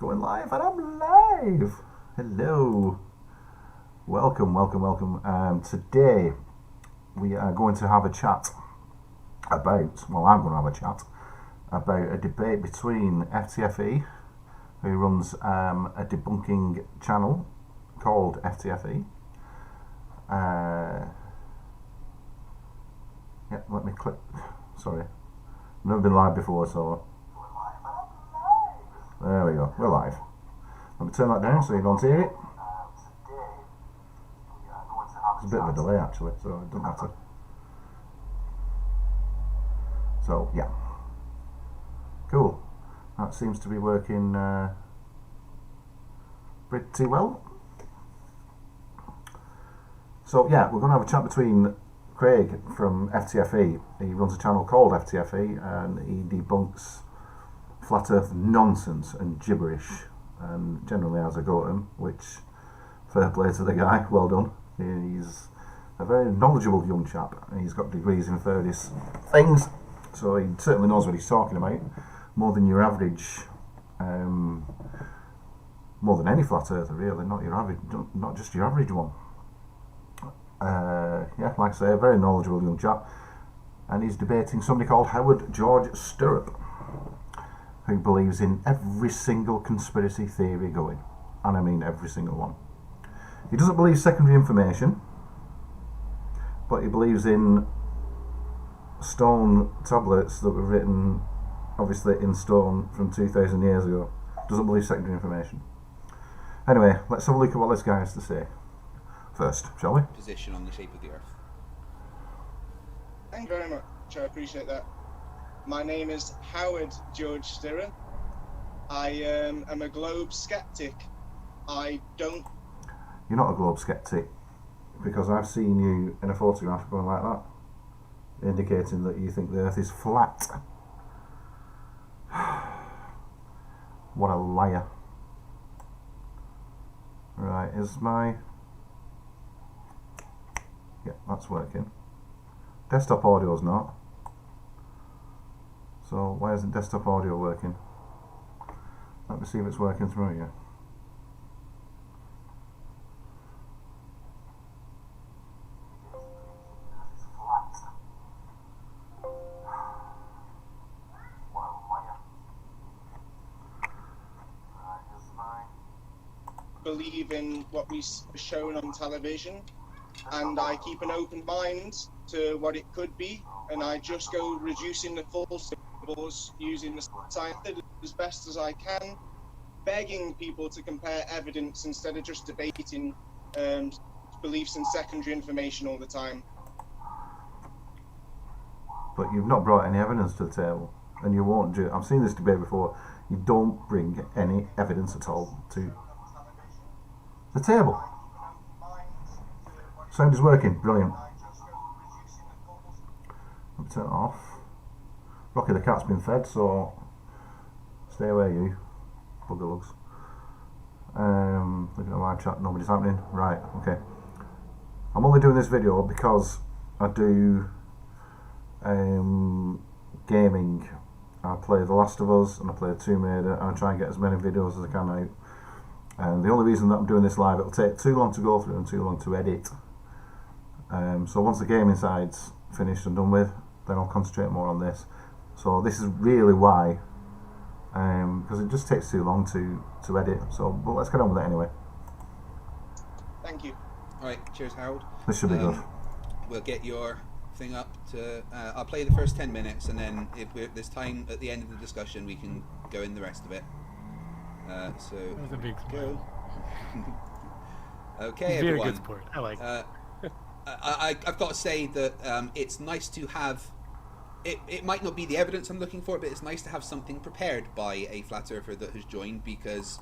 Going live, and I'm live. Hello. Welcome. Today we are going to have a chat about, well, I'm going to have a chat about a debate between FTFE, who runs a debunking channel called FTFE. Yeah, let me click. Sorry. I've never been live before, so. There we go, we're live. Let me turn that down so you don't hear it. There's a bit of a delay actually, so it doesn't matter. So, yeah. Cool. That seems to be working pretty well. So, yeah, we're going to have a chat between Craig from FTFE. He runs a channel called FTFE and he debunks flat earth nonsense and gibberish, and generally has a go at him, which fair play to the guy, well done. He's a very knowledgeable young chap and he's got degrees in various things, so he certainly knows what he's talking about, more than your average, more than any flat earther really, not your average, not just your average one. Yeah, like I say, a very knowledgeable young chap, and he's debating somebody called Howard George Stirrup, who believes in every single conspiracy theory going, and I mean every single one. He doesn't believe secondary information, but he believes in stone tablets that were written obviously in stone from 2,000 years ago. Doesn't believe secondary information. Anyway, let's have a look at what this guy has to say first, shall we? Position on the shape of the earth. Thank you very much, I appreciate that. My name is Howard George Stirrup. I am a globe skeptic. I don't... You're not a globe skeptic, because I've seen you in a photograph going like that, indicating that you think the earth is flat. What a liar. Right, is my... Yeah, that's working. Desktop audio's not. So why isn't desktop audio working? Let me see if it's working through here. believe in what we shown on television, and I keep an open mind to what it could be, and I just go reducing the false symbols using the science as best as I can, begging people to compare evidence instead of just debating beliefs and secondary information all the time. But you've not brought any evidence to the table, and you won't do. I've seen this debate before. You don't bring any evidence at all to the table. Sound is working, brilliant. Let me turn it off. Rocky the cat's been fed, so stay away, you bugger lugs. Looking at live chat, nobody's happening. Right, okay. I'm only doing this video because I do gaming. I play The Last of Us and I play Tomb Raider, and I try and get as many videos as I can out. And the only reason that I'm doing this live, it'll take too long to go through and too long to edit. So once the gaming side's finished and done with, then I'll concentrate more on this. So this is really why, because it just takes too long to edit. So, but let's get on with it anyway. Thank you. All right, cheers, Harold. This should be good. We'll get your thing up to. I'll play the first 10 minutes, and then if there's time at the end of the discussion, we can go in the rest of it. So That was a big spoil. okay, Very everyone. good sport. I like it. I've got to say that it's nice to have. It might not be the evidence I'm looking for, but it's nice to have something prepared by a flat earther that has joined, because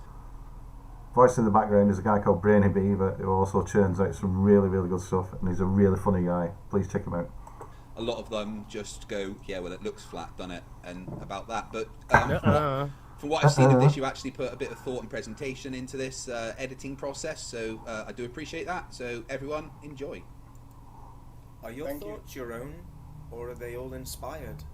Voice in the background is a guy called Brainy Beaver, who also churns out some really, really good stuff, and he's a really funny guy. Please check him out. a lot of them just go, yeah, well, it looks flat, doesn't it? And about that. But from what I've seen of this, you actually put a bit of thought and presentation into this editing process, so I do appreciate that. So everyone, enjoy. Are your thoughts your own, or are they all inspired?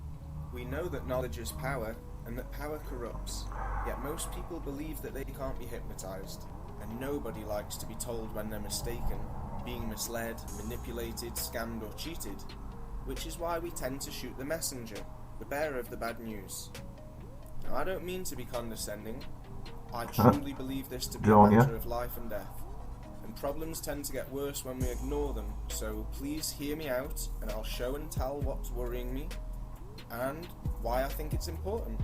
We know that knowledge is power, and that power corrupts, yet most people believe that they can't be hypnotized, and nobody likes to be told when they're mistaken, being misled, manipulated, scammed or cheated, which is why we tend to shoot the messenger, the bearer of the bad news. Now, I don't mean to be condescending. I truly believe this to be a matter of life and death, and problems tend to get worse when we ignore them, so please hear me out, and I'll show and tell what's worrying me, and why I think it's important.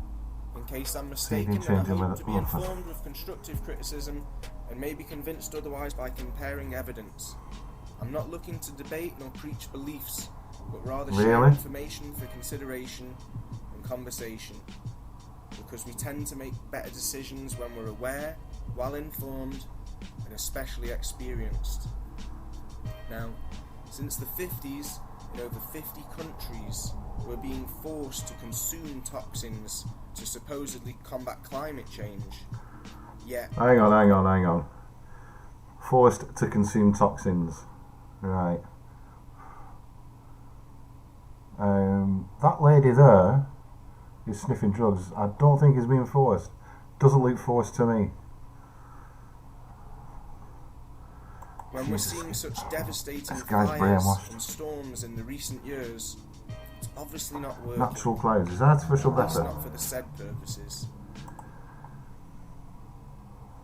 In case I'm mistaken, then I hope to be informed with constructive criticism, and maybe convinced otherwise by comparing evidence. I'm not looking to debate nor preach beliefs, but rather share information for consideration and conversation, because we tend to make better decisions when we're aware, well informed, and especially experienced. Now, since the 50s, in over 50 countries, we're being forced to consume toxins to supposedly combat climate change. Yet... Hang on. Forced to consume toxins. Right. That lady there who's sniffing drugs, I don't think is being forced. Doesn't look forced to me. When we're seeing such devastating fires and storms in the recent years, it's obviously not working. Natural clouds. Is artificial better? Not for the said purposes.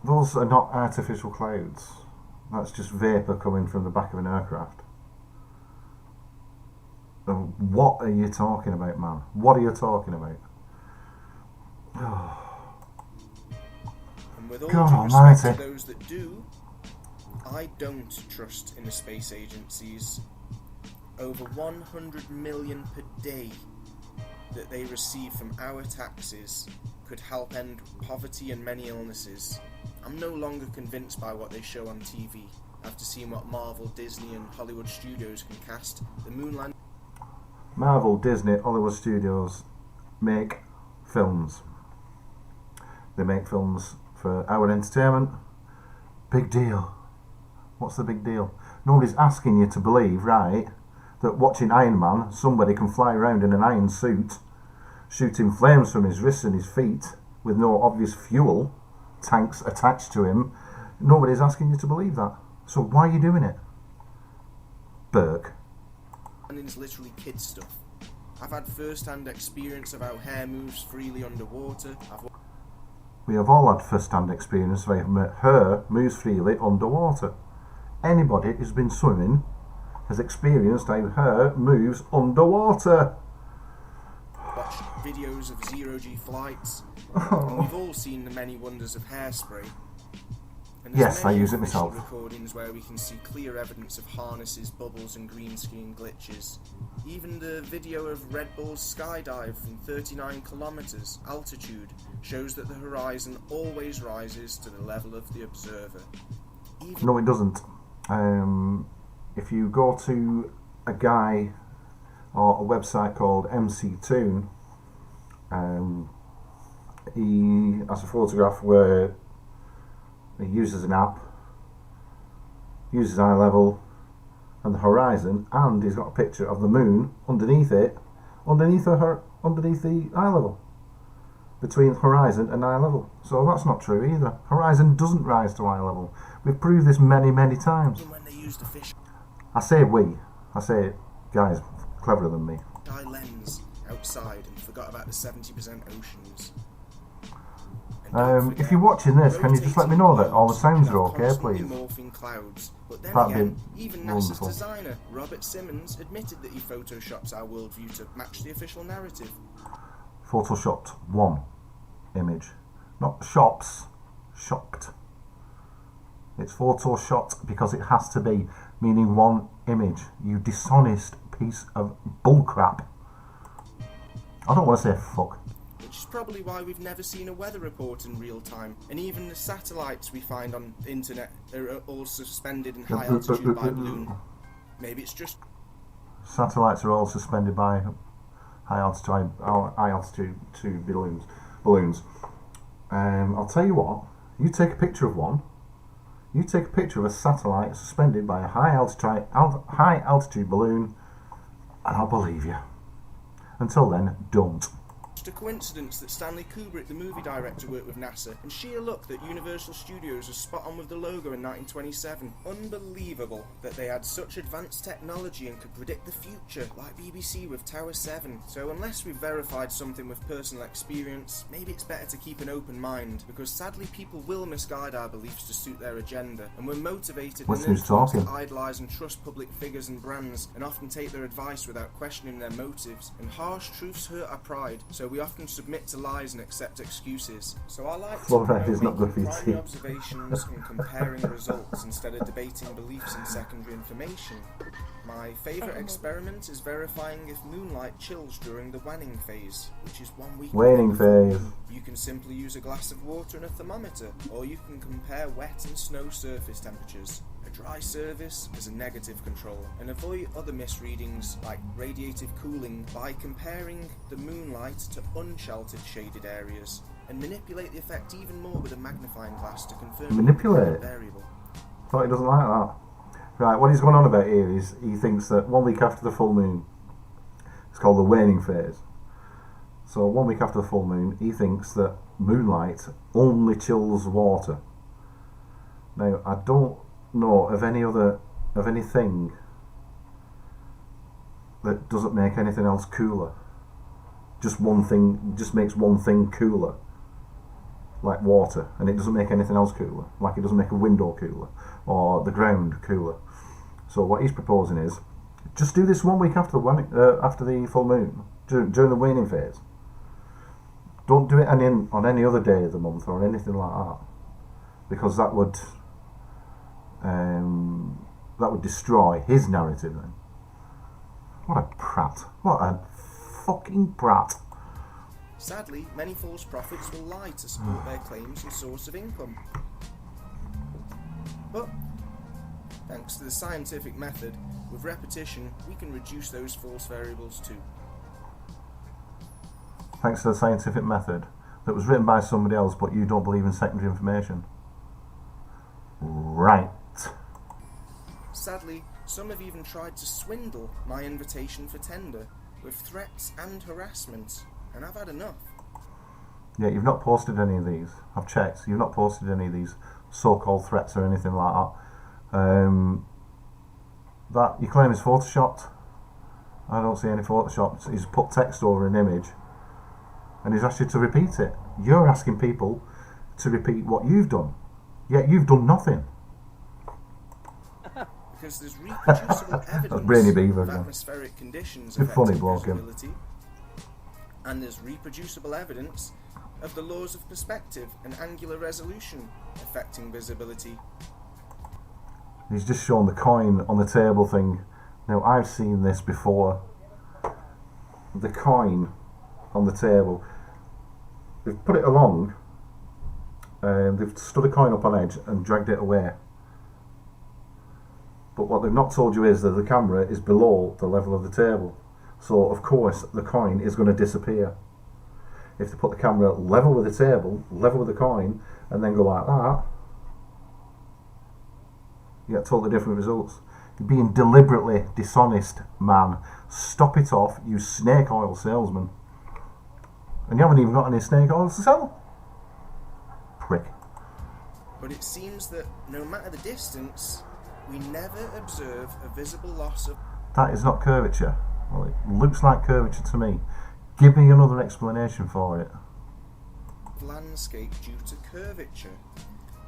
Those are not artificial clouds. That's just vapour coming from the back of an aircraft. What are you talking about, man? What are you talking about? And with all God due respect to those that do, I don't trust in the space agencies. Over 100 million per day that they receive from our taxes could help end poverty and many illnesses. I'm no longer convinced by what they show on TV after seeing what Marvel, Disney and Hollywood studios can cast. The moon landing. Marvel, Disney, Hollywood studios make films. They make films for our entertainment. Big deal. What's the big deal? Nobody's asking you to believe, right, that watching Iron Man, somebody can fly around in an iron suit, shooting flames from his wrists and his feet with no obvious fuel tanks attached to him. Nobody's asking you to believe that. So why are you doing it? Burke. And it's literally kid stuff. I've had first-hand experience of how hair moves freely underwater. We have all had first-hand experience of how hair moves freely underwater. Anybody who's been swimming has experienced how hair moves underwater. Watch videos of zero-G flights, and we've all seen the many wonders of hairspray. And yes, I use it myself. Recordings where we can see clear evidence of harnesses, bubbles, and green screen glitches. Even the video of Red Bull's skydive from 39 kilometers altitude shows that the horizon always rises to the level of the observer. No, it doesn't. If you go to a guy or a website called MC Toon, he has a photograph where he uses an app, uses eye level and the horizon, and he's got a picture of the moon underneath it, underneath the eye level, between horizon and eye level. So that's not true either. Horizon doesn't rise to eye level. We've proved this many times. When they used a fish I say we. I say guys cleverer than me. eye lens outside and forgot about the 70% oceans. If you're watching this, can you just let me know that all the sounds are okay, please? Morphing clouds. But then That'd again, be even wonderful. NASA's designer, Robert Simmons, admitted that he photoshops our worldview to match the official narrative. Photoshopped one image. Not shops, shopped. It's photoshopped because it has to be, meaning one image. You dishonest piece of bullcrap. I don't want to say fuck. Which is probably why we've never seen a weather report in real time, and even the satellites we find on the internet are all suspended in high altitude by balloon. Maybe it's just... Satellites are all suspended by high altitude balloons. I'll tell you what, you take a picture of one, you take a picture of a satellite suspended by a high altitude balloon, and I'll believe you. Until then, don't. just a coincidence that Stanley Kubrick, the movie director, worked with NASA, and sheer luck that Universal Studios was spot on with the logo in 1927. Unbelievable that they had such advanced technology and could predict the future, like BBC with Tower 7. So unless we've verified something with personal experience, maybe it's better to keep an open mind, because sadly people will misguide our beliefs to suit their agenda, and we're motivated and influenced to idolise and trust public figures and brands, and often take their advice without questioning their motives. And harsh truths hurt our pride, so we often submit to lies and accept excuses. So I like to promote making primary observations and comparing results instead of debating beliefs and secondary information. My favourite experiment is verifying if moonlight chills during the waning phase, which is 1 week. Waning phase. You can simply use a glass of water and a thermometer, or you can compare wet and snow surface temperatures. A dry surface is a negative control, and avoid other misreadings like radiative cooling by comparing the moonlight to unsheltered shaded areas, and manipulate the effect even more with a magnifying glass to confirm manipulate the variable. Thought he doesn't like that. Right, what he's going on about here is he thinks that 1 week after the full moon, it's called the waning phase. So 1 week after the full moon, he thinks that moonlight only chills water. Now, I don't know of anything that doesn't make anything else cooler. Just one thing, just makes one thing cooler, like water, and it doesn't make anything else cooler. Like it doesn't make a window cooler or the ground cooler. So what he's proposing is just do this 1 week after the full moon during the waning phase. Don't do it on any other day of the month or anything like that, because that would destroy his narrative then. What a prat. What a fucking prat. Sadly, many false prophets will lie to support their claims and source of income. But, thanks to the scientific method, with repetition, we can reduce those false variables too. Thanks to the scientific method that was written by somebody else, but you don't believe in secondary information. Right. Sadly, some have even tried to swindle my invitation for tender with threats and harassment, and I've had enough. Yeah, you've not posted any of these. I've checked. You've not posted any of these so-called threats or anything like that. That you claim is photoshopped. I don't see any photoshopped. He's put text over an image, and he's asked you to repeat it. You're asking people to repeat what you've done, yet you've done nothing. Because there's reproducible evidence of atmospheric conditions affecting visibility, and there's reproducible evidence of the laws of perspective and angular resolution affecting visibility. He's just shown the coin on the table thing. Now, I've seen this before. The coin on the table. They've put it along, they've stood a coin up on edge and dragged it away. But what they've not told you is that the camera is below the level of the table. So, of course, the coin is going to disappear. If they put the camera level with the table, level with the coin, and then go like that, you get totally different results. You're being deliberately dishonest, man. Stop it off, you snake oil salesman. And you haven't even got any snake oil to sell. Prick. But it seems that no matter the distance, we never observe a visible loss of... That is not curvature. Well, it looks like curvature to me. Give me another explanation for it. ...landscape due to curvature.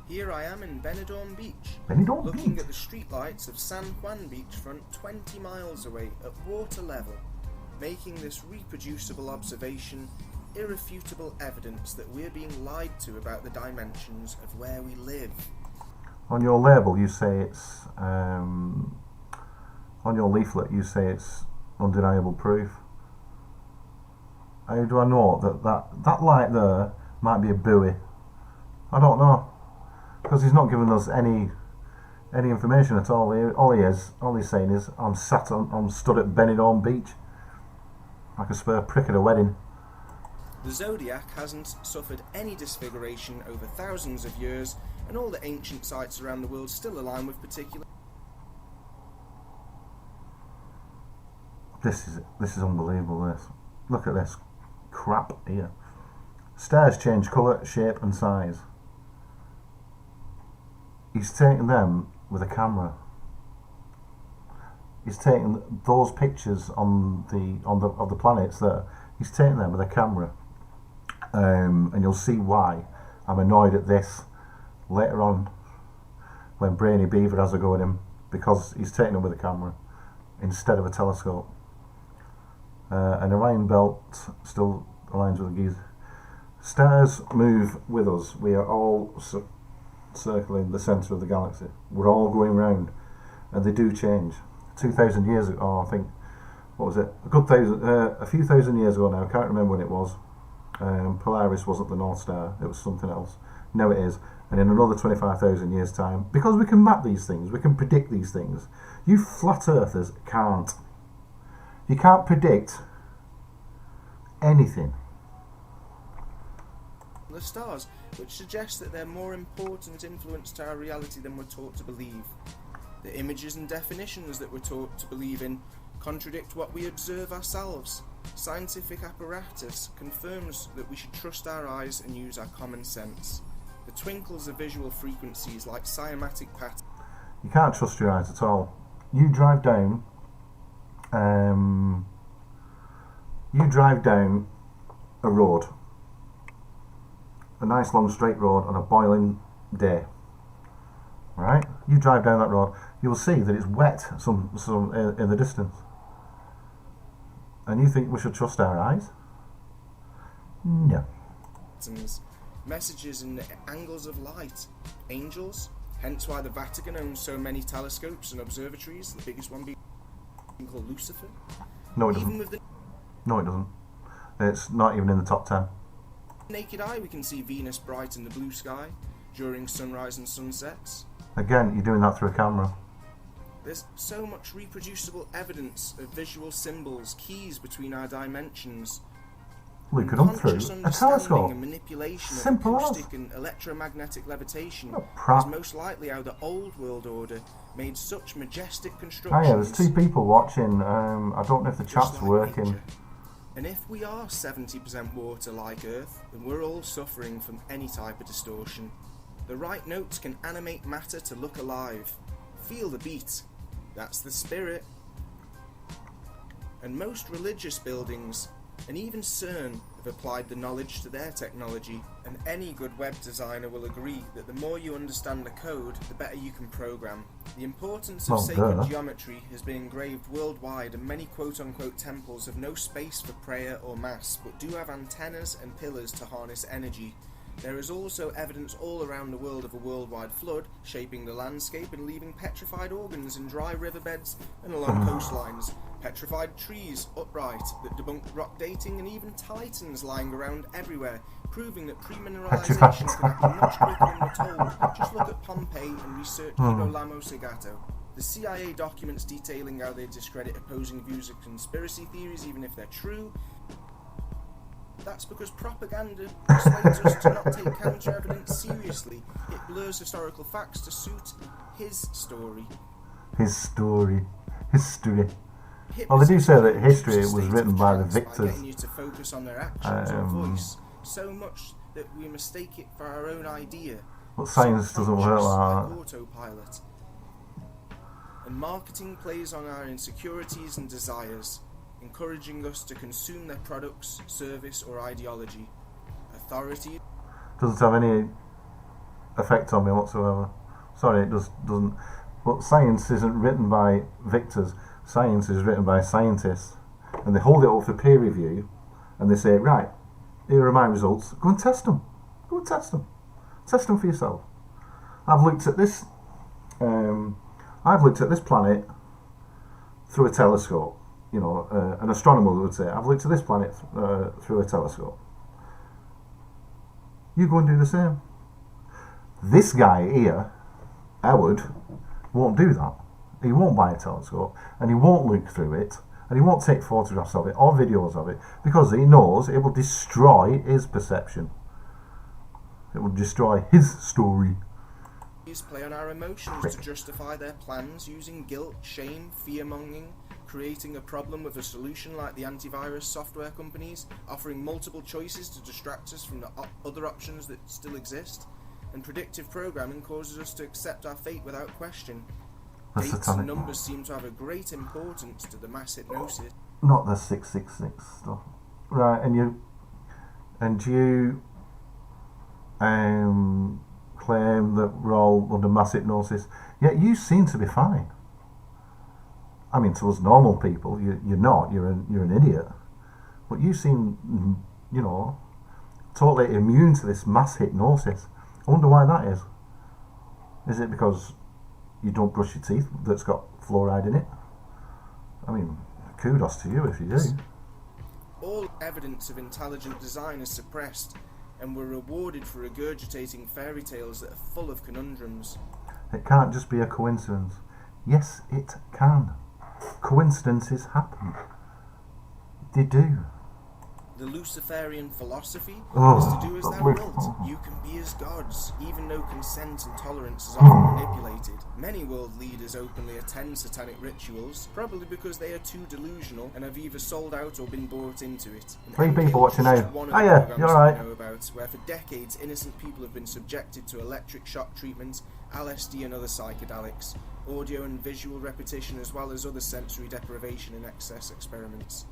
Here I am in Benidorm Beach, looking at the streetlights of San Juan beachfront 20 miles away at water level, making this reproducible observation irrefutable evidence that we're being lied to about the dimensions of where we live. On your label you say it's, on your leaflet you say it's undeniable proof. How do I know that light there might be a buoy? I don't know, because he's not giving us any information at all. All he's saying is I'm stood at Benidorm Beach like a spare prick at a wedding. The zodiac hasn't suffered any disfiguration over thousands of years, and all the ancient sites around the world still align with particular... This is unbelievable, this. Look at this. crap here. Stairs change colour, shape and size. He's taking them with a camera. He's taking those pictures of the planets there. He's taking them with a camera, and you'll see why I'm annoyed at this later on when Brainy Beaver has a go at him, because he's taking them with a camera instead of a telescope. An Orion belt still aligns with the geese. Stars move with us. We are all circling the centre of the galaxy. We're all going round, and they do change. 2,000 years ago, I think, what was it? A few thousand years ago now. I can't remember when it was. Polaris wasn't the North Star. It was something else. Now it is. And in another 25,000 years' time, because we can map these things, we can predict these things. You flat earthers can't. You can't predict anything. The stars, which suggests that they're more important influence to our reality than we're taught to believe. The images and definitions that we're taught to believe in contradict what we observe ourselves. Scientific apparatus confirms that we should trust our eyes and use our common sense. The twinkles of visual frequencies like cymatic patterns. You can't trust your eyes at all. You drive down a road, a nice long straight road on a boiling day, right? You drive down that road, you will see that it's wet some in the distance, and you think we should trust our eyes? No. Messages and angles of light, angels, hence why the Vatican owns so many telescopes and observatories, the biggest one being called Lucifer. No, it doesn't. No, it doesn't. It's not even in the top 10. Naked eye, we can see Venus bright in the blue sky during sunrise and sunsets. Again, you're doing that through a camera. There's so much reproducible evidence of visual symbols, keys between our dimensions. We could come through a telescope. And manipulation Simple of as. acoustic and electromagnetic levitation Oh, is most likely how the old world order made such majestic constructions. Oh yeah, there's 2 people watching. I don't know if the chat's working. Nature. And if we are 70% water like Earth, then we're all suffering from any type of distortion. The right notes can animate matter to look alive. Feel the beat. That's the spirit. And most religious buildings, and even CERN, have applied the knowledge to their technology. And any good web designer will agree that the more you understand the code, the better you can program. The importance of sacred geometry has been engraved worldwide, and many quote-unquote temples have no space for prayer or mass, but do have antennas and pillars to harness energy. There is also evidence all around the world of a worldwide flood, shaping the landscape and leaving petrified organs in dry riverbeds and along coastlines, petrified trees upright that debunk rock dating, and even titans lying around everywhere, proving that pre-mineralization can happen much quicker than we're told. Just look at Pompeii and research Girolamo Segato. The CIA documents detailing how they discredit opposing views of conspiracy theories even if they're true. That's because propaganda persuades us to not take counter-evidence seriously. It blurs historical facts to suit his story. History. Well, they do say that history was written by the victors. Getting you to focus on their actions or voice so much that we mistake it for our own idea. But science doesn't work like that. Autopilot. And marketing plays on our insecurities and desires, encouraging us to consume their products, service or ideology. Authority doesn't have any effect on me whatsoever. Sorry, it doesn't. But science isn't written by victors. Science is written by scientists, and they hold it up for peer review, and they say, right, here are my results. Go and test them. Go and test them. Test them for yourself. I've looked at this. I've looked at this planet through a telescope. You know, an astronomer would say, I've looked at this planet through a telescope. You go and do the same. This guy here, Howard, won't do that. He won't buy a telescope, and he won't look through it, and he won't take photographs of it or videos of it, because he knows it will destroy his perception. It will destroy his story. Play on our emotions to justify their plans using guilt, shame, fear-mongering, creating a problem with a solution like the antivirus software companies, offering multiple choices to distract us from the other options that still exist, and predictive programming causes us to accept our fate without question. That's Dates satanic. and numbers seem to have a great importance to the mass hypnosis. Not the 666 stuff. Right, and you claim that we're all under mass hypnosis, yet you seem to be fine. I mean, to us normal people, you're not. You're an idiot. But you seem, totally immune to this mass hypnosis. I wonder why that is. Is it because you don't brush your teeth that's got fluoride in it? I mean, kudos to you if you do. All evidence of intelligent design is suppressed, and we're rewarded for regurgitating fairy tales that are full of conundrums. It can't just be a coincidence. Yes, it can. Coincidences happen. They do. The Luciferian philosophy Oh, is to do as thou look. wilt. You can be as gods, even though consent and tolerance is often manipulated. Many world leaders openly attend satanic rituals, probably because they are too delusional and have either sold out or been bought into it. And 3 MK people watching is now. one of Oh the yeah, programs you're that right. we know about, where for decades innocent people have been subjected to electric shock treatment, LSD and other psychedelics, audio and visual repetition, as well as other sensory deprivation and excess experiments.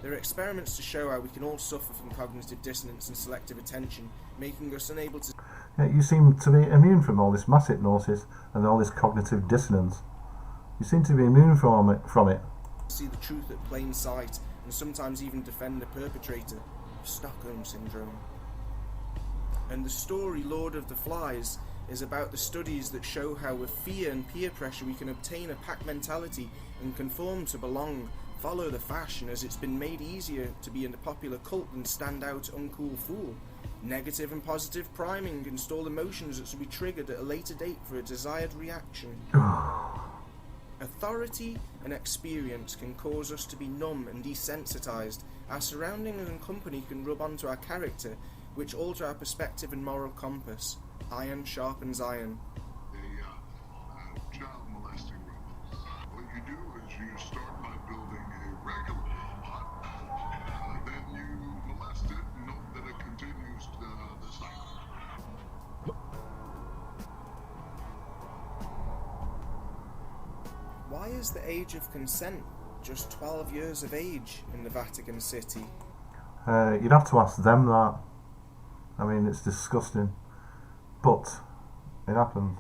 There are experiments to show how we can all suffer from cognitive dissonance and selective attention, making us unable to Yeah, you seem to be immune from all this mass hypnosis and all this cognitive dissonance. You seem to be immune from it. see the truth at plain sight, and sometimes even defend the perpetrator of Stockholm Syndrome. And the story Lord of the Flies is about the studies that show how with fear and peer pressure we can obtain a pack mentality and conform to belong, follow the fashion, as it's been made easier to be in a popular cult than stand out uncool fool. Negative and positive priming install emotions that should be triggered at a later date for a desired reaction. Authority and experience can cause us to be numb and desensitized. Our surroundings and company can rub onto our character, which alter our perspective and moral compass. Iron sharpens iron. Child molesting rebels. What you do is you start by building a regular robot, then you molest it and hope that it continues the cycle. Why is the age of consent just 12 years of age in the Vatican City? You'd have to ask them that. I mean, it's disgusting. But it happens.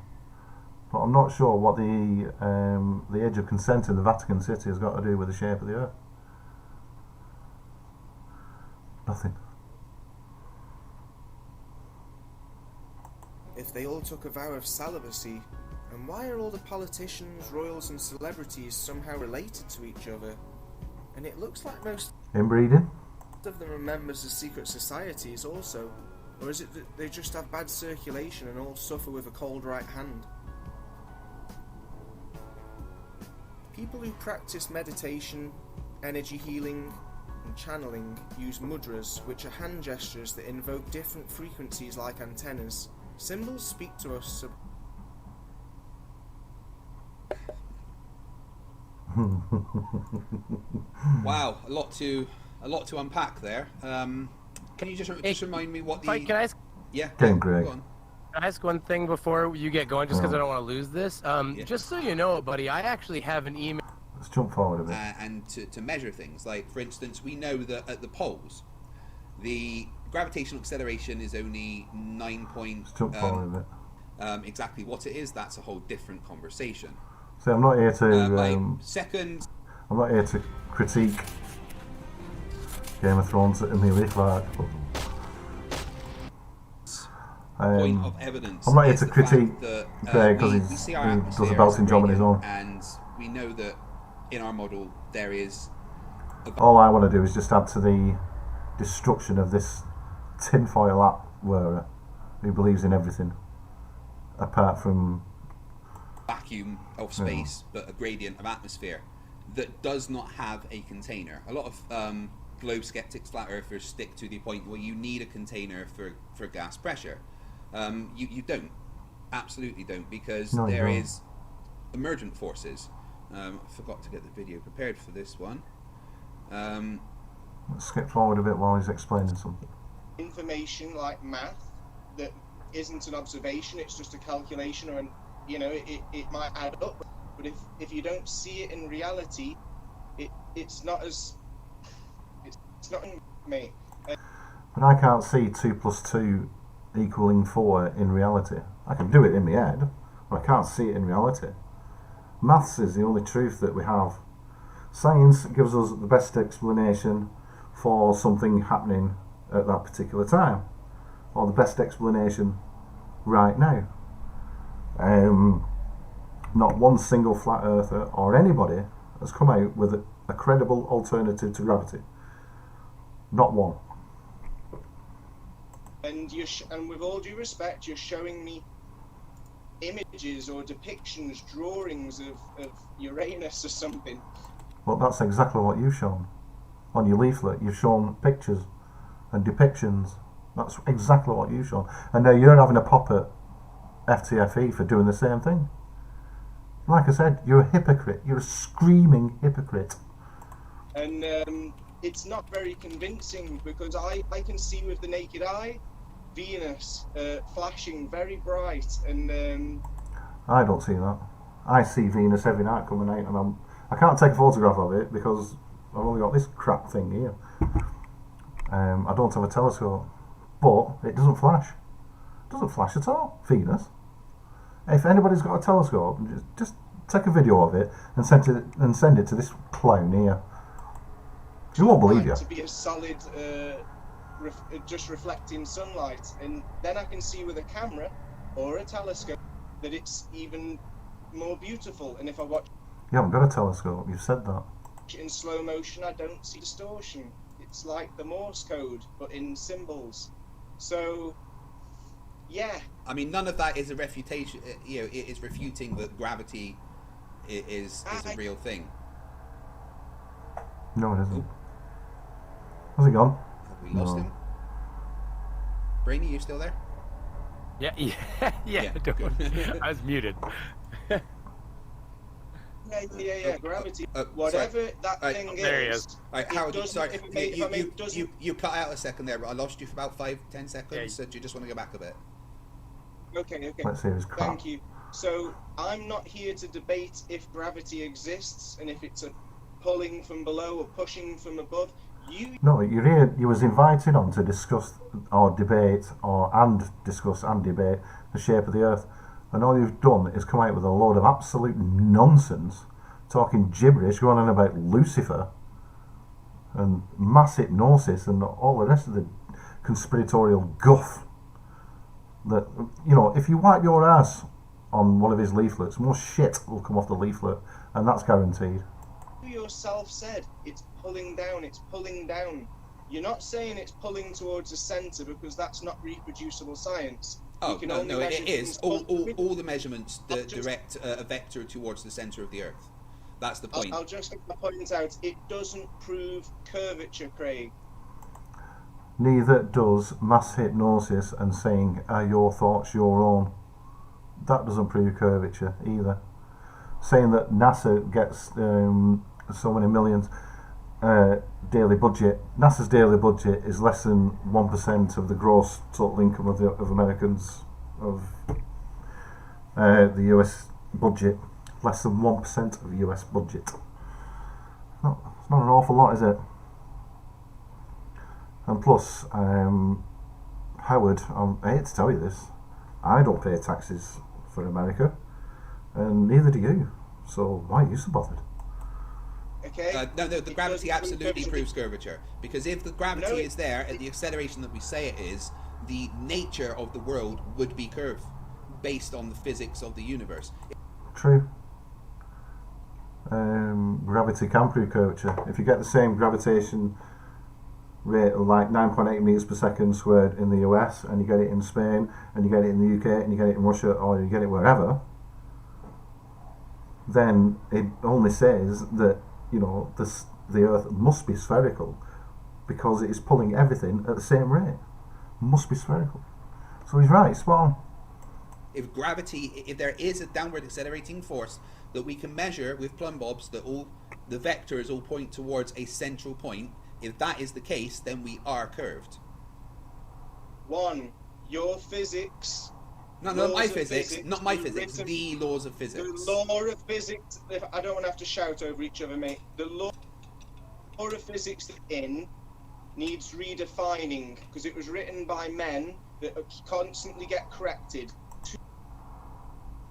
But I'm not sure what the age of consent in the Vatican City has got to do with the shape of the earth. Nothing. If they all took a vow of celibacy, and why are all the politicians, royals and celebrities somehow related to each other? And it looks like most Inbreeding? of them are members of secret societies also. Or is it that they just have bad circulation and all suffer with a cold right hand? People who practice meditation, energy healing and channeling use mudras, which are hand gestures that invoke different frequencies like antennas. Symbols speak to us. Wow, a lot to unpack there. Can you just remind me what the? Can I ask? Yeah. Game Greg. Go on. Can I ask one thing before you get going, just because I don't want to lose this? Just so you know, buddy, I actually have an email. Let's jump forward a bit. And to measure things, like for instance, we know that at the poles, the gravitational acceleration is only 9 point. Let's jump forward a bit. Exactly what it is, that's a whole different conversation. So I'm not here to. Seconds. I'm not here to critique Game of Thrones at Emilia Clarke. Point of evidence. I'm not here is to the fact critique that, Greg because we he see our does a atmosphere belting as job on his radiant, own. and we know that in our model there is. All I want to do is just add to the destruction of this tinfoil app wearer who believes in everything apart from Vacuum of space, but a gradient of atmosphere that does not have a container. A lot of globe skeptics, flat earthers stick to the point where you need a container for gas pressure. You don't, absolutely don't, because there is emergent forces. I forgot to get the video prepared for this one. Let's skip forward a bit while he's explaining something. Information like math that isn't an observation, it's just a calculation, or it might add up. But if you don't see it in reality, it's not in me. But I can't see 2 + 2 equaling 4 in reality. I can do it in my head, but I can't see it in reality. Maths is the only truth that we have. Science gives us the best explanation for something happening at that particular time, or the best explanation right now. Not one single flat earther or anybody has come out with a credible alternative to gravity. Not one. And and with all due respect, you're showing me images or depictions, drawings of Uranus or something. Well, that's exactly what you've shown. On your leaflet, you've shown pictures and depictions. That's exactly what you've shown. And now you're having a pop at FTFE for doing the same thing. Like I said, you're a hypocrite. You're a screaming hypocrite. And it's not very convincing, because I can see with the naked eye Venus flashing very bright, and I don't see that. I see Venus every night coming out, and I can't take a photograph of it because I've only got this crap thing here. I don't have a telescope, but it doesn't flash. It doesn't flash at all, Venus. If anybody's got a telescope, just take a video of it and send it to this clown here. He won't believe you. To be a solid, just reflecting sunlight, and then I can see with a camera or a telescope that it's even more beautiful. And if I watch You haven't got a telescope, you've said that. it in slow motion, I don't see distortion. It's like the Morse code, but in symbols. So, yeah. I mean, none of that is a refutation. It is refuting that gravity is a real thing. No, it isn't. Oh. Has he gone? Have we lost him? Brainy, you still there? Yeah. Yeah, I was muted. Yeah. Gravity. Whatever that thing is. There he is. All right, Howard, sorry. Doesn't. You cut out a second there, but I lost you for about 5-10 seconds. Yeah. So do you just want to go back a bit? Okay. Let's hear his crap. Thank you. So I'm not here to debate if gravity exists and if it's a pulling from below or pushing from above. No, you're here. You was invited on to discuss or debate and debate the shape of the Earth, and all you've done is come out with a load of absolute nonsense, talking gibberish, going on about Lucifer and mass hypnosis and all the rest of the conspiratorial guff. That, if you wipe your ass on one of his leaflets, more shit will come off the leaflet, and that's guaranteed. You yourself said it's pulling down. You're not saying it's pulling towards the center, because that's not reproducible science. Oh, no, it is. All the measurements direct a vector towards the center of the Earth. That's the point. I'll just point out, it doesn't prove curvature, Craig. Neither does mass hypnosis and saying, are your thoughts your own? That doesn't prove curvature either. Saying that NASA gets so many millions daily budget. NASA's daily budget is less than 1% of the gross total income of Americans, of the US budget. Less than 1% of the US budget. It's not an awful lot, is it? And plus, Howard, I hate to tell you this, I don't pay taxes for America, and neither do you. So why are you so bothered? Okay. No, the gravity absolutely proves curvature, because if the gravity is there at the acceleration that we say it is, the nature of the world would be curved, based on the physics of the universe. True. Gravity can prove curvature. If you get the same gravitation rate of like 9.8 meters per second squared in the US, and you get it in Spain, and you get it in the UK, and you get it in Russia, or you get it wherever, then it only says that the Earth must be spherical, because it is pulling everything at the same rate. Must be spherical. So he's right, spot on. If there is a downward accelerating force that we can measure with plumb bobs that all the vectors all point towards a central point, if that is the case, then we are curved. One, your physics. No, not my physics, not my physics, the laws of physics. The law of physics, I don't want to have to shout over each other, mate. The law of physics needs redefining, because it was written by men that constantly get corrected.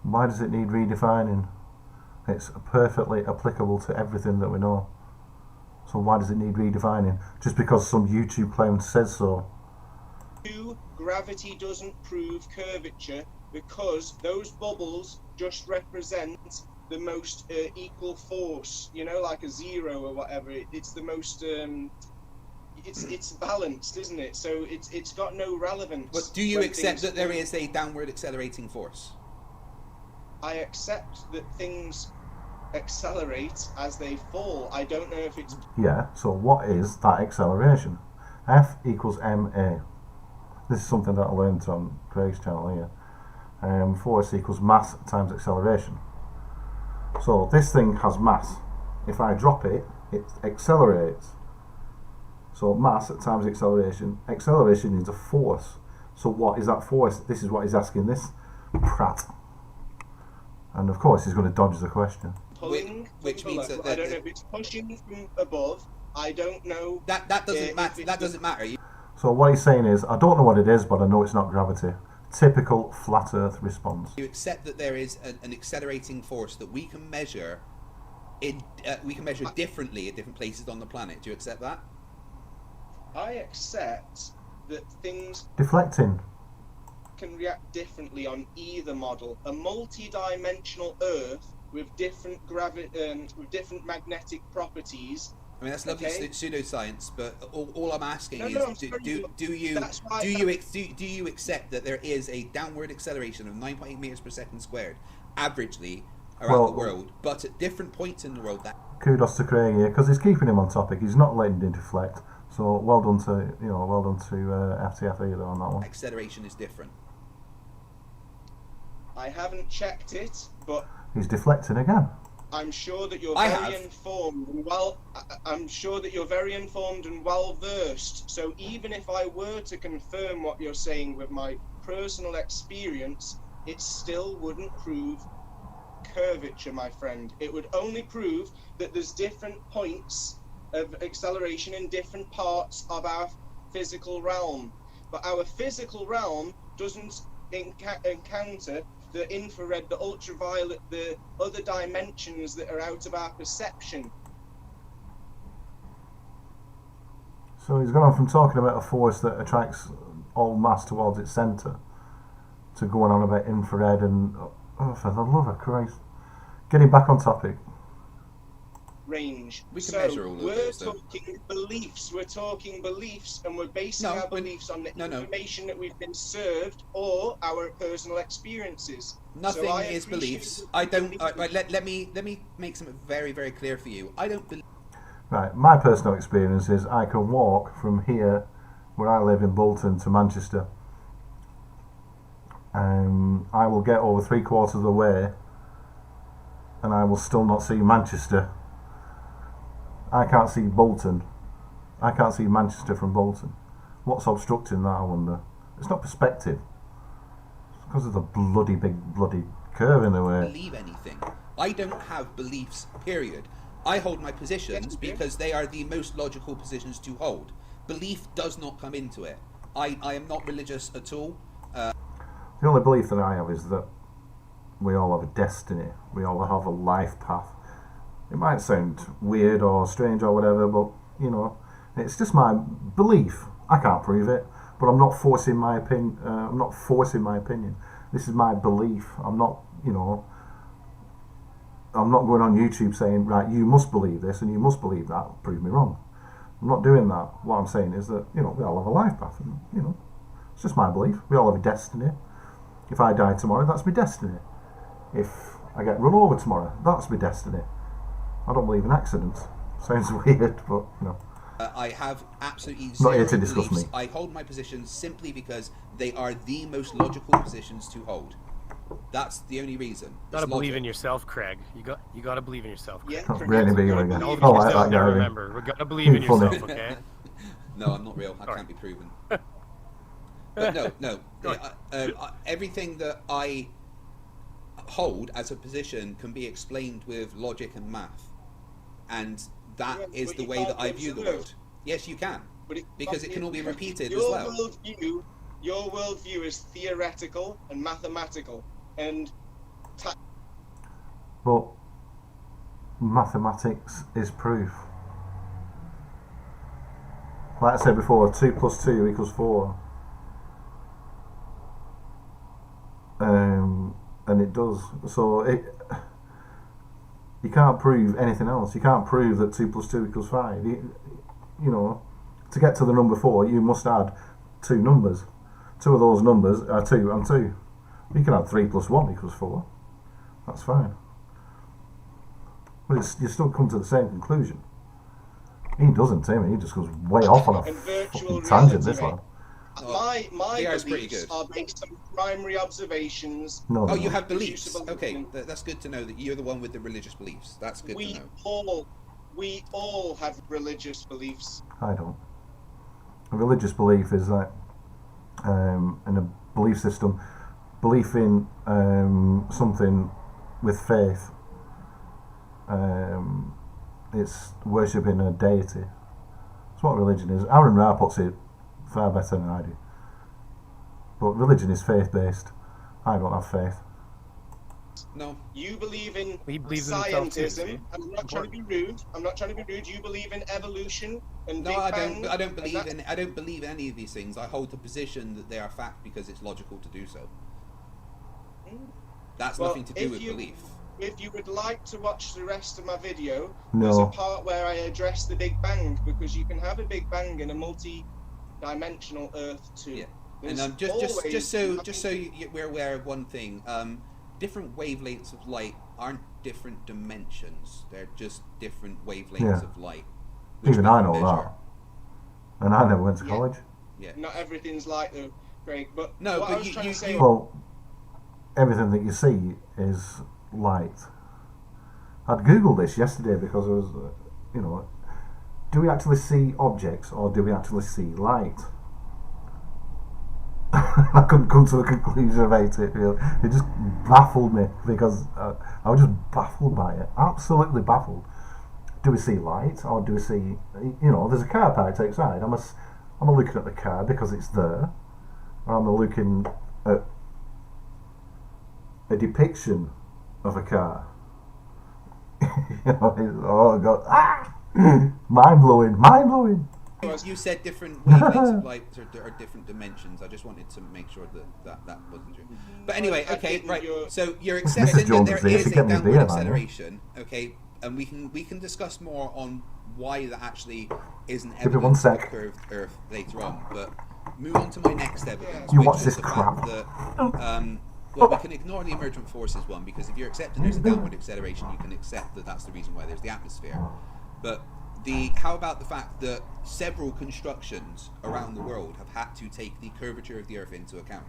Why does it need redefining? It's perfectly applicable to everything that we know. So why does it need redefining? Just because some YouTube clown says so? 2, gravity doesn't prove curvature, because those bubbles just represent the most equal force, you know, like a 0 or whatever. It's the most it's balanced, isn't it? So it's got no relevance. But do you accept that there is a downward accelerating force? I accept that things accelerate as they fall. I don't know if it's... Yeah, so what is that acceleration? F equals ma. This is something that I learned on Craig's channel here. Force equals mass times acceleration. So this thing has mass. If I drop it, it accelerates. So mass times acceleration. Acceleration is a force. So what is that force? This is what he's asking this prat. And of course he's going to dodge the question. Pulling which means below. that I don't know if it's pushing from above. I don't know. That doesn't matter. That doesn't matter. So what he's saying is, I don't know what it is, but I know it's not gravity. Typical flat Earth response. You accept that there is an accelerating force that we can measure differently at different places on the planet. Do you accept that? I accept that things Deflecting. can react differently on either model. A multi-dimensional Earth with different with different magnetic properties. I mean, that's lovely pseudoscience, but all I'm asking is, I'm do you accept that there is a downward acceleration of 9.8 meters per second squared, averagely around the world, but at different points in the world that... Kudos to Craig here, because he's keeping him on topic. He's not letting him deflect. So well done to FTFE though on that one. Acceleration is different. I haven't checked it, but he's deflecting again. I'm sure that you're very informed and I'm sure that you're very informed and well versed. So even if I were to confirm what you're saying with my personal experience, it still wouldn't prove curvature, my friend. It would only prove that there's different points of acceleration in different parts of our physical realm. But our physical realm doesn't encounter the infrared, the ultraviolet, the other dimensions that are out of our perception. So he's gone on from talking about a force that attracts all mass towards its centre to going on about infrared and, oh, for the love of Christ. Getting back on topic. Range. We can measure all of those, we're talking beliefs. We're talking beliefs, and we're basing our beliefs on the information that we've been served or our personal experiences. Nothing is beliefs. I don't. Let me make something very, very clear for you. I don't believe. Right. My personal experience is I can walk from here, where I live in Bolton, to Manchester. I will get over 3/4 of the way, and I will still not see Manchester. I can't see Bolton. I can't see Manchester from Bolton. What's obstructing that, I wonder? It's not perspective. It's because of the bloody curve in the way. Believe anything. I don't have beliefs, period. I hold my positions because they are the most logical positions to hold. Belief does not come into it. I am not religious at all. The only belief that I have is that we all have a destiny. We all have a life path. It might sound weird or strange or whatever, but, you know, it's just my belief. I can't prove it, but I'm not forcing my opinion. This is my belief. I'm not, you know, I'm not going on YouTube saying, right, you must believe this and you must believe that. Prove me wrong. I'm not doing that. What I'm saying is that, you know, we all have a life path, and, you know, it's just my belief. We all have a destiny. If I die tomorrow, that's my destiny. If I get run over tomorrow, that's my destiny. I don't believe in accidents. Sounds weird, but, you know. I have absolutely zero not here to discuss beliefs. me. I hold my positions simply because they are the most logical positions to hold. That's the only reason. You gotta believe in yourself, Craig. You gotta believe in yourself, Craig. Yeah, Really big again. Believe in Oh, I yourself, like that. now Really. remember, we gotta believe in Funny. yourself, okay? No, I'm not real. I can't be proven. But no. Everything that I hold as a position can be explained with logic and math, and that is but the you way can't that I view the observe. world. Yes, you can, But because it can all be repeated as your well. Your worldview is theoretical and mathematical, and But mathematics is proof. Like I said before, 2 + 2 = 4. And it does. So you can't prove anything else. You can't prove that 2 + 2 = 5. You know, to get to the number 4, you must add 2 numbers. 2 of those numbers are 2 and 2. You can add 3 + 1 = 4. That's fine. But you still come to the same conclusion. He doesn't, Tim. He just goes way off on a fucking tangent, this one. My VR's pretty beliefs good. are based on primary observations. No, Oh, no. you have beliefs. Reproducible. Okay, that's good to know that you're the one with the religious beliefs. That's good to know. We all have religious beliefs. I don't. A religious belief is like, in a belief system, belief in something with faith. It's worshipping a deity. That's what religion is. Aaron Ra puts it far better than I do. But religion is faith-based. I don't have faith. No. You believe in He believes in himself too, scientism. see? I'm not trying to be rude. You believe in evolution and No, Big I Bang, don't. I don't and believe that's- in. I don't believe any of these things. I hold the position that they are fact because it's logical to do so. That's Well, nothing to do if with you- belief. If you would like to watch the rest of my video, No. there's a part where I address the Big Bang, because you can have a Big Bang in a multi-dimensional Earth too. Yeah. There's And always just so we're aware of one thing, different wavelengths of light aren't different dimensions. They're just different wavelengths Yeah. of light. which Even we I can know measure. that. And I never went to Yeah. college. Yeah. Not everything's like though, Craig. But No, what but I was you- trying you- to say you- Well, everything that you see is light. I'd googled this yesterday because I was, do we actually see objects or do we actually see light? I couldn't come to a conclusion about it. Really. It just baffled me because I was just baffled by it. Absolutely baffled. Do we see light or do we see, there's a car parked outside. Am I looking at the car because it's there? Or am I looking at a depiction of a car? Oh god, mind blowing. You said different wavelengths of light or different dimensions. I just wanted to make sure that wasn't true. But anyway, okay, right. So you're accepting that Jones there is there. is She a kept me downward beer, man, yeah. acceleration, okay, and we can discuss more on why that actually isn't Give me one evidence of a sec. curved Earth later on. But move on to my next evidence. You which watch is this the crap. fact that, well, we can ignore the emergent forces one, because if you're accepting there's a downward acceleration, you can accept that that's the reason why there's the atmosphere. But how about the fact that several constructions around the world have had to take the curvature of the Earth into account?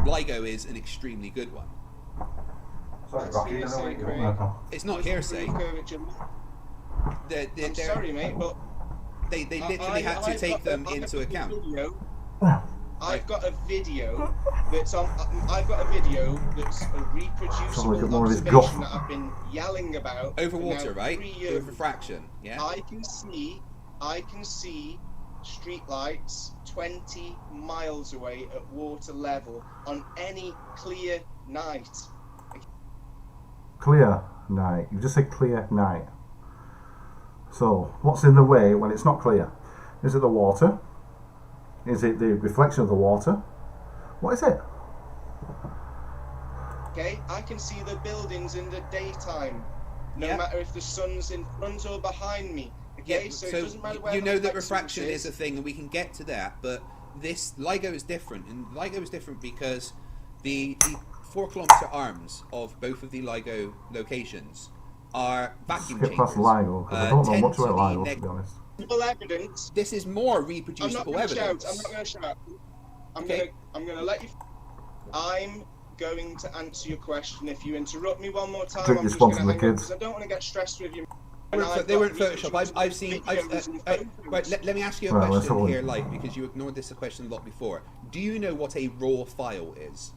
LIGO is an extremely good one. Sorry, Rocky, you don't know what you're doing. It's not hearsay. I'm sorry, mate, but they literally had to take them into account. I've got a video that's on. I've got a video that's a Sounds like reproducible more of his observation guff. that I've been yelling about Over for water, now right? 3 years. With refraction, yeah? I can see street lights 20 miles away at water level on any clear night. Clear night. You just said clear night. So, what's in the way when it's not clear? Is it the water? Is it the reflection of the water? What is it? Okay, I can see the buildings in the daytime, no Yeah. matter if the sun's in front or behind me. Okay, Yeah, so it doesn't matter where you the know that light source refraction is a thing, and we can get to that. But this LIGO is different, and LIGO is different because the 4-kilometer arms of both of the LIGO locations are vacuum Skip chambers. past LIGO, because I don't know tend much to about the LIGO, neg- to be honest. Well, evidence. This is more I'm not reproducible going to shout. evidence. I'm not going to shout. Okay. I'm going to let you. I'm going to answer your question. If you interrupt me one more time, Drink I'm just your going to sponsor, hang up kids. because I don't want to get stressed with you. They weren't Photoshop. I've seen. Right, let me ask you a question here, like, because you ignored this question a lot before. Do you know what a raw file is?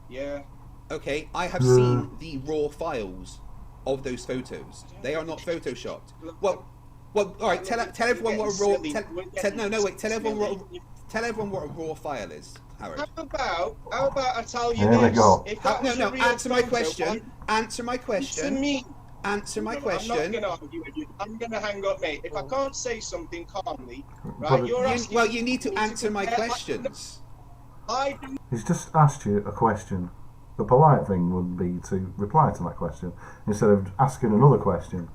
Yeah. Okay, I have seen the raw files of those photos. They are not photoshopped. Well, all right. Tell everyone what a raw. Tell everyone what a raw file is, Howard. How about I tell you There we this? go. If that was a real Answer my photo, question. Answer my question. To me. Answer my I'm question. not going to argue with you. I'm going to hang up, mate. If I can't say something calmly, right? But You're asking. Well, you need to answer my questions. I do. He's just asked you a question. The polite thing would be to reply to that question instead of asking another question.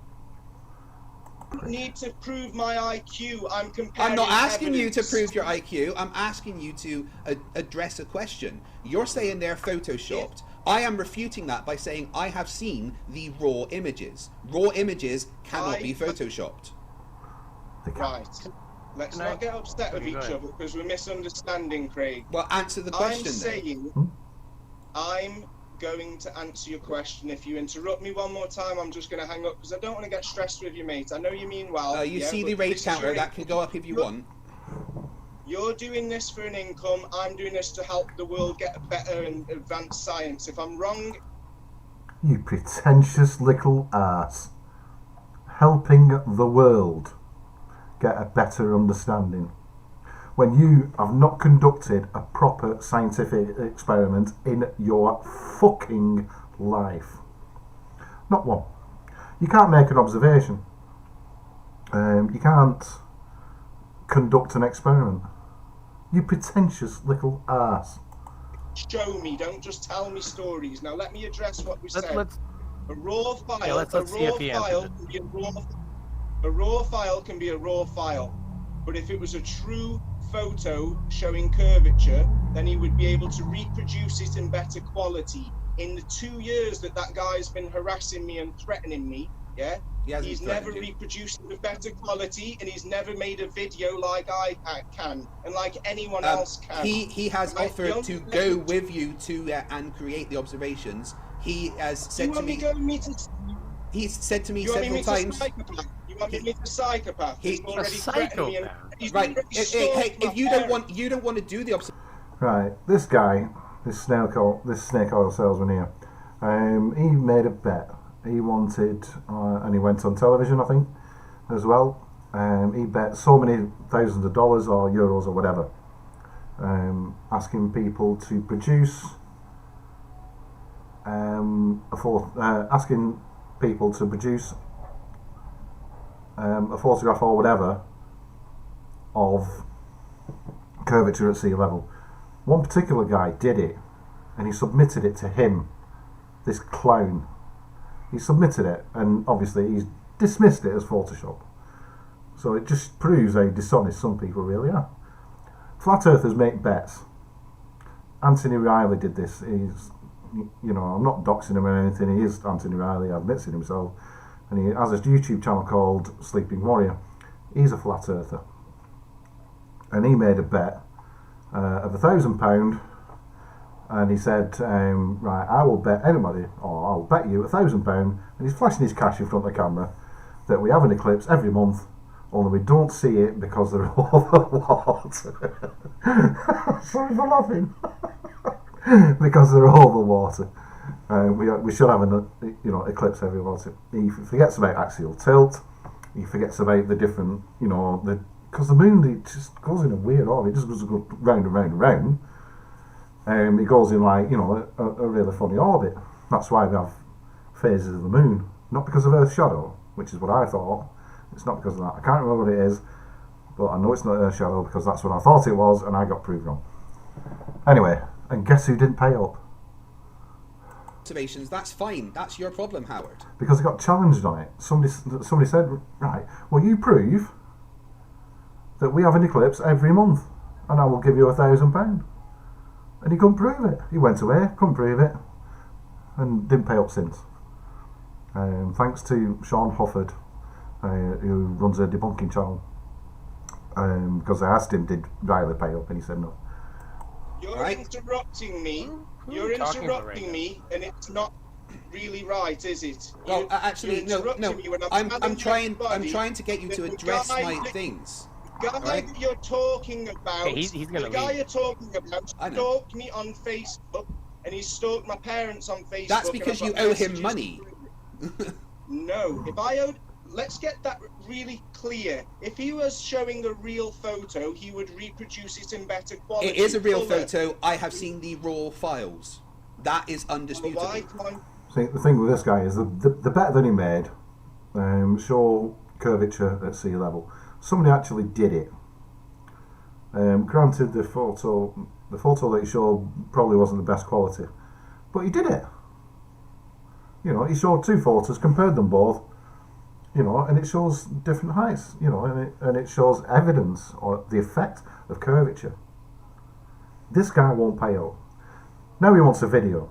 Need to prove my IQ. I'm comparing. I'm not asking you to evidence. prove your IQ. I'm asking you to address a question. You're saying they're photoshopped. I am refuting that by saying I have seen the raw images. Raw images cannot be photoshopped. Right. Let's not get upset with each other because we're misunderstanding, Craig. Well, answer the question. I'm saying I'm going to answer your question. If you interrupt me one more time, I'm just going to hang up because I don't want to get stressed with you, mate. I know you mean well. You see the rage counter, that can go up if you want. You're doing this for an income. I'm doing this to help the world get better and advance science. If I'm wrong... You pretentious little ass. Helping the world get a better understanding. When you have not conducted a proper scientific experiment in your fucking life. Not one. You can't make an observation. You can't conduct an experiment. You pretentious little ass. Show me, don't just tell me stories. Now let me address what we said. A raw file, a raw file can be a raw file. But if it was a true photo showing curvature, then he would be able to reproduce it in better quality. In the 2 years that guy's been harassing me and threatening me, he's never reproduced it with better quality, and he's never made a video like I can and like anyone else can. He has offered to go with you to and create the observations. He has said to me. He's said to me several times. You want me to meet a psychopath? He's already psychopath. Me and Right. Hey, if you don't want to do the observation. Right. This guy, this snake oil salesman here, he made a bet. He wanted, and he went on television, I think, as well. He bet so many thousands of dollars or euros or whatever, asking people to produce asking people to produce a photograph or whatever of curvature at sea level. One particular guy did it, and he submitted it to him. This clown. He submitted it, and obviously he's dismissed it as Photoshop. So it just proves how dishonest some people really are. Flat earthers make bets. Anthony Riley did this. He's, I'm not doxing him or anything. He is Anthony Riley, admits it himself. And he has a YouTube channel called Sleeping Warrior. He's a flat earther. And he made a bet of £1,000. And he said, right, I will bet anybody, or I'll bet you £1,000, and he's flashing his cash in front of the camera, that we have an eclipse every month, only we don't see it because they're over water. Sorry for laughing. Because they're over water. We should have an eclipse every month. He forgets about axial tilt. He forgets about the different, because the moon, it just goes in a weird orbit. It just goes round and round and round. It goes in like, a really funny orbit. That's why we have phases of the moon. Not because of Earth's shadow, which is what I thought. It's not because of that. I can't remember what it is, but I know it's not Earth's shadow because that's what I thought it was, and I got proved wrong. Anyway, and guess who didn't pay up? Observations, that's fine. That's your problem, Howard. Because I got challenged on it. Somebody said, right, well, you prove that we have an eclipse every month, and I will give you £1,000. And he couldn't prove it. He went away, couldn't prove it, and didn't pay up since. Thanks to Sean Hofford, who runs a debunking channel. Because I asked him, did Riley pay up, and he said no. You're right? interrupting me. You're talking about interrupting right me, and it's not really right, is it? Well, actually, you're no. interrupting me when I'm telling trying everybody to get you to that the address guy my that- things. The guy Right. that you're talking about, Okay, he's gonna the guy leave. you're talking about I know. stalked me on Facebook, and he stalked my parents on Facebook. That's and because I've you got owe him messages money. to prove it. No, if I owed, let's get that really clear. If he was showing a real photo, he would reproduce it in better quality. It is a real colour. photo. I have seen the raw files. That is undisputable. Why can't See, the thing with this guy is the bet that he made show curvature at sea level. Somebody actually did it. Granted, the photo that he showed probably wasn't the best quality, but he did it. You know, he showed two photos, compared them both, you know, and it shows different heights, you know, and it shows evidence or the effect of curvature. This guy won't pay out. Now he wants a video.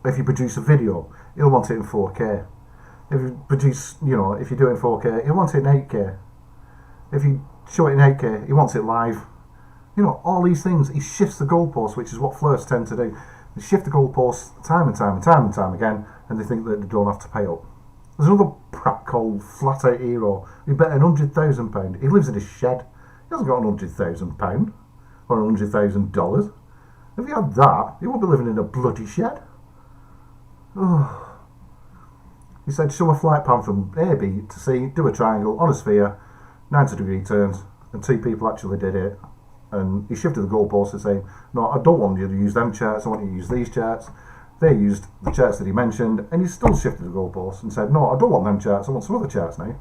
If you produce a video, he'll want it in 4K. If you produce, you know, if you do it in 4K, he'll want it in 8K. If you show it in 8K, he wants it live. You know, all these things, he shifts the goalposts, which is what flirts tend to do. They shift the goalposts time and time and time and time again, and they think that they don't have to pay up. There's another prat called Flat Out Hero. He bet £100,000. He lives in a shed. He hasn't got £100,000 or $100,000. If he had that, he wouldn't be living in a bloody shed. Oh. He said, show a flight plan from A, B to C, do a triangle on a sphere, 90-degree turns, and two people actually did it. And he shifted the goalposts and saying, no, I don't want you to use them charts, I want you to use these charts. They used the charts that he mentioned, and he still shifted the goalposts and said, no, I don't want them charts, I want some other charts now.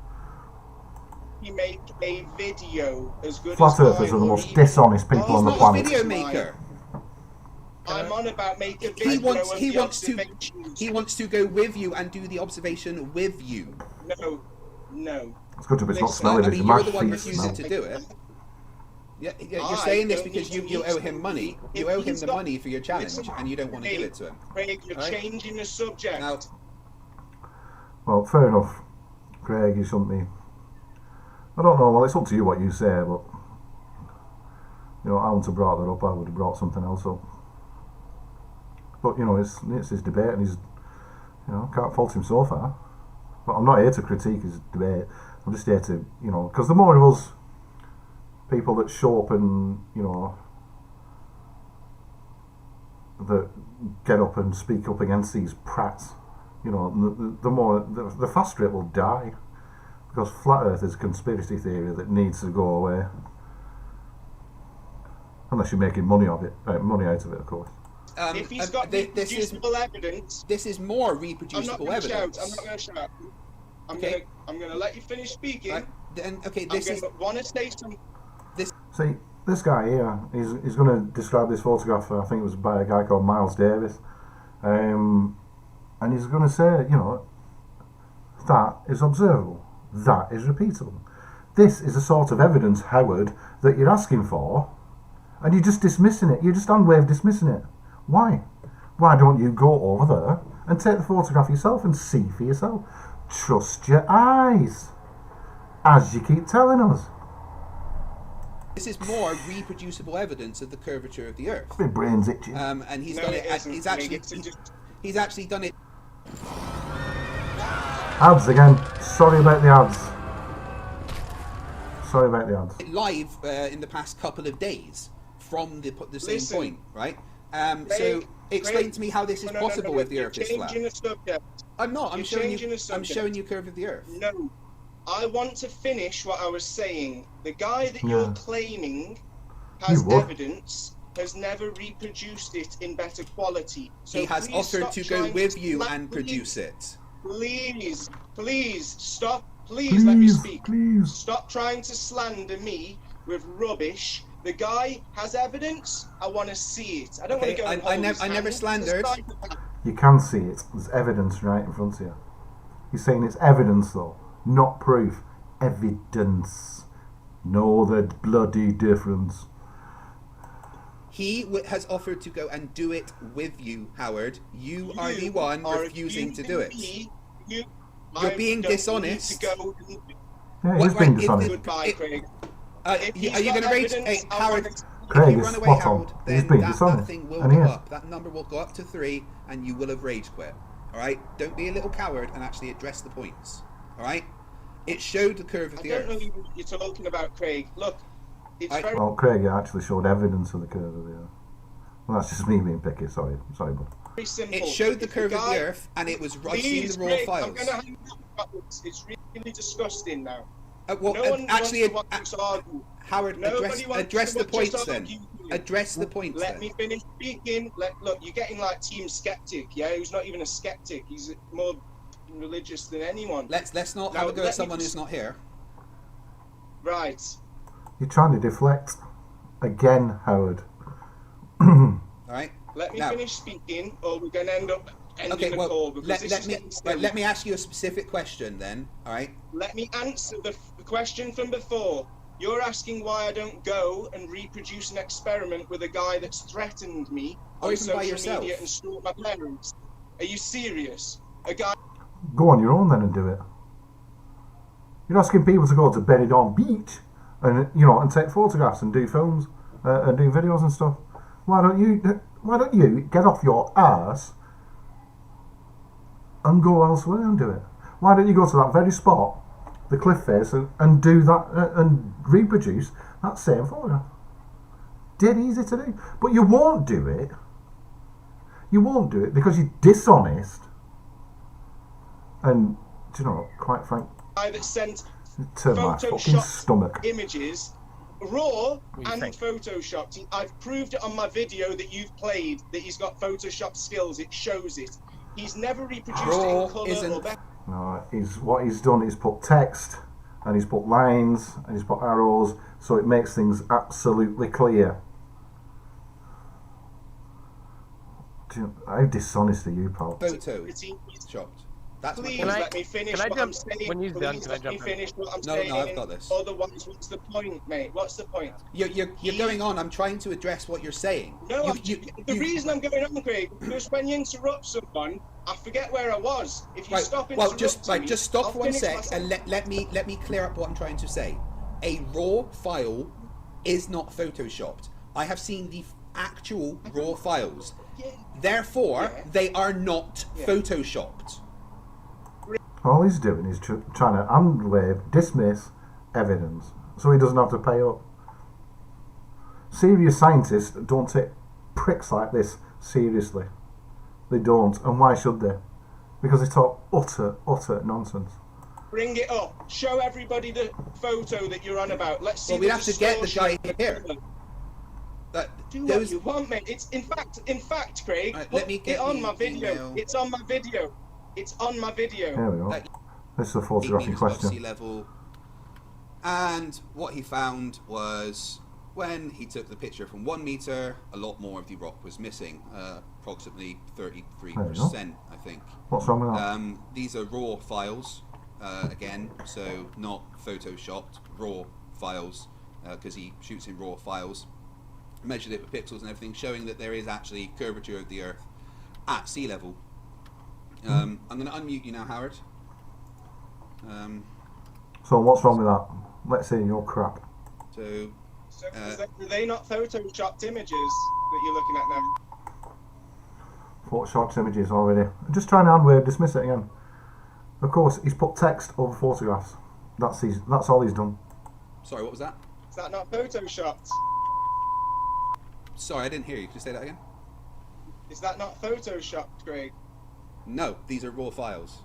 he make a video as good Flat as earthers are the most dishonest people on the He's not a planet. video maker. I'm on about make a video He of wants the to observations. go with you and do the observation with you. No. It's good to be it's not Listen, smelly, I there's mean, a you're mash the one sheet refusing smell. to do it. Yeah, you're I saying this don't because need you to owe him money. if You owe him he's the got- money for your challenge, Listen, and you don't want to give it to him. Craig, you're Right? changing the subject. Now, Well, fair enough, Craig, you shouldn't be. I don't know, well, it's up to you what you say, but you know, I wouldn't have brought that up, I would have brought something else up. But you know, it's his debate, and he's, you know, can't fault him so far. But I'm not here to critique his debate. I'm just here to, you know, because the more of us people that show up and, you know, that get up and speak up against these prats, you know, the more, the faster it will die. Because flat earth is a conspiracy theory that needs to go away. Unless you're making money out of it, of course. If he's got this reproducible evidence, is more I'm not reproducible going to shout. evidence. I'm not going to shout. Okay. I'm going to let you finish speaking. Right. Then, okay, I'm this going is to want to say something. See, this guy here, he's going to describe this photograph, I think it was by a guy called Miles Davis, and he's going to say, you know, that is observable, that is repeatable. This is a sort of evidence, Howard, that you're asking for, and you're just dismissing it. You're just on way of dismissing it. Why? Why don't you go over there and take the photograph yourself and see for yourself? Trust your eyes, as you keep telling us. This is more reproducible evidence of the curvature of the Earth. My brain's itching. And he's No, done it it. isn't. He's actually done it. Ads again. Sorry about the ads. Sorry about the ads. live in the past couple of days from the same Listen, point, right? So Craig, explain to me how this is no, possible if the you're Earth is flat. changing the subject. I'm not. I'm You're showing changing you. the I'm subject. showing you curve of the Earth. No, I want to finish what I was saying. The guy that Yeah. you're claiming has You what? evidence has never reproduced it in better quality. So He has please offered stop to go trying with to you let and me- produce it. Please stop. Please let me speak. Please. Stop trying to slander me with rubbish. The guy has evidence. I want to see it. I don't want Okay, to go and I hold his never hand. slandered. You can see it. There's evidence right in front of you. He's saying it's evidence though, not proof. Evidence. Know the bloody difference. He has offered to go and do it with you, Howard. You are the one are refusing to do it. accusing me. You're I being don't need dissonest. to go and- Yeah, What- he's being right, dishonest. Goodbye, Craig. Are If you he's going to got rage? evidence, Hey, I Howard. want to Craig you is run away, spot Howard, on. He's then been that dishonest. thing will And he go is. up. That number will go up to 3, and you will have rage quit. All right? Don't be a little coward and actually address the points. All right? It showed the curve of the I Earth. don't know what you're talking about, Craig. Look, it's very... Well, Craig actually showed evidence of the curve of the Earth. Well, that's just me being picky. Sorry, bud. very simple. It showed the If curve of guy- the Earth, and it was I've seen Please, the raw Craig, I'm files. going to hang up. It's really disgusting now. Well, No one actually, wants to argue. Howard, Nobody wants address to the just points then. argue. Address the points Let then. me finish speaking. Look, you're getting like Team Skeptic, yeah? Who's not even a skeptic. He's more religious than anyone. Let's not Now, have a go let at me someone just- who's not here. Right. You're trying to deflect again, Howard. All right? Let me Now- finish speaking, or we're going to end up ending Okay, the well, call because this is getting silly. let me ask you a specific question then, all right? Let me answer the question from before. You're asking why I don't go and reproduce an experiment with a guy that's threatened me Or on even by social yourself. media and stalked my parents. Are you serious? A guy... Go on your own then and do it. You're asking people to go to Benidorm Beach and and take photographs and do films and do videos and stuff. Why don't you get off your arse and go elsewhere and do it? Why don't you go to that very spot, the cliff face, and do that and reproduce that same photograph? Dead easy to do, but you won't do it. You won't do it because you're dishonest. And do you know what? Quite frank, guy that sent turn my fucking stomach. images, raw do you and think? photoshopped. I've proved it on my video that you've played that he's got Photoshop skills. It shows it. He's never reproduced it Raw in colour or isn't- better. No, what he's done is put text and he's put lines and he's put arrows, so it makes things absolutely clear. How dishonest are you, pal? Photo Pretty- shopped. That's my Please point. let me finish can I what jump- I'm saying. when you're done, Please can I let me jump in? finish what I'm No, saying. I've got this. Otherwise, what's the point, mate? What's the point? You're going on. I'm trying to address what you're saying. No, the reason I'm going on, Craig, because when you interrupt someone, I forget where I was. If you Right. stop Well, interrupting me, just stop I'll for one finish sec my and let me clear up what I'm trying to say. A raw file is not photoshopped. I have seen the actual raw files. Yeah. Therefore, Yeah. they are not Yeah. photoshopped. All he's doing is trying to hand-wave, dismiss evidence, so he doesn't have to pay up. Serious scientists don't take pricks like this seriously. They don't, and why should they? Because they talk utter nonsense. Bring it up. Show everybody the photo that you're on about. Let's see. Well, we the have to get the guy distortion. here. Do Those- what you want, mate. It's in fact, Craig. Right, put let me it get on the my video. email. It's on my video. It's on my video. There we go. Like, This is the 8 photograph in meters above sea question. level. And what he found was when he took the picture from 1 meter, a lot more of the rock was missing, approximately 33%, I think. What's wrong with that? These are raw files, again, so not photoshopped, raw files, because he shoots in raw files. Measured it with pixels and everything, showing that there is actually curvature of the Earth at sea level. I'm going to unmute you now, Howard. So what's wrong with that? Let's hear your crap. So So, are they not photoshopped images that you're looking at now? Photoshopped images already. I'm just trying to hand-wave, dismiss it again. Of course, he's put text over photographs. That's all he's done. sorry, what was that? Is that not photoshopped? Sorry, I didn't hear you. Can you say that again? Is that not photoshopped, Craig? No, these are raw files.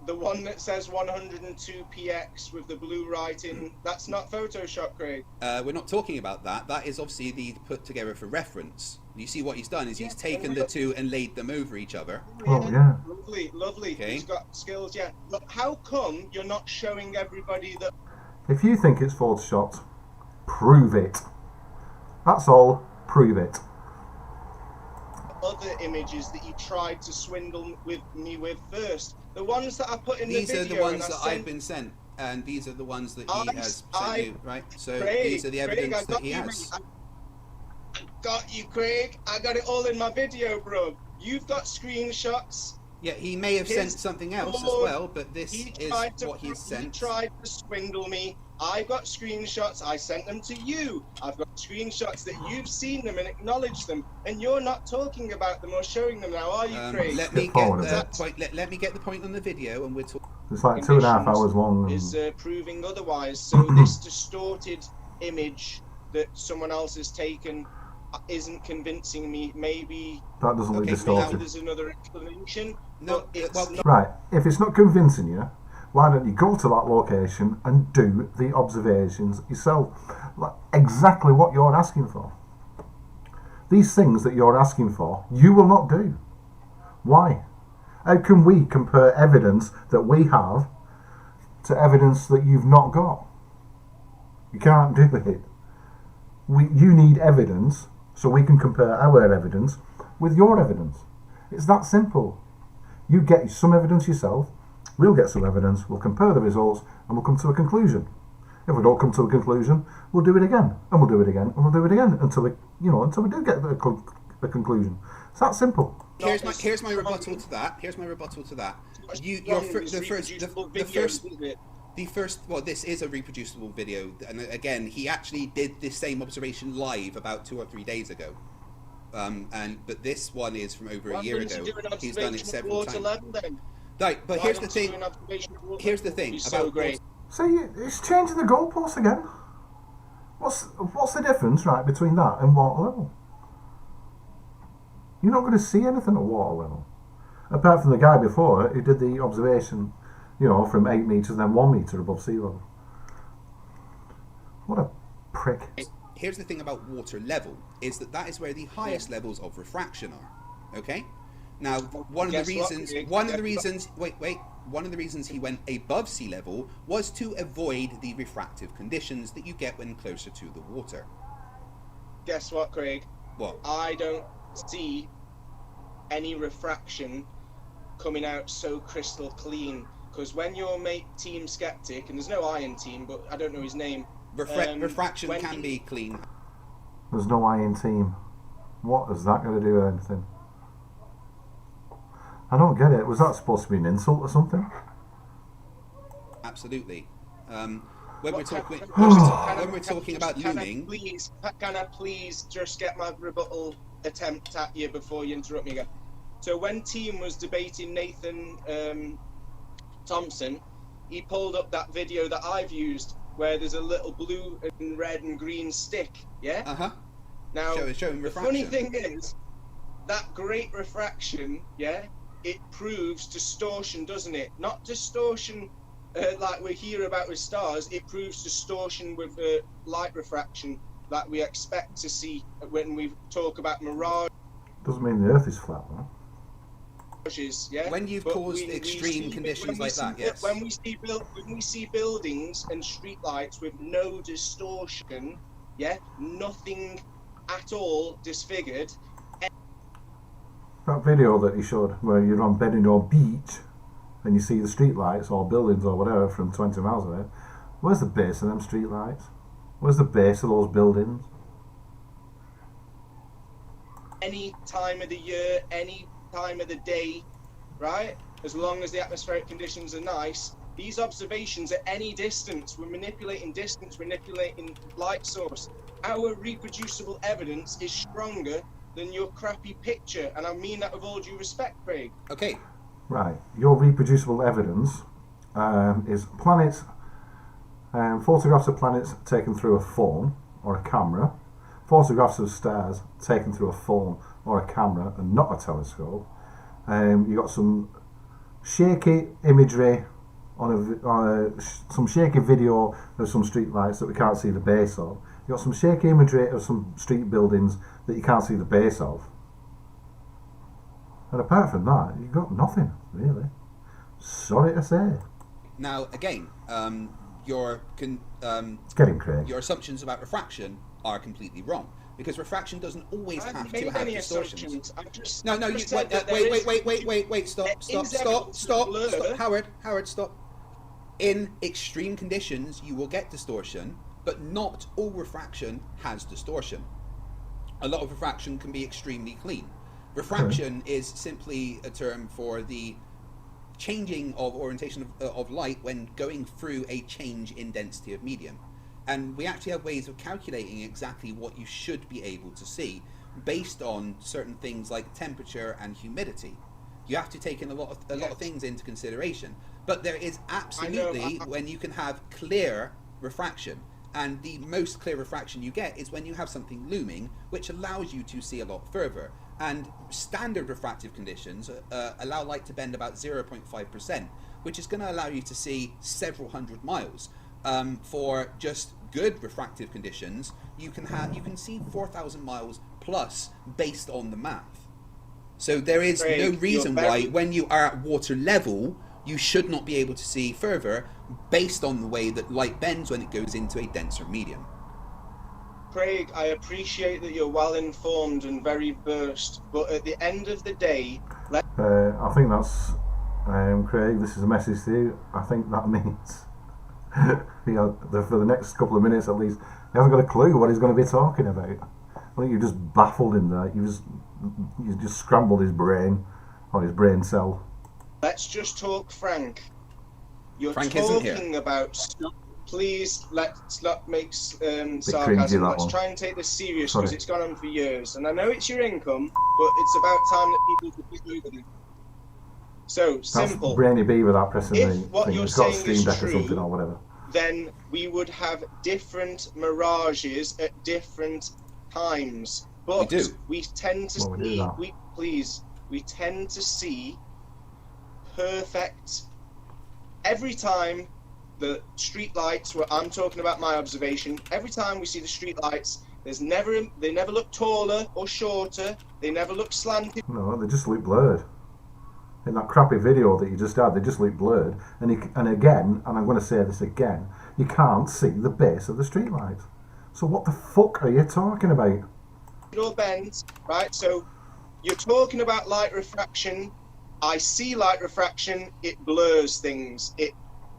The one that says 102px with the blue writing, that's not Photoshop, Craig. We're not talking about that. That is obviously the put together for reference. You see what he's done is he's taken the two and laid them over each other. Oh, yeah. Lovely, lovely. Okay. He's got skills, yeah. But how come you're not showing everybody that If you think it's photoshopped, prove it. That's all. Prove it. other images that you tried to swindle me with first? The ones that I put in These the are video. the ones and I that sent- I've been sent, and these are the ones that he has sent you, right? So Craig, these are the evidence Craig, I that got he you, has. mate. I got you, Craig. I got it all in my video, bro. You've got screenshots. Yeah, he may have sent His something else as Lord, well, but this He is tried to, what he's he sent. tried to swindle me. I've got screenshots. I sent them to you. I've got screenshots that you've seen them and acknowledged them, and you're not talking about them or showing them now, are you, Craig? Let me get the point. Let me get the point on the video, and we're talking. It's like 2.5 hours long. Is proving otherwise. So this distorted image that someone else has taken isn't convincing me. Maybe that doesn't look distorted. Now there's another explanation. No, right. If it's not convincing you, why don't you go to that location and do the observations yourself? Like, exactly what you're asking for. These things that you're asking for, you will not do. Why? How can we compare evidence that we have to evidence that you've not got? You can't do it. You need evidence so we can compare our evidence with your evidence. It's that simple. You get some evidence yourself, we'll get some evidence, we'll compare the results, and we'll come to a conclusion. If we don't come to a conclusion, we'll do it again, and we'll do it again, and we'll do it again until we do get the conclusion. It's that simple. Here's my rebuttal to that. Well, this is a reproducible video, and again, he actually did this same observation live about 2 or 3 days ago. But this one is from over a year ago. He's done it several times. Right, but here's the thing. Here's the thing about great. See, it's changing the goalposts again. What's the difference, right, between that and water level? You're not going to see anything at water level, apart from the guy before who did the observation, from 8 meters and then 1 meter above sea level. What a prick! Here's the thing about water level: is that is where the highest levels of refraction are. Okay. Now, one of the reasons he went above sea level was to avoid the refractive conditions that you get when closer to the water. Guess what, Craig? What? I don't see any refraction coming out so crystal clean, because when your mate Team Skeptic, and there's no iron team, but I don't know his name, refraction can be clean. There's no iron team. What has that got to do with anything? I don't get it. Was that supposed to be an insult or something? Absolutely. When we're talking about looming, can I please just get my rebuttal attempt at you before you interrupt me again? So when Team was debating Nathan Thompson, he pulled up that video that I've used where there's a little blue and red and green stick. Yeah. Now the funny thing is that great refraction. Yeah. It proves distortion, doesn't it? Not distortion like we hear about with stars. It proves distortion with light refraction that we expect to see when we talk about mirage. Doesn't mean the Earth is flat, though. Yeah? When you've caused extreme conditions like that, yes. When we see buildings and street lights with no distortion, yeah, nothing at all disfigured. That video that he showed where you're on Benidorm Beach and you see the street lights or buildings or whatever from 20 miles away, where's the base of them street lights? Where's the base of those buildings? Any time of the year, any time of the day, right? As long as the atmospheric conditions are nice, these observations at any distance, we're manipulating distance, manipulating light source. Our reproducible evidence is stronger than your crappy picture, and I mean that with all due respect, Craig. Okay. Right. Your reproducible evidence is planets, photographs of planets taken through a phone or a camera, photographs of stars taken through a phone or a camera and not a telescope. You got some shaky imagery on some shaky video of some street lights that we can't see the base of. You got some shaky imagery of some street buildings that you can't see the base of. And apart from that, you've got nothing, really. Sorry to say. Now, again, your assumptions about refraction are completely wrong. Because refraction doesn't always have to have distortions. Wait, stop. Howard, stop. In extreme conditions, you will get distortion, but not all refraction has distortion. A lot of refraction can be extremely clean. Refraction is simply a term for the changing of orientation of light when going through a change in density of medium. And we actually have ways of calculating exactly what you should be able to see based on certain things like temperature and humidity. You have to take in a lot of things into consideration. But there is absolutely when you can have clear refraction. And the most clear refraction you get is when you have something looming, which allows you to see a lot further. And standard refractive conditions allow light to bend about 0.5%, which is going to allow you to see several hundred miles. For just good refractive conditions, you can see 4,000 miles plus based on the math. So there is no reason why, when you are at water level, you should not be able to see further based on the way that light bends when it goes into a denser medium. Craig, I appreciate that you're well informed and very versed, but at the end of the day, I think that's Craig. This is a message to you. I think that means for the next couple of minutes at least, he hasn't got a clue what he's going to be talking about. I think you just baffled him there. You just scrambled his brain, or his brain cell. Let's just talk Frank. You're Frank isn't here. talking about stuff. Please, let's not make sarcasm. Let's try and take this serious because it's gone on for years. And I know it's your income, but it's about time that people could be moving. So, simple. That's Brainy Beaver that pressing If the what thing. you're It's got a saying Steam is Deck or true, something or whatever. then we would have different mirages at different times. But we tend to we tend to see perfect every time the street lights I'm talking about my observation, every time we see the street lights, they never look taller or shorter, they never look slanted. No, they just look blurred. In that crappy video that you just had, they just look blurred. And again, and I'm going to say this again, you can't see the base of the street lights. So what the fuck are you talking about? It all bends, right? So you're talking about light refraction. I see light refraction, it blurs things, it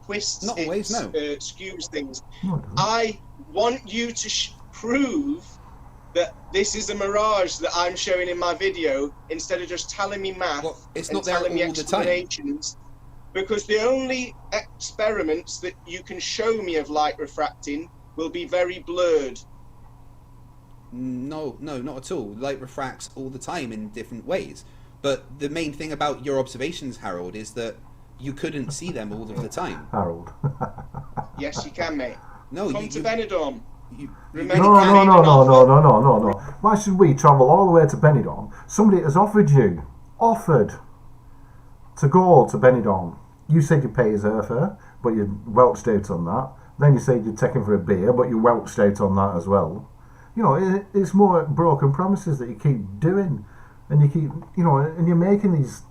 twists, not always, no. Skews things. No, I want you to prove that this is a mirage that I'm showing in my video instead of just telling me math and telling me explanations. Because the only experiments that you can show me of light refracting will be very blurred. No, not at all. Light refracts all the time in different ways. But the main thing about your observations, Harold, is that you couldn't see them all of the time. Harold. Yes, you can, mate. No, Come to Benidorm. No. Why should we travel all the way to Benidorm? Somebody has offered to go to Benidorm. You said you pay his airfare, but you welched out on that. Then you said you'd take him for a beer, but you welched out on that as well. You know, it's more broken promises that you keep doing. And you keep, and you're making these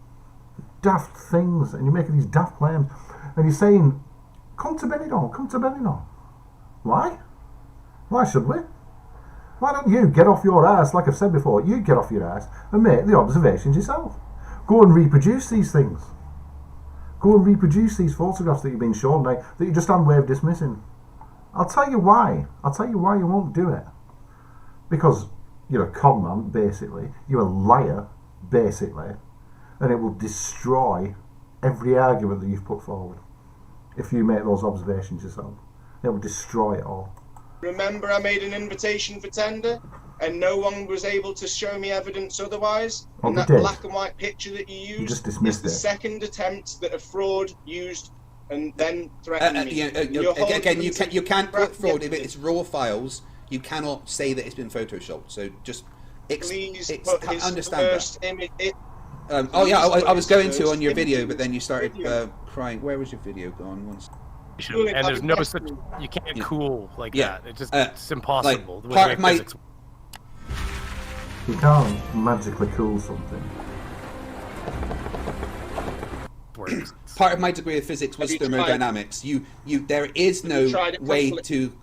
daft things, and you're making these daft claims, and you're saying, come to Benidorm. Why? Why should we? Why don't you get off your ass, like I've said before, you get off your ass and make the observations yourself. Go and reproduce these things. Go and reproduce these photographs that you've been shown now, that you just hand-wave dismissing. I'll tell you why. You won't do it. Because you're a con man, basically. You're a liar, basically. And it will destroy every argument that you've put forward. If you make those observations yourself. It will destroy it all. Remember I made an invitation for tender and no one was able to show me evidence otherwise? And that black and white picture that you used just dismissed is the second attempt that a fraud used and then threatened me. Again, you can't put fraud if it's raw files. You cannot say that it's been photoshopped. So just understand that. I was going to on your video, but then you started crying. Where was your video gone? And there's no such, you can't cool like that. It's impossible. You can't magically cool something. Part of my degree of physics was thermodynamics. There is no way to.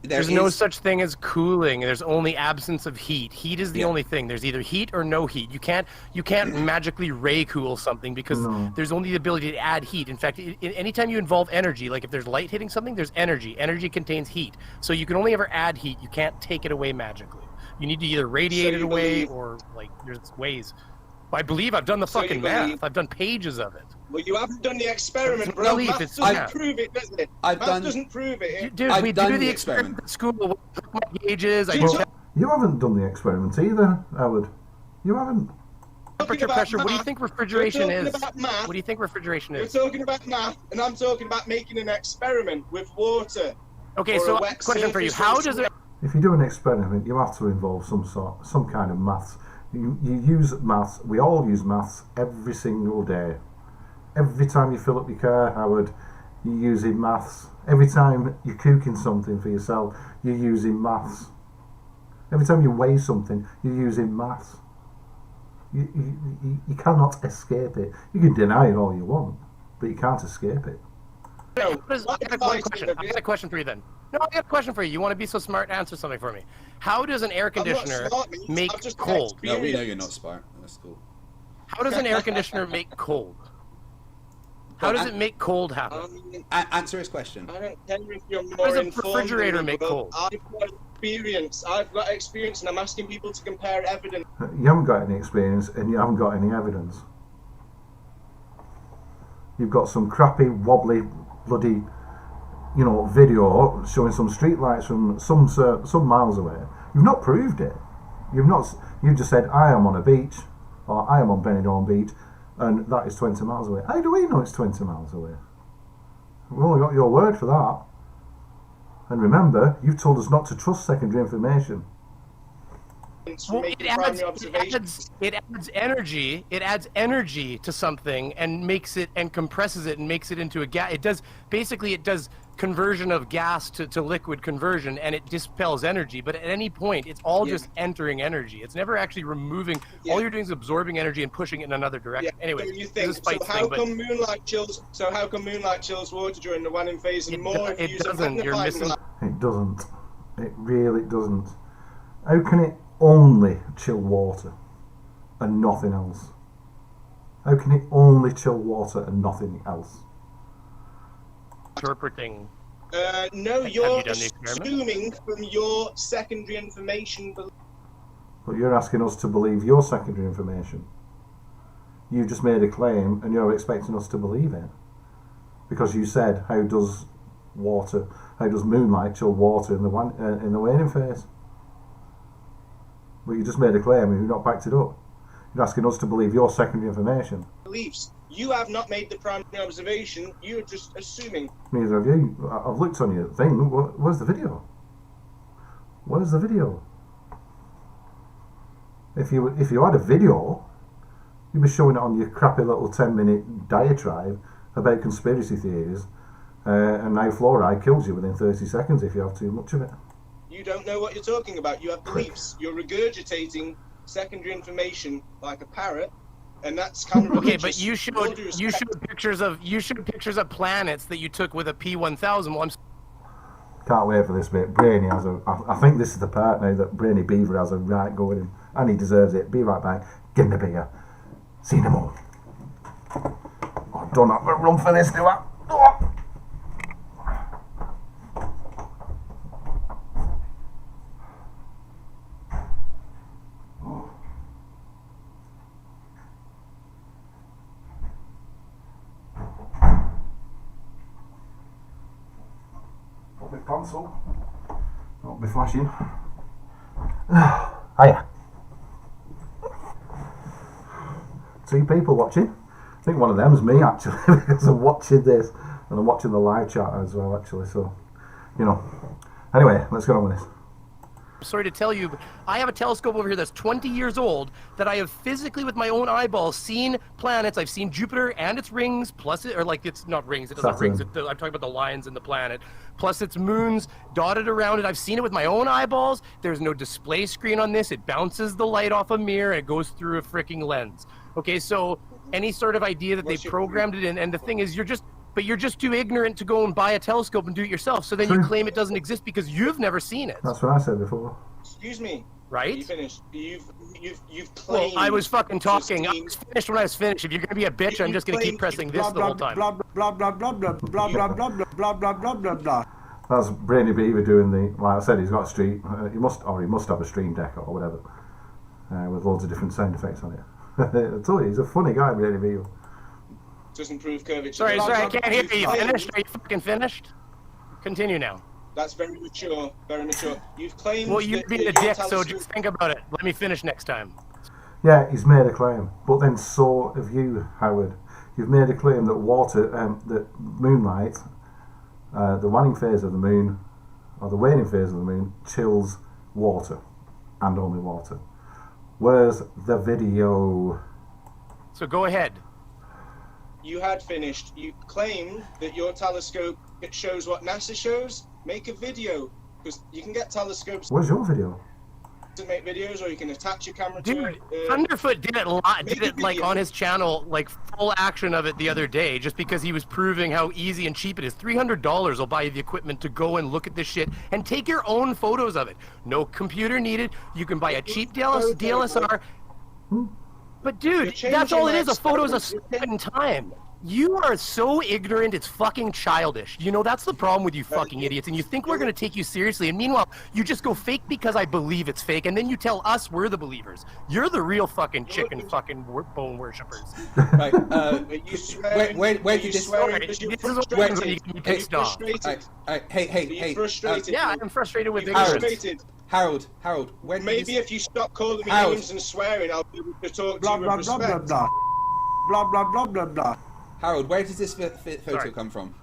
There's no such thing as cooling. There's only absence of heat. Heat is the only thing. There's either heat or no heat. You can't magically ray cool something because there's only the ability to add heat. In fact, anytime you involve energy, like if there's light hitting something, there's energy. Energy contains heat. So you can only ever add heat. You can't take it away magically. You need to either radiate it away or there's ways. I believe I've done the fucking math. I've done pages of it. Well, you haven't done the experiment, bro. Belief, Math doesn't prove it, does it? Math doesn't prove it. Dude, we do the experiment at school. We took my gauges. You haven't done the experiment either, Howard. You haven't. Temperature, pressure. What do you think refrigeration is? Math. What do you think refrigeration is? You're talking about math, and I'm talking about making an experiment with water. Okay, so question for you: how does it? If you do an experiment, you have to involve some kind of maths. You use maths. We all use maths every single day. Every time you fill up your car, Howard, you're using maths. Every time you're cooking something for yourself, you're using maths. Every time you weigh something, you're using maths. You cannot escape it. You can deny it all you want, but you can't escape it. I got a question for you then. No, I got a question for you. You want to be so smart? Answer something for me. How does an air conditioner make cold? No, we know you're not smart. That's cool. How does an air conditioner make cold? How does it make cold happen? Answer his question. I don't care if you're more How does a informed refrigerator than me, make but cold? I've got experience, and I'm asking people to compare evidence. You haven't got any experience, and you haven't got any evidence. You've got some crappy, wobbly, bloody, video showing some street lights from some miles away. You've not proved it. You've just said, I am on a beach, or I am on Benidorm Beach, and that is 20 miles away. How do we know it's 20 miles away? We've only got your word for that. And remember, you've told us not to trust secondary information. Well, it adds energy. It adds energy to something and makes it and compresses it and makes it into a gas. It does conversion of gas to liquid conversion, and it dispels energy. But at any point, it's all just entering energy. It's never actually removing. All you're doing is absorbing energy and pushing it in another direction. Anyway, how come moonlight chills water during the wanning phase and more? It doesn't. You're missing. It doesn't. It really doesn't. How can it only chill water and nothing else? How can it only chill water and nothing else? Interpreting. No, you're assuming from your secondary information. But you're asking us to believe your secondary information. You just made a claim and you're expecting us to believe it. Because you said, how does moonlight chill water in the waning phase? But you just made a claim and you've not backed it up. You're asking us to believe your secondary information. Beliefs. You have not made the primary observation. You're just assuming. Neither have you. I've looked on your thing. Where's the video? Where's the video? If you had a video, you'd be showing it on your crappy little 10-minute diatribe about conspiracy theories and how fluoride kills you within 30 seconds if you have too much of it. You don't know what you're talking about. You have beliefs. You're regurgitating secondary information like a parrot, and that's kind of religious. Okay, but you showed pictures of planets that you took with a P1000. Well, Can't wait for this bit. Brainy has I think this is the part now that Brainy Beaver has a right go at him, and he deserves it. Be right back. Give me bigger. See no more. I don't have to run for this, do I? Oh. Console. Not be flashing. Hiya. 3 people watching. I think one of them's me actually because I'm watching this and I'm watching the live chat as well actually. So, Anyway, let's get on with this. Sorry to tell you, but I have a telescope over here that's 20 years old that I have physically with my own eyeballs seen planets. I've seen Jupiter and its rings, plus it's not rings, it doesn't have rings. I'm talking about the lines in the planet, plus its moons dotted around it. I've seen it with my own eyeballs. There's no display screen on this. It bounces the light off a mirror and it goes through a freaking lens. Okay, so any sort of idea that they programmed it in, and the thing is you're just too ignorant to go and buy a telescope and do it yourself. So then you claim it doesn't exist because you've never seen it. That's what I said before. Excuse me. Right? You finished. You've claimed. Well, I was fucking talking. I was finished when I was finished. If you're gonna be a bitch, I'm just gonna keep pressing this the whole time. Blah blah blah blah blah blah blah blah blah blah blah blah blah. That's Brainy Beaver doing like I said, he's got a he must have a stream deck or whatever, with loads of different sound effects on it. I told you, he's a funny guy, Brady Beagle. Doesn't prove curvature. Sorry, I can't hear you. You finished? Are you fucking finished? Continue now. That's very mature, very mature. You've claimed. Well, you're being a dick, so just think about it. Let me finish next time. Yeah, he's made a claim, but then so have you, Howard. You've made a claim that water, that moonlight, the waning phase of the moon, or the waning phase of the moon, chills water, and only water. Where's the video? So go ahead. You had finished. You claimed that your telescope shows what NASA shows. Make a video, because you can get telescopes Where's your video? to make videos, or you can attach your camera Dude, to it. Thunderfoot did it like on his channel, like full action of it the other day, just because he was proving how easy and cheap it is. $300 will buy you the equipment to go and look at this shit and take your own photos of it. No computer needed. You can buy a cheap DSLR. But dude, that's all it is. A photo's a snap in time. You are so ignorant, it's fucking childish. You know, that's the problem with you fucking idiots. And you think we're going to take you seriously. And meanwhile, you just go fake because I believe it's fake. And then you tell us we're the believers. You're the real fucking chicken fucking bone worshippers. Right. Where did you swear? This is what happens when you get pissed off. Hey. Frustrated. Yeah, I'm frustrated with ignorance. Harold, where did Maybe if you stop calling me names and swearing, I'll be able to talk to you with respect. Blah, blah, blah, blah, blah. Harold, where does this photo come from?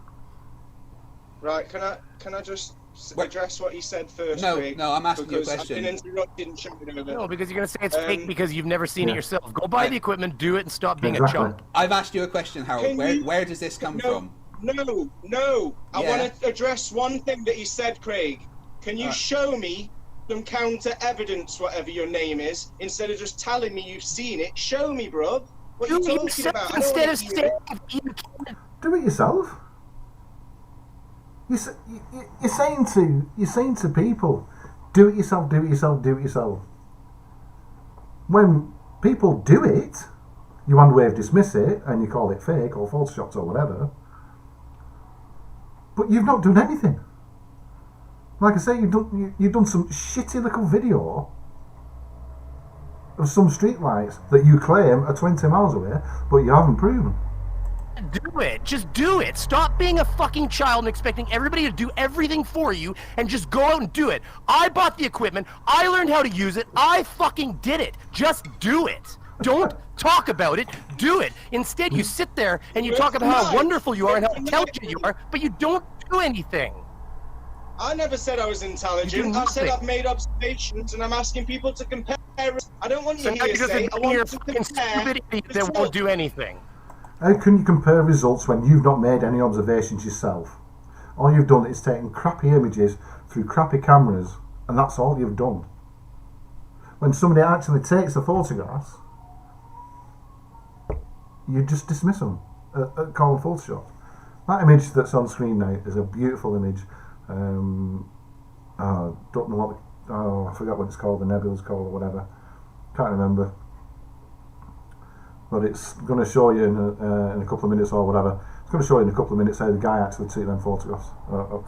Right, can I just address what he said first, No, Craig? I'm asking you a Because question. I've been interrupted and shouted over. No, because you're going to say it's fake because you've never seen it yourself. Go buy the equipment, do it, and stop being a Exactly. chump. I've asked you a question, Harold. Where does this come from? No. I want to address one thing that he said, Craig. Can you show me some counter evidence, whatever your name is, instead of just telling me you've seen it? Show me, bro. What are you talking about? Instead of saying Do it yourself. You're saying to people, do it yourself, do it yourself, do it yourself. When people do it, you underwave dismiss it and you call it fake or photoshopped or whatever. But you've not done anything. Like I say, you've done some shitty little video of some streetlights that you claim are 20 miles away, but you haven't proven. Do it. Just do it. Stop being a fucking child and expecting everybody to do everything for you and just go out and do it. I bought the equipment. I learned how to use it. I fucking did it. Just do it. Don't talk about it. Do it. Instead, you sit there and you talk about how wonderful you are and how intelligent you are, but you don't do anything. I never said I was intelligent. I said I've made observations and I'm asking people to compare. I don't want you here to say I want to compare. Stupid idiot that won't do anything. How can you compare results when you've not made any observations yourself? All you've done is taken crappy images through crappy cameras, and that's all you've done. When somebody actually takes the photographs, you just dismiss them, call them Photoshop. That image that's on screen now is a beautiful image. Don't know what I forgot what it's called, the nebula's called or whatever. Can't remember. But it's going to show you in a couple of minutes or whatever. It's going to show you in a couple of minutes how the guy actually took them photographs,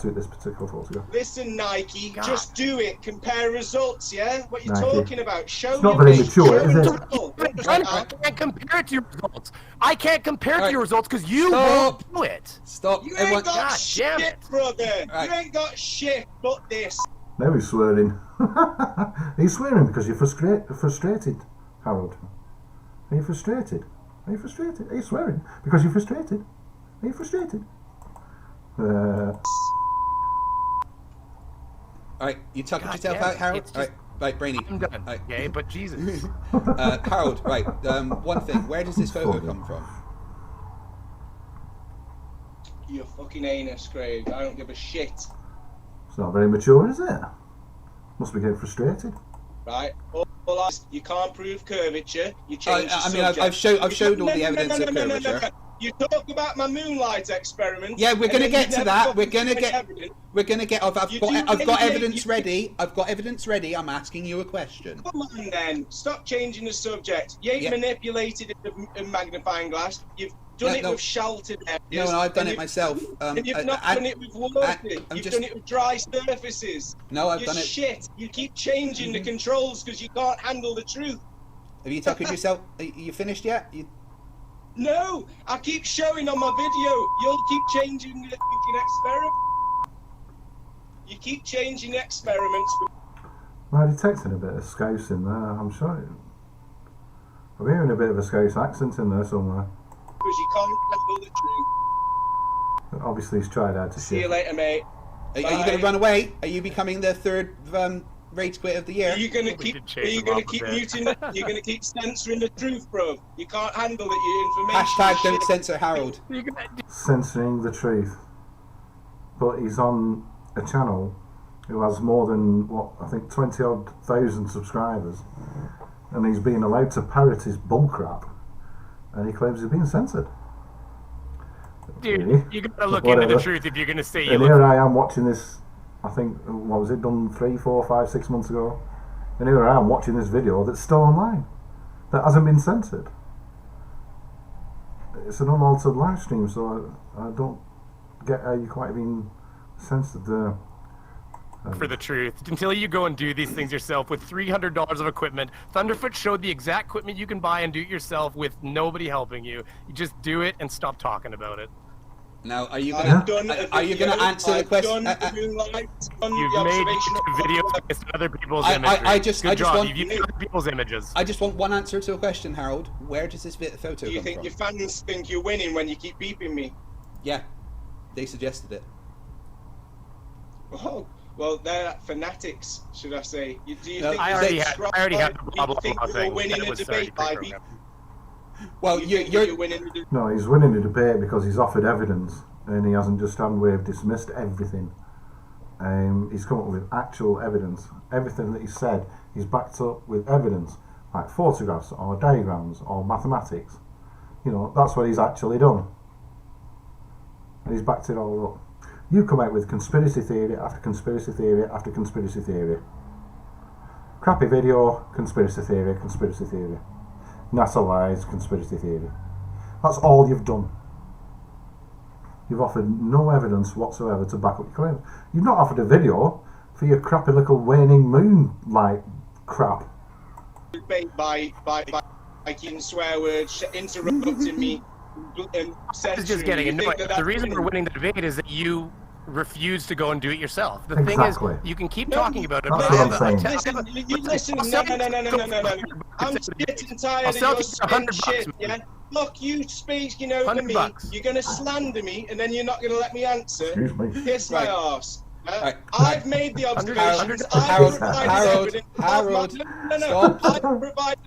took this particular photograph. Listen, Nike, just do it. Compare results, yeah? What you're talking about. Show it's not very mature, is it? I can't compare it to your results. I can't compare it to your results because you won't do it. Stop. You ain't got shit, brother. You ain't got shit but this. Now he's swearing. He's swearing because you're frustrated, Harold. Are you frustrated? Are you frustrated? Are you swearing because you're frustrated? Are you frustrated? Alright, you tucked yourself out, Harold? Right, Brainy. I'm done. Okay, but Jesus. Harold, right, one thing. Where does this photo come from? You're fucking anus, Craig. I don't give a shit. It's not very mature, is it? Must be getting frustrated. Right? You can't prove curvature. You change the subject. I've showed all the evidence of curvature. You talk about my moonlight experiment. Yeah, we're gonna get to that. We're gonna get. I've got evidence ready. I've got evidence ready. I'm asking you a question. Come on, then. Stop changing the subject. You ain't manipulated it with a magnifying glass. You've done it with sheltered areas. No, I've done it myself. And you've not done it with water. You've done it with dry surfaces. No, I've done it. Shit. You keep changing the controls because you can't handle the truth. Have you tuckered yourself? Are you finished yet? No, I keep showing on my video. You'll keep changing the fucking experiment. You keep changing the experiments. Well, I'm detecting a bit of Scouse in there, I'm sure. I'm hearing a bit of a Scouse accent in there somewhere. Because you can't handle the truth. Obviously, he's tried hard to See you shit. later, mate. Are you going to run away? Are you becoming the third rage quit of the year? Are you going to keep muting it? You're going to keep censoring the truth, bro. You can't handle it, your information. Hashtag don't censor Harold. Censoring the truth. But he's on a channel who has more than, what, I think 20-odd thousand subscribers. And he's being allowed to parrot his bullcrap. And he claims he's being censored. Dude, Really? you gotta look into the truth if you're gonna say you And look. here I am watching this, I think, what was it, done 3, 4, 5, 6 months ago? And here I am watching this video that's still online, that hasn't been censored. It's an unaltered live stream, so I don't get how you quite been censored there. For the truth. Until you go and do these things yourself with $300 of equipment. Thunderfoot showed the exact equipment you can buy and do it yourself with nobody helping you. You just do it and stop talking about it. Now, are you gonna answer the question? You've made videos against other people's images. Good job. You've used other people's images. I just want one answer to a question, Harold. Where does this photo come You think from? your fans think you're winning when you keep beeping me? Yeah, they suggested it. Oh, well, they're fanatics, should I say? Do you think I already had the blah, blah, think blah you're thing. winning That a was debate by beeping? Well, you're winning the debate. No, he's winning the debate because he's offered evidence and he hasn't just hand-waved dismissed everything. He's come up with actual evidence. Everything that he said, he's backed up with evidence, like photographs or diagrams or mathematics. You know, that's what he's actually done. And he's backed it all up. You come out with conspiracy theory after conspiracy theory after conspiracy theory. Crappy video, conspiracy theory, conspiracy theory. NASA lies, conspiracy theory. That's all you've done. You've offered no evidence whatsoever to back up your claims. You've not offered a video for your crappy little waning moon like crap. Debate by making swear words, interrupting me, and censoring. It's just getting annoying. The reason we're winning the debate is that you refuse to go and do it yourself. The thing is, you can keep talking about it. That's what I'm saying. Listen, no. I'm sick and tired of your spin shit, yeah? Look, you speak, you know, to me. You're going to slander me, and then you're not going to let me answer. Excuse me. Kiss my arse. Right. I've made the observations. Harold, No. I've provided.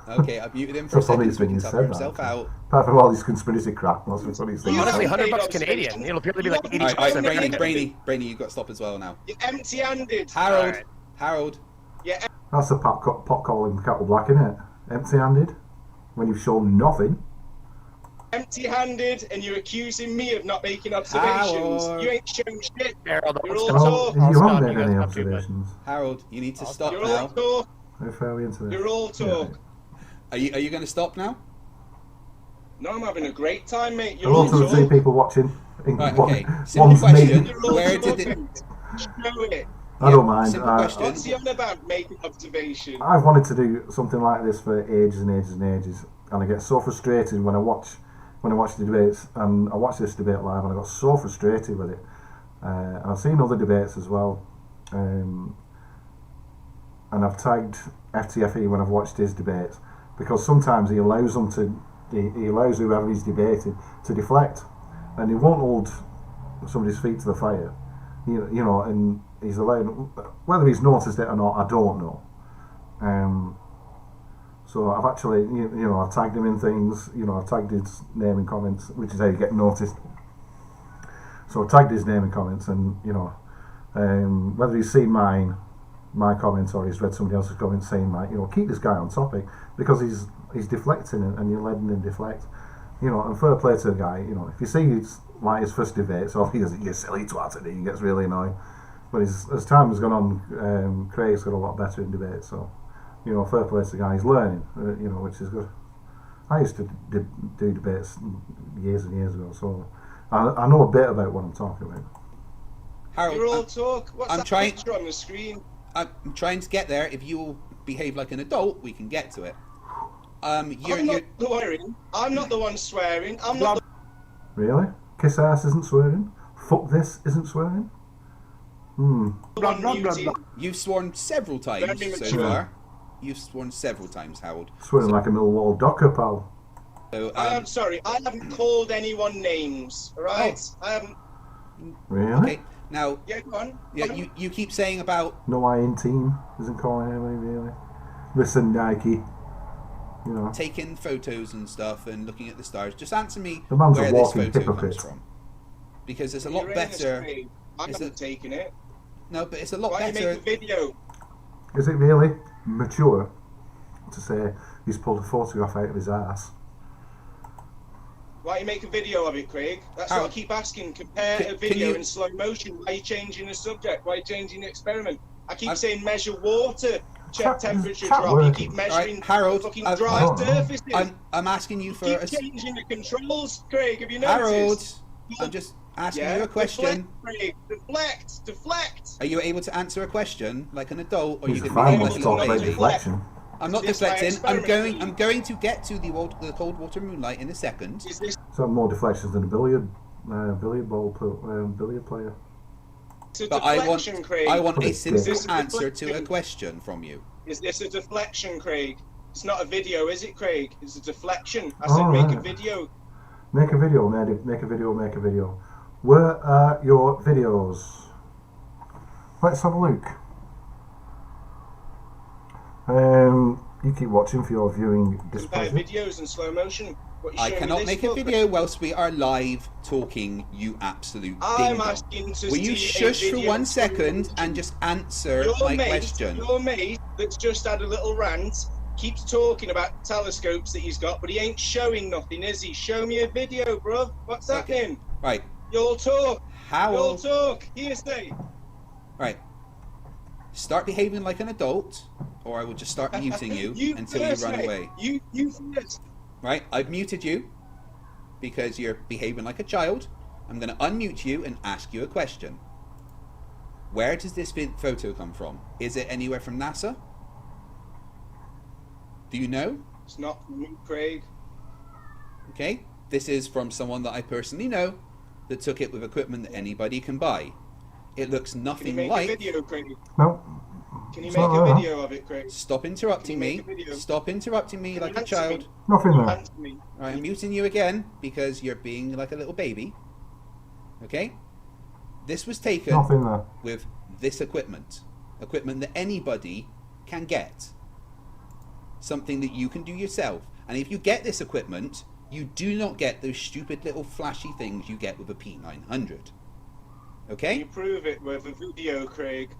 Okay, I muted him for a second so he can suffer himself out. Apart from all this conspiracy crap, that's what he's saying. Honestly, $100 Canadian. It'll appear to be like 80%. Brainy, you've got to stop as well now. You're empty-handed. Harold. Yeah. That's a pot calling kettle black, isn't it? Empty-handed, when you've shown nothing. Empty-handed, and you're accusing me of not making observations. Harold. You ain't shown shit. Harold, You're all talk. You haven't made any observations. Harold, you need to stop You're now. all talk. How far are we into this? You're all talk. Are you going to stop now? No, I'm having a great time, mate. You're Hello all to the talk. 2 people watching. Right, okay. Simple One's question. me. You're all Where talk. did it... Show it. I don't mind. Simple question. What's he on about making observations? I've wanted to do something like this for ages and ages and ages, and I get so frustrated when I watch the debates. And I watched this debate live, and I got so frustrated with it. And I've seen other debates as well, and I've tagged FTFE when I've watched his debates, because sometimes he allows whoever he's debating to deflect, and he won't hold somebody's feet to the fire. You know, and he's allowed, whether he's noticed it or not, I don't know. So I've actually, I've tagged him in things. I've tagged his name in comments, which is how you get noticed. So I've tagged his name in comments, and whether he's seen my comments or he's read somebody else's comments saying, like, keep this guy on topic, because he's deflecting and you're letting him deflect. And fair play to the guy. If you see his first debate, so he goes, "You silly twat," and he gets really annoying. But as time has gone on, Craig's got a lot better in debate. So, fair play to the guy. He's learning, which is good. I used to do debates years and years ago, so I know a bit about what I'm talking about. Harold, You're all talk. What's that picture on the screen? I'm trying to get there. If you'll behave like an adult, we can get to it. I'm not the one swearing. I'm not. Really? Kiss ass isn't swearing? Fuck this isn't swearing? The one muted. You've sworn several times so far. You've sworn several times, Howard. Swearing like a Millwall docker, pal. So, I'm sorry. I haven't called anyone names. All right? I haven't. Really? Okay. Now, Yeah, go on. yeah, you keep saying about No I in team isn't calling anybody, really. Listen, Nike. You know. taking photos and stuff and looking at the stars. Just answer me The man's a where this walking photo hypocrite. comes from. Because it's a lot You're better. innocent. I Is haven't it- taken it. No, but it's a lot Why better. make a video? Is it really mature to say he's pulled a photograph out of his ass? Why you make a video of it, Craig? That's what I keep asking. Compare Can a video you- in slow motion. Why are you changing the subject? Why are you changing the experiment? I keep saying measure water, check Chat- temperature chat drop. You working. keep measuring Right, Harold, fucking I- dry I- surfaces. I'm asking you for Keep a changing the controls, Craig. Have you Harold. noticed? I'm just asking Yeah, you a question. Deflect, Craig. Deflect. Are you able to answer a question like an adult, or He's you can fine behave when like to a talk little about baby? deflection. I'm not Is this my deflecting. I'm experiment? going to get to the cold water moonlight in a second. Is this So more deflections than a billiard player. a But I deflection, Craig? want a Is simple this a answer to a deflection? question from you. Is this a deflection, Craig? It's not a video, is it, Craig? It's a deflection. I Oh, said make a right. video. Make a video, make a video. Where are your videos? Let's have a look. You keep watching for your viewing Compare displeasure. videos in slow motion. What you I showing me cannot this make a for, video whilst we are live talking, you absolute I'm dingo. asking to Will you see a shush for video 1 in slow second motion. and just answer my question? Your mate that's just had a little rant keeps talking about telescopes that he's got, but he ain't showing nothing, is he? Show me a video, bruv. What's Okay. happening? Right, You'll talk. how You'll talk. Hearsay. Right. Start behaving like an adult, or I will just start muting you until you first, run mate. away. You first. Right? I've muted you because you're behaving like a child. I'm going to unmute you and ask you a question. Where does this photo come from? Is it anywhere from NASA? Do you know? It's not from me, Craig. Okay. This is from someone that I personally know that took it with equipment that anybody can buy. It looks Can you nothing make like... a video, Craig? No. Can you It's make not a there. video of it, Craig? Stop interrupting Can you me. make a video? Stop interrupting me Can like you a answer child. me? Nothing there. Answer me. Right, I'm muting you again because you're being like a little baby. Okay? This was taken Nothing there. with this equipment. Equipment that anybody can get. Something that you can do yourself. And if you get this equipment, you do not get those stupid little flashy things you get with a P900. Can you Okay? prove it with a video, Craig?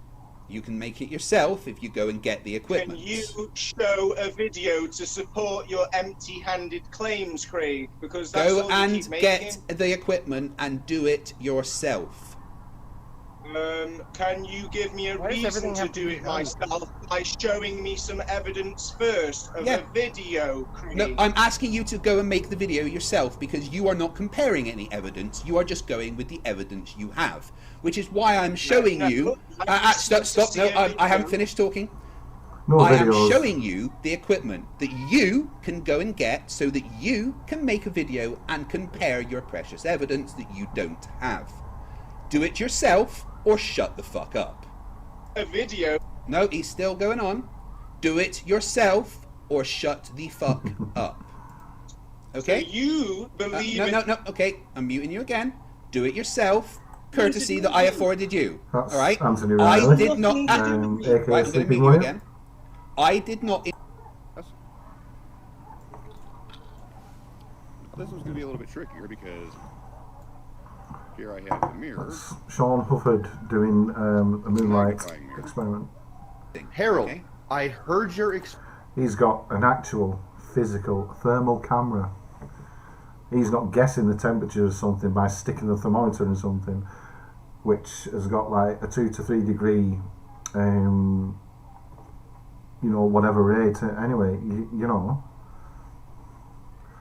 You can make it yourself if you go and get the Can equipment. you show a video to support your empty-handed claims, Craig? Because that's Go all you and keep making. get the equipment and do it yourself. Can you give me a Why does reason everything to have to do be it done? myself by showing me some evidence first of Yeah. a video, Craig? No, I'm asking you to go and make the video yourself because you are not comparing any evidence. You are just going with the evidence you have, which is why I'm showing no, you. I Stop! just want to No, see a I haven't video. finished talking. No I am videos. showing you the equipment that you can go and get so that you can make a video and compare your precious evidence that you don't have. Do it yourself or shut the fuck up. A video. No, he's still going on. Do it yourself or shut the fuck up. Okay? So you believe in... No. Okay, I'm muting you again. Do it yourself. Courtesy that I afforded you. That's All right? Anthony I Riley. did not. aka Right, I'm going to Sleeping mute you Warrior. again. I did not. This was going to be a little bit trickier because here I have the mirror. That's Sean Hufford doing a moonlight Magnifying mirror. experiment. Harold, Okay? I heard your He's got an actual physical thermal camera. He's not guessing the temperature of something by sticking the thermometer in something, which has got like a 2 to 3 degree, whatever rate. Anyway, you know.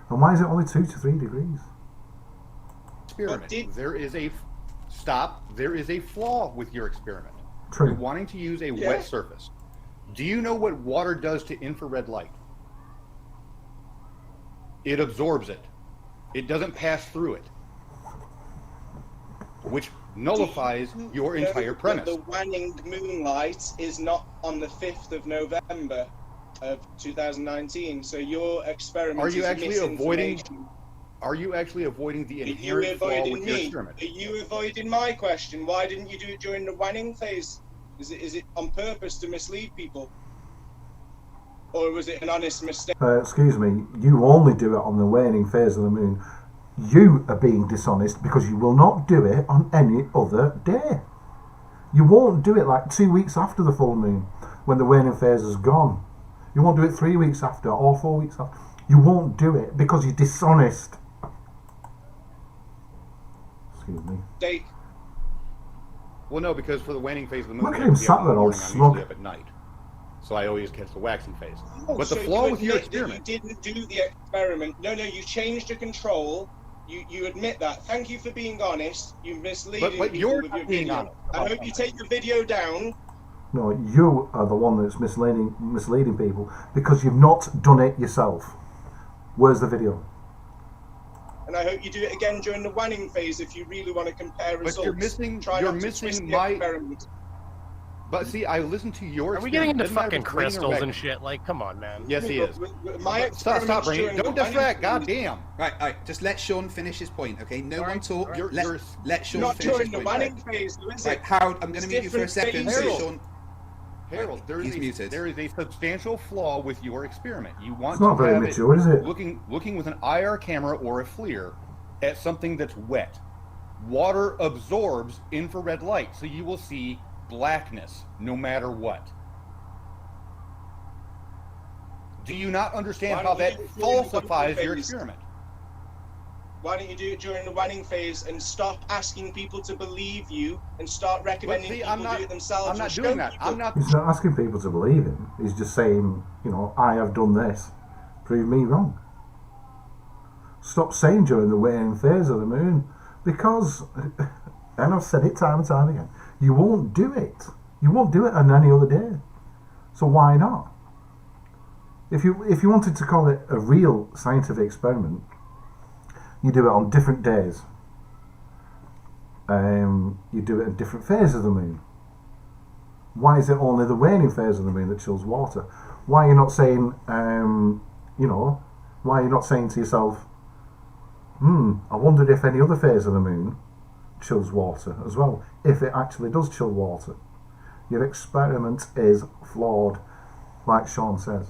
And why is it only 2 to 3 degrees? experiment. But did- There is a stop. There is a flaw with your experiment. True. You're wanting to use a Yeah. wet surface. Do you know what water does to infrared light? It absorbs it. It doesn't pass through it, which nullifies your entire premise. The waning moonlight is not on the 5th of November of 2019, so your experiment Are you is actually avoiding? misinformation. Are you actually avoiding the Are you inherent flaw avoiding with your me? experiment? Are you avoiding my question? Why didn't you do it during the waning phase? Is it on purpose to mislead people? Or was it an honest mistake? Excuse me, you only do it on the waning phase of the moon. You are being dishonest because you will not do it on any other day. You won't do it like 2 weeks after the full moon when the waning phase is gone. You won't do it 3 weeks after or 4 weeks after. You won't do it because you're dishonest. Excuse me. Date. Well, no, because for the waning phase of the moon, Look at I him have to be up sat in the there all morning, I'm smug. usually up at night. So I always catch the waxing phase. Oh, But the so flaw you with your admit that experiment... You didn't do the experiment. No, you changed the control. You admit that. Thank you for being honest. You misleading But people you're with not your being video. honest I about hope you that. take your video down. No, you are the one that's misleading people because you've not done it yourself. Where's the video? And I hope you do it again during the waning phase if you really want to compare results. But you're missing. Try You're not to missing twist the my. experiment. But see, I listened to your. Are we getting into Doesn't matter fucking if it's raining or crystals wet. and shit? Like, come on, man. Yes, he is. My Stop, Brain. during Don't the distract. waning Goddamn. Right. Just let Sean finish his point, okay? No one talk. You're- Let Sean Not finish during his the point. waning phase, though, is Right, it? Howard, I'm going It's to mute you for a different second. phases. So Sean, Harold, there he's is muted. There is a substantial flaw with your experiment. You want It's not to very have mature, is it? looking with an IR camera or a FLIR at something that's wet. Water absorbs infrared light, so you will see blackness no matter what. Do you not understand Why how don't you that do it during the falsifies waning your phase? experiment? Why don't you do it during the waning phase and stop asking people to believe you and start recommending see, people I'm not- do it themselves? I'm not and show doing that. people? I'm not. He's not asking people to believe him. He's just saying, you know, I have done this. Prove me wrong. Stop saying during the waning phase of the moon because, and I've said it time and time again, you won't do it. You won't do it on any other day. So why not? If you wanted to call it a real scientific experiment, you do it on different days. You do it in different phases of the moon. Why is it only the waning phase of the moon that chills water? Why are you not saying, why are you not saying to yourself, I wondered if any other phase of the moon chills water as well, if it actually does chill water. Your experiment is flawed, like Sean says.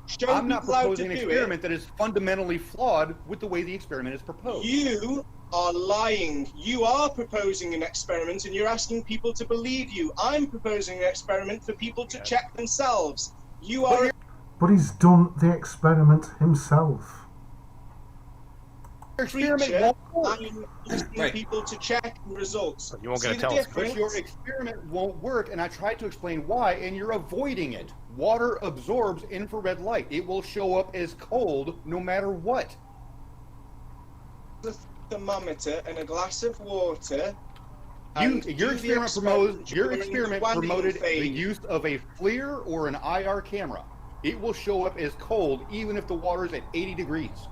Show I'm not people how to proposing an do experiment that is fundamentally flawed with the way the experiment is proposed. You are lying. You are proposing an experiment and you're asking people to believe you. I'm proposing an experiment for people to check themselves. You are But he's done the experiment himself. Your a experiment preacher. won't work. I'm asking Right. people to check results. You won't See get a the telescope. But your difference? experiment won't work, and I tried to explain why, and you're avoiding it. Water absorbs infrared light. It will show up as cold no matter what. A thermometer and a glass of water. Your and do the experiment during the waning promoted the phase. use of a FLIR or an IR camera. It will show up as cold even if the water is at 80 degrees.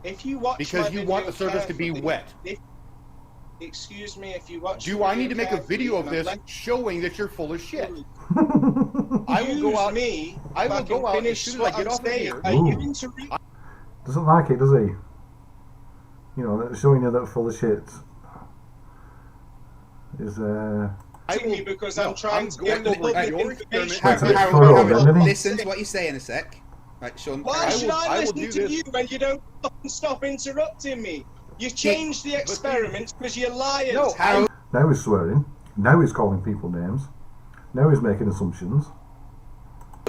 If you watch Because my you want the video surface to be carefully, wet. Excuse me, if you watch. Do the I need to make a carefully video of and this let- showing that you're full of shit? I will Use go out. me. I if will can go out as finish soon as what I get I'm off of saying. here. Are Ooh. you into Doesn't like it, does he? You know, showing you that full of shit is I me will, because no, I'm trying to going get the over public your information. experiment. That's a bit Howard, thorough, Howard, then, isn't it? listen to what he's saying a sec. Right, Sean. Why Howard, should I will listen do to this. you when you don't stop interrupting me? You changed the experiment because you're liars. No, Howard, now he's swearing, now he's calling people names, now he's making assumptions.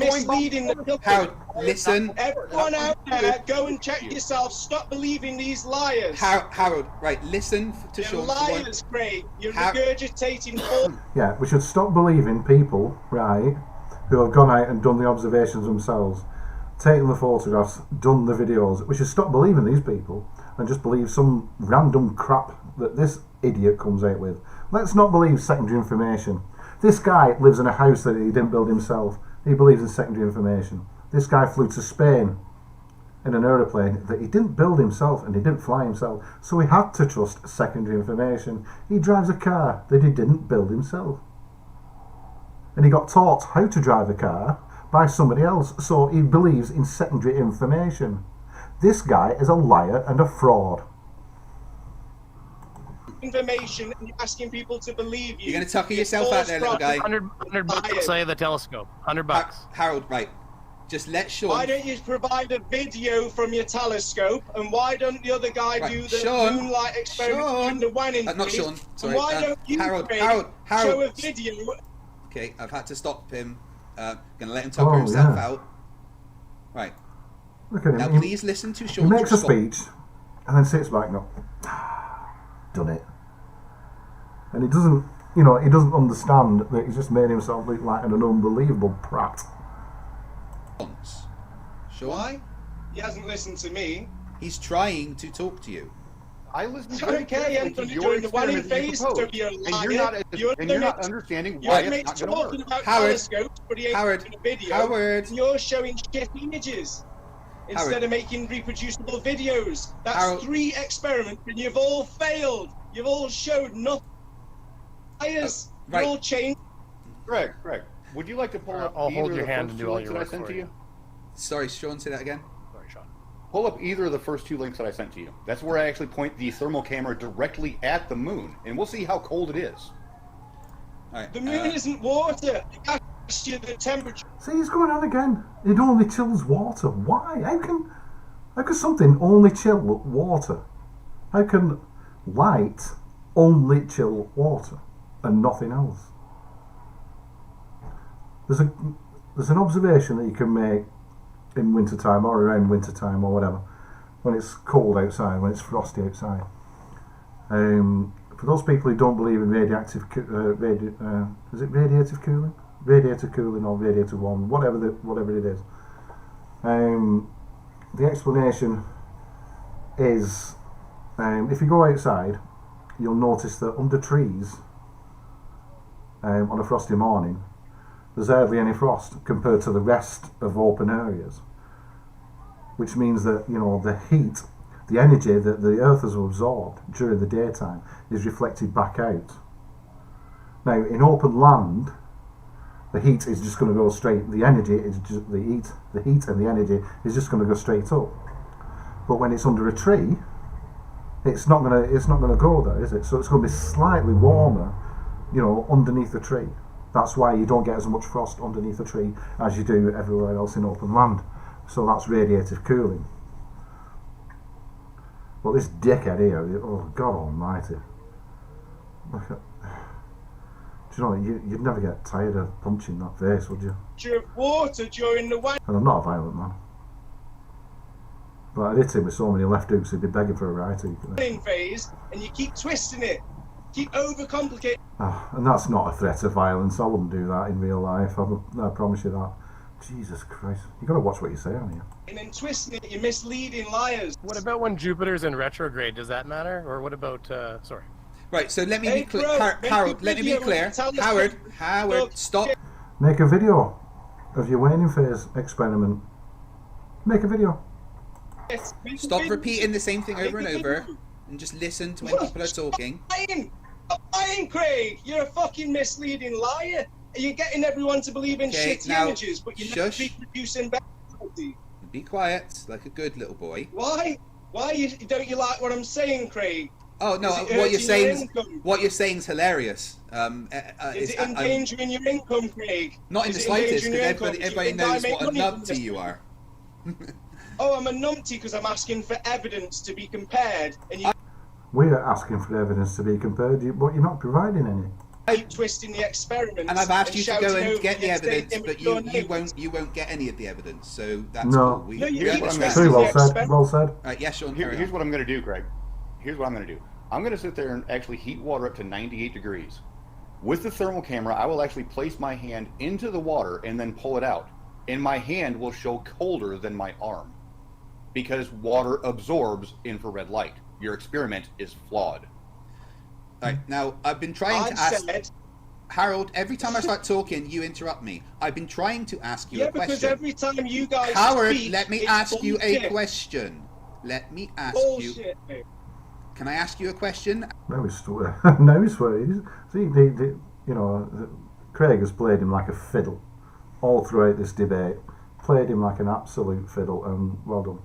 Misleading the public. Howard, listen. Everyone out there, go and check yourself. Stop believing these liars. Howard, right, listen to You're Sean. liars, Craig. You're How- regurgitating false. Yeah, we should stop believing people, right, who have gone out and done the observations themselves, taken the photographs, done the videos. We should stop believing these people and just believe some random crap that this idiot comes out with. Let's not believe secondary information. This guy lives in a house that he didn't build himself. He believes in secondary information. This guy flew to Spain in an aeroplane that he didn't build himself and he didn't fly himself, so he had to trust secondary information. He drives a car that he didn't build himself. And he got taught how to drive a car by somebody else, so he believes in secondary information. This guy is a liar and a fraud. Information and you're asking people to believe you. You're going to tucker yourself out there, little guy. 100 bucks, say the telescope. 100 bucks. Harold, right. Just let Sean... Why don't you provide a video from your telescope, and why don't the other guy do the moonlight experiment in the Wanning not Sean, sorry. And why don't you, Harold, show a video? Okay, I've had to stop him. Going to let him tucker himself out. Right. Look at him. Now, please listen to Sean. He makes a speech, and then sits back and goes, done it. And he doesn't, he doesn't understand that he's just made himself look like an unbelievable prat. Sean? Why? He hasn't listened to me. He's trying to talk to you. I listened to your experiment that you proposed, and you're not understanding why it's not going to work. Howard, you're showing shit images instead of making reproducible videos. That's 3 experiments, and you've all failed. You've all showed nothing. Right. You've all changed. Greg, would you like to pull up either of the first 2 links that I sent to you? Sorry, Sean, say that again. Sorry, Sean. Pull up either of the first 2 links that I sent to you. That's where I actually point the thermal camera directly at the moon, and we'll see how cold it is. The moon isn't water. I asked you the temperature. See, he's going on again. It only chills water. Why? How can something only chill water? How can light only chill water and nothing else? There's an observation that you can make in wintertime or around wintertime or whatever, when it's cold outside, when it's frosty outside. For those people who don't believe in radiative is it radiative cooling? Radiator cooling or radiator warming, whatever it is. The explanation is, if you go outside, you'll notice that under trees, on a frosty morning, there's hardly any frost compared to the rest of open areas, which means that the heat, the energy that the Earth has absorbed during the daytime is reflected back out. Now, in open land, the heat is just going to go straight. The energy is just the heat and the energy is just going to go straight up. But when it's under a tree, it's not going to go there, is it? So it's going to be slightly warmer, underneath the tree. That's why you don't get as much frost underneath a tree as you do everywhere else in open land. So that's radiative cooling. Well, this dickhead here, oh God almighty. Look at, do you know, you'd never get tired of punching that face, would you? Water during the winter. And I'm not a violent man. But I'd hit him with so many left hooks he'd be begging for a right hook. Phase, and you keep twisting it. Keep overcomplicating. And that's not a threat of violence. I wouldn't do that in real life. I promise you that. Jesus Christ. You've got to watch what you say, haven't you? And then twisting it, you're misleading liars. What about when Jupiter's in retrograde? Does that matter? Or what about, sorry. Right, so let me be clear. Harold, let me be clear. Howard, stop. Make a video of your waning phase experiment. Make a video. Stop repeating the same thing over and over. And just listen to when people are talking. Stop lying, Craig! You're a fucking misleading liar. You're getting everyone to believe in shitty images, but you're not reproducing better. Be quiet, like a good little boy. Why? Don't you like what I'm saying, Craig? Oh no, what you're saying is hilarious. Is it endangering your income, Craig? Not in the slightest, because everybody knows what a numpty you are. Oh, I'm a numpty because I'm asking for evidence to be compared, and you. We're asking for evidence to be compared, but you're not providing any. Keep twisting the experiment. And I've asked you to go and get the evidence, but you won't get any of the evidence. So that's cool. Well said. Right, yes, Sean. Here's what I'm going to do, Greg. Here's what I'm going to do. I'm going to sit there and actually heat water up to 98 degrees. With the thermal camera, I will actually place my hand into the water and then pull it out. And my hand will show colder than my arm. Because water absorbs infrared light. Your experiment is flawed. Right, now, I've been trying to ask... Harold, every time I start talking, you interrupt me. I've been trying to ask you a question. Because every time you guys Howard, speak, let me it's ask you a bullshit. question. Let me ask you. Bullshit. Can I ask you a question? No, he's swearing. See, Craig has played him like a fiddle all throughout this debate. Played him like an absolute fiddle, and well done.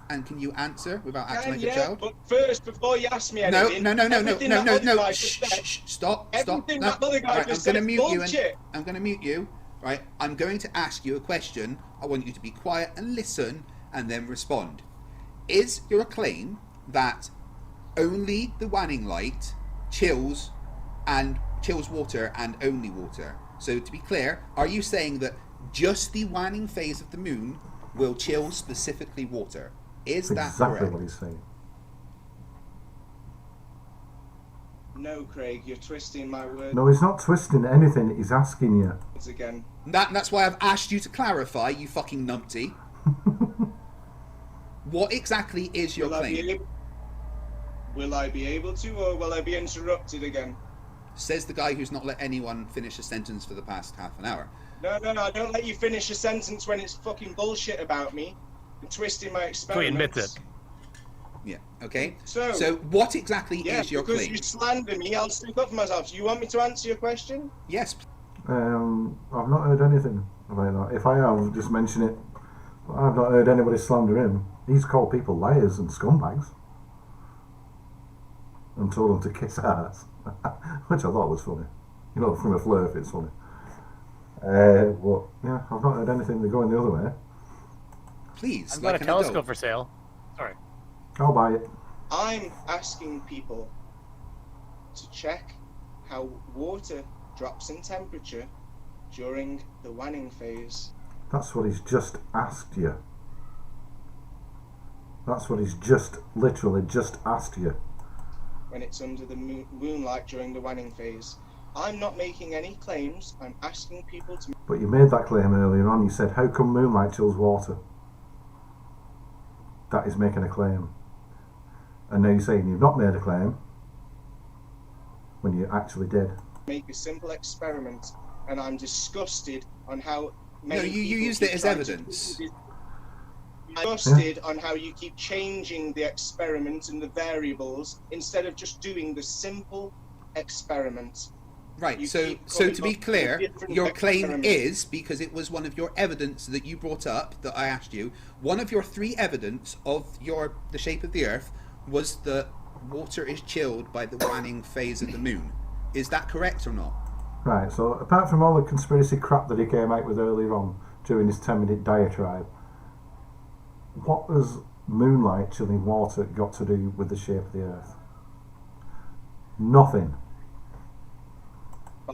And can you answer without acting like a child? But first, before you ask me anything, No. Shh, stop. Everything No. that other guy Right, just I'm said going to is mute you. bullshit. I'm going to mute you. Right, I'm going to ask you a question. I want you to be quiet and listen, and then respond. Is your claim that only the Wanning light chills water and only water? So to be clear, are you saying that just the Wanning phase of the moon will chill specifically water? Is that exactly correct? What he's saying. No, Craig, you're twisting my words No, he's not twisting anything. He's asking you. again. That's why I've asked you to clarify, you fucking numpty. What exactly is your claim? Will I be able to, or will I be interrupted again? Says the guy who's not let anyone finish a sentence for the past half an hour. No, I don't let you finish a sentence when it's fucking bullshit about me and twisting my experiments. So he admits it. Yeah, okay. So what exactly is your because claim? you slander me, I'll stick up for myself. Do you want me to answer your question? Yes. I've not heard anything about that. If I have, just mention it. But I've not heard anybody slander him. He's called people liars and scumbags. And told them to kiss ass. Which I thought was funny. From a flirt, it's funny. But yeah, I've not heard anything going the other way. Please, I've got a telescope for sale. Sorry. I'll buy it. I'm asking people to check how water drops in temperature during the Wanning phase. That's what he's just asked you. That's what he's literally just asked you. When it's under the moonlight during the Wanning phase. I'm not making any claims. I'm asking people to. But you made that claim earlier on. You said, how come moonlight chills water? That is making a claim. And now you're saying you've not made a claim when you actually did. Make a simple experiment, and I'm disgusted on how many. No, you used it as evidence. Disgusted on how you keep changing the experiment and the variables instead of just doing the simple experiment. Right, so to be clear, your claim is, because it was one of your evidence that you brought up, that I asked you, one of your 3 evidence of the shape of the Earth was that water is chilled by the Wanning phase of the moon. Is that correct or not? Right, so apart from all the conspiracy crap that he came out with earlier on during his 10-minute diatribe, what has moonlight chilling water got to do with the shape of the Earth? Nothing.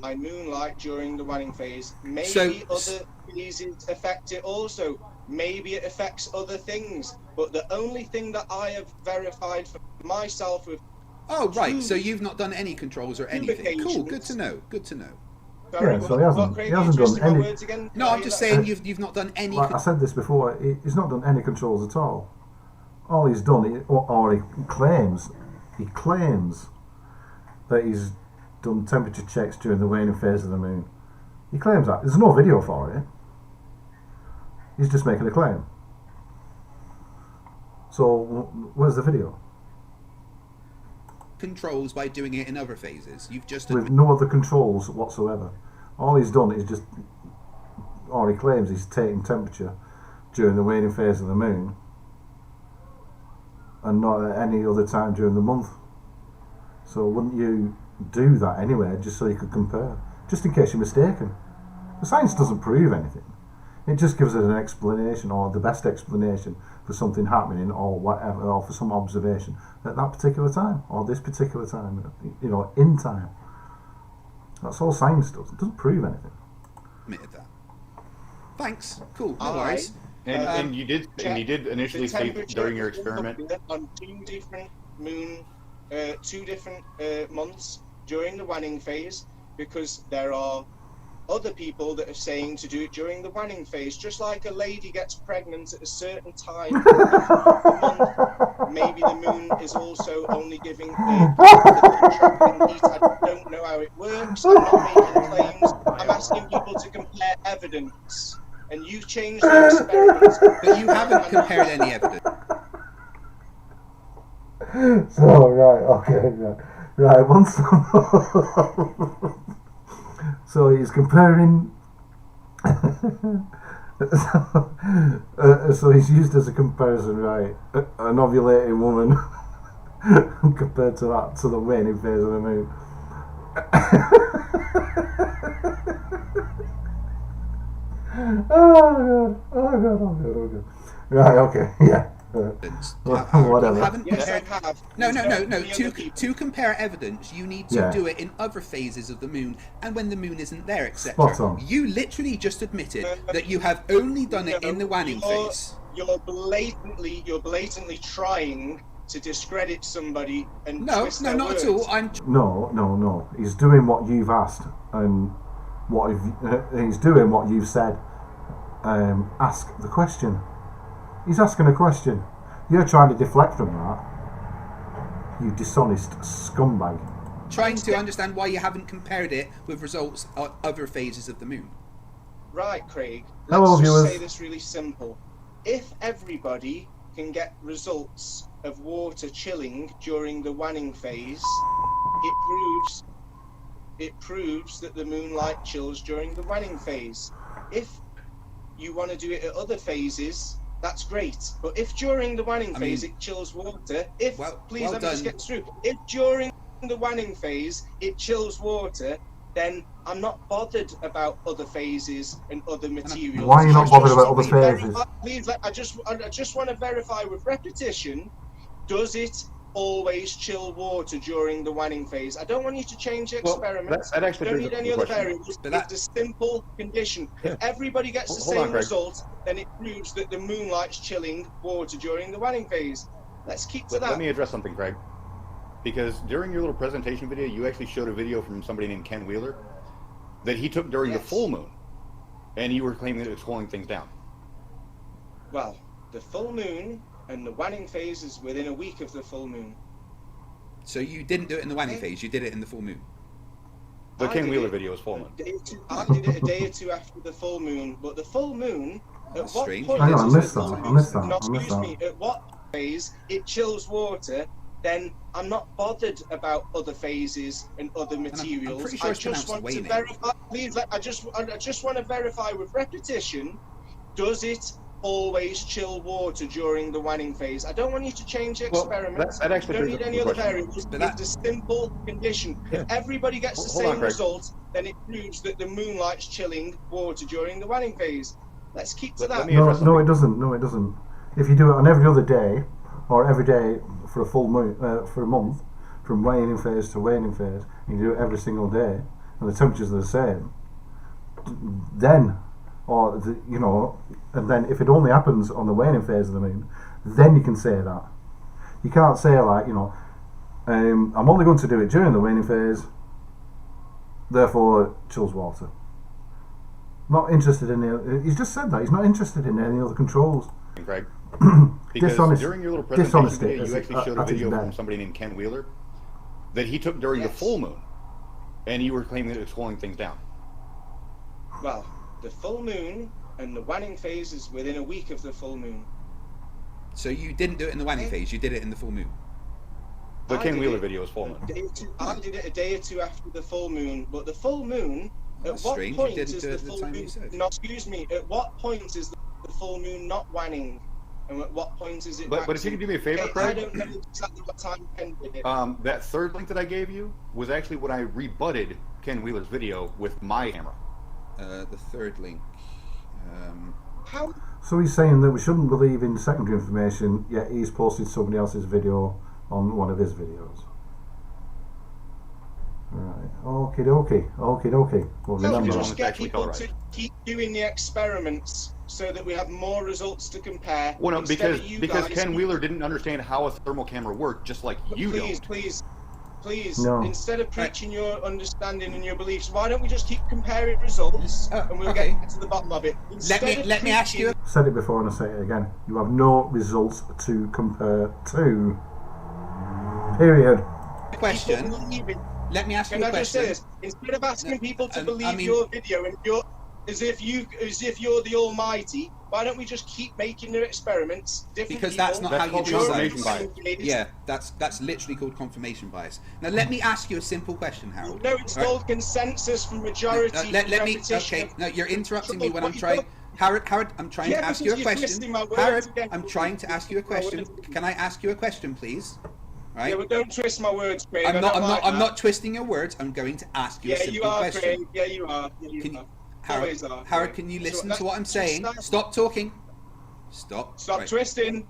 By moonlight during the Wanning phase. Maybe other phases affect it also. Maybe it affects other things. But the only thing that I have verified for myself with. Oh, right. So you've not done any controls or anything. Cool. Good to know. Good to know. Sorry, yeah, so he hasn't done any. Words again? No, I'm just saying you've not done any. Like I said this before. He's not done any controls at all. All he's done, or he claims that he's done temperature checks during the waning phase of the moon. He claims that. There's no video for it. He's just making a claim. So where's the video? Controls by doing it in other phases. You've just with no other controls whatsoever. All he's done is just, or he claims he's taking temperature during the waning phase of the moon, and not at any other time during the month. So wouldn't you do that anyway, just so you could compare, just in case you're mistaken? The science doesn't prove anything. It just gives us an explanation, or the best explanation for something happening, or whatever, or for some observation at that particular time, or this particular time, in time. That's all science does. It doesn't prove anything. Admitted that. Thanks. Cool. No worries. And you did initially say during your experiment on 2 different months during the Wanning phase, because there are other people that are saying to do it during the wanning phase, just like a lady gets pregnant at a certain time of the month. Maybe the moon is also only giving the contracting heat. I don't know how it works. I'm not making claims. I'm asking people to compare evidence. And you've changed the experiments. But you haven't compared any evidence. So, right, okay, right, once. So he's comparing. So he's used as a comparison, right? An ovulating woman compared to that, to the waning phase of the moon. Oh god. Right, okay, yeah. Whatever. You haven't Yes, compared... I have. No. To compare evidence, you need to do it in other phases of the moon and when the moon isn't there, etc. Spot on. You literally just admitted that you have only done it in the wanning phase. You're blatantly trying to discredit somebody and twist their not words. at all. No. He's doing what you've asked, and he's doing what you've said. Ask the question. He's asking a question. You're trying to deflect from that. You dishonest scumbag. Trying to understand why you haven't compared it with results of other phases of the moon. Right, Craig. Hello, Let's just viewers. say this really simple. If everybody can get results of water chilling during the wanning phase, it proves that the moonlight chills during the wanning phase. If you want to do it at other phases, that's great. But if during the wanning phase it chills water, let me just get through. If during the wanning phase it chills water, then I'm not bothered about other phases and other materials. Why are you not bothered about other phases? Please, I just want to verify with repetition. Does it always chill water during the wanning phase? I don't want you to change the experiment. That actually don't need any other variables. But it's a simple condition. If everybody gets the same result, then it proves that the moonlight's chilling water during the wanning phase. Let's keep to that. Let me address something, Craig. Because during your little presentation video, you actually showed a video from somebody named Ken Wheeler that he took during the full moon, and you were claiming that it was slowing things down. Well, the full moon and the wanning phase is within a week of the full moon. So you didn't do it in the wanning phase, you did it in the full moon. The Ken Wheeler video is full moon. I did it a day or two after the full moon, but the full moon, at what point Hang on, I missed that. Excuse me, at what phase it chills water, then I'm not bothered about other phases and other materials. I'm pretty sure I it's just want to verify. Please, I just want to verify with repetition. Does it always chill water during the wanning phase? I don't want you to change the experiment. That actually don't need any other variables. But it's a simple condition. If everybody gets the same result, then it proves that the moonlight's chilling water during the wanning phase. Let's keep to that. No, it doesn't. No, it doesn't. If you do it on every other day, or every day for a full moon, for a month, from waning phase to waning phase, and you do it every single day, and the temperatures are the same, then, and then if it only happens on the waning phase of the moon, then you can say that. You can't say I'm only going to do it during the waning phase, therefore it chills water. Not interested in he's just said that, he's not interested in any other controls. Craig. Because during your little presentation video, you actually showed a video from somebody named Ken Wheeler that he took during the full moon, and you were claiming that it was slowing things down. Well, the full moon and the wanning phase is within a week of the full moon. So you didn't do it in the wanning phase, you did it in the full moon. The Ken Wheeler video is full moon. I did it a day or two after the full moon, but the full moon, at what point is the full moon? No, excuse me, at what point is the full moon not wanning? And at what point is it? But if you can do me a favor, Craig. I don't know exactly what time Ken did it. That third link that I gave you was actually when I rebutted Ken Wheeler's video with my camera. The third link. How? So he's saying that we shouldn't believe in secondary information, yet he's posted somebody else's video on one of his videos. Right. Okie dokie. Well, remember. Just get people to keep doing the experiments so that we have more results to compare. Well, no, because Ken Wheeler didn't understand how a thermal camera worked, just like you don't. Please. please, No. instead of preaching your understanding and your beliefs, why don't we just keep comparing results and we'll okay. get to the bottom of it? Let me ask you. I've said it before and I'll say it again. You have no results to compare to. Period. Question. Let me ask you a question. Can I just say this? Instead of asking people to believe your video and as if you're the Almighty, why don't we just keep making their experiments? Because that's not how you do science. Yeah, that's literally called confirmation bias. Now let me ask you a simple question, Harold. No, it's called consensus from majority. Let me. Okay, no, you're interrupting me when I'm trying. Howard, I'm trying to ask you a question. Howard, I'm trying to ask you a question. Can I ask you a question, please? Right. Yeah, but don't twist my words, Craig. I'm not twisting your words. I'm going to ask you a simple question. Craig. Yeah, you are. Howard, can you listen to what I'm saying? Stop talking. Stop. Stop twisting.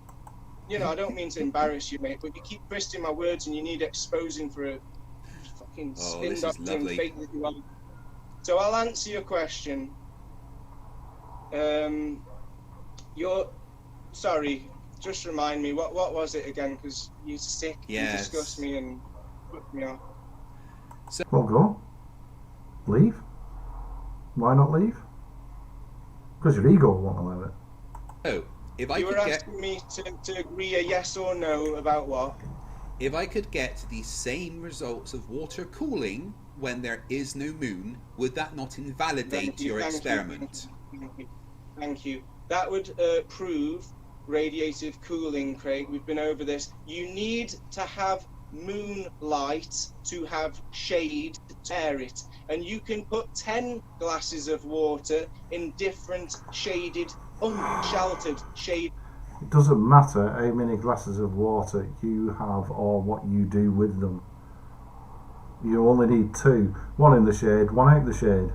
You know, I don't mean to embarrass you, mate, but you keep twisting my words and you need exposing for a fucking spin doctoring fake that you are. So I'll answer your question. Sorry, just remind me, what was it again? Because you're sick, you disgust me and put me off. Well, go. Leave. Why not leave? Because your ego won't allow it. Oh, if I you could were asking me to agree a yes or no about what? If I could get the same results of water cooling when there is no moon, would that not invalidate your experiment? Thank you. That would prove radiative cooling, Craig. We've been over this. You need to have moonlight to have shade to air it. And you can put 10 glasses of water in different shaded, unsheltered shade. It doesn't matter how many glasses of water you have or what you do with them. You only need 2. One in the shade, one out the shade.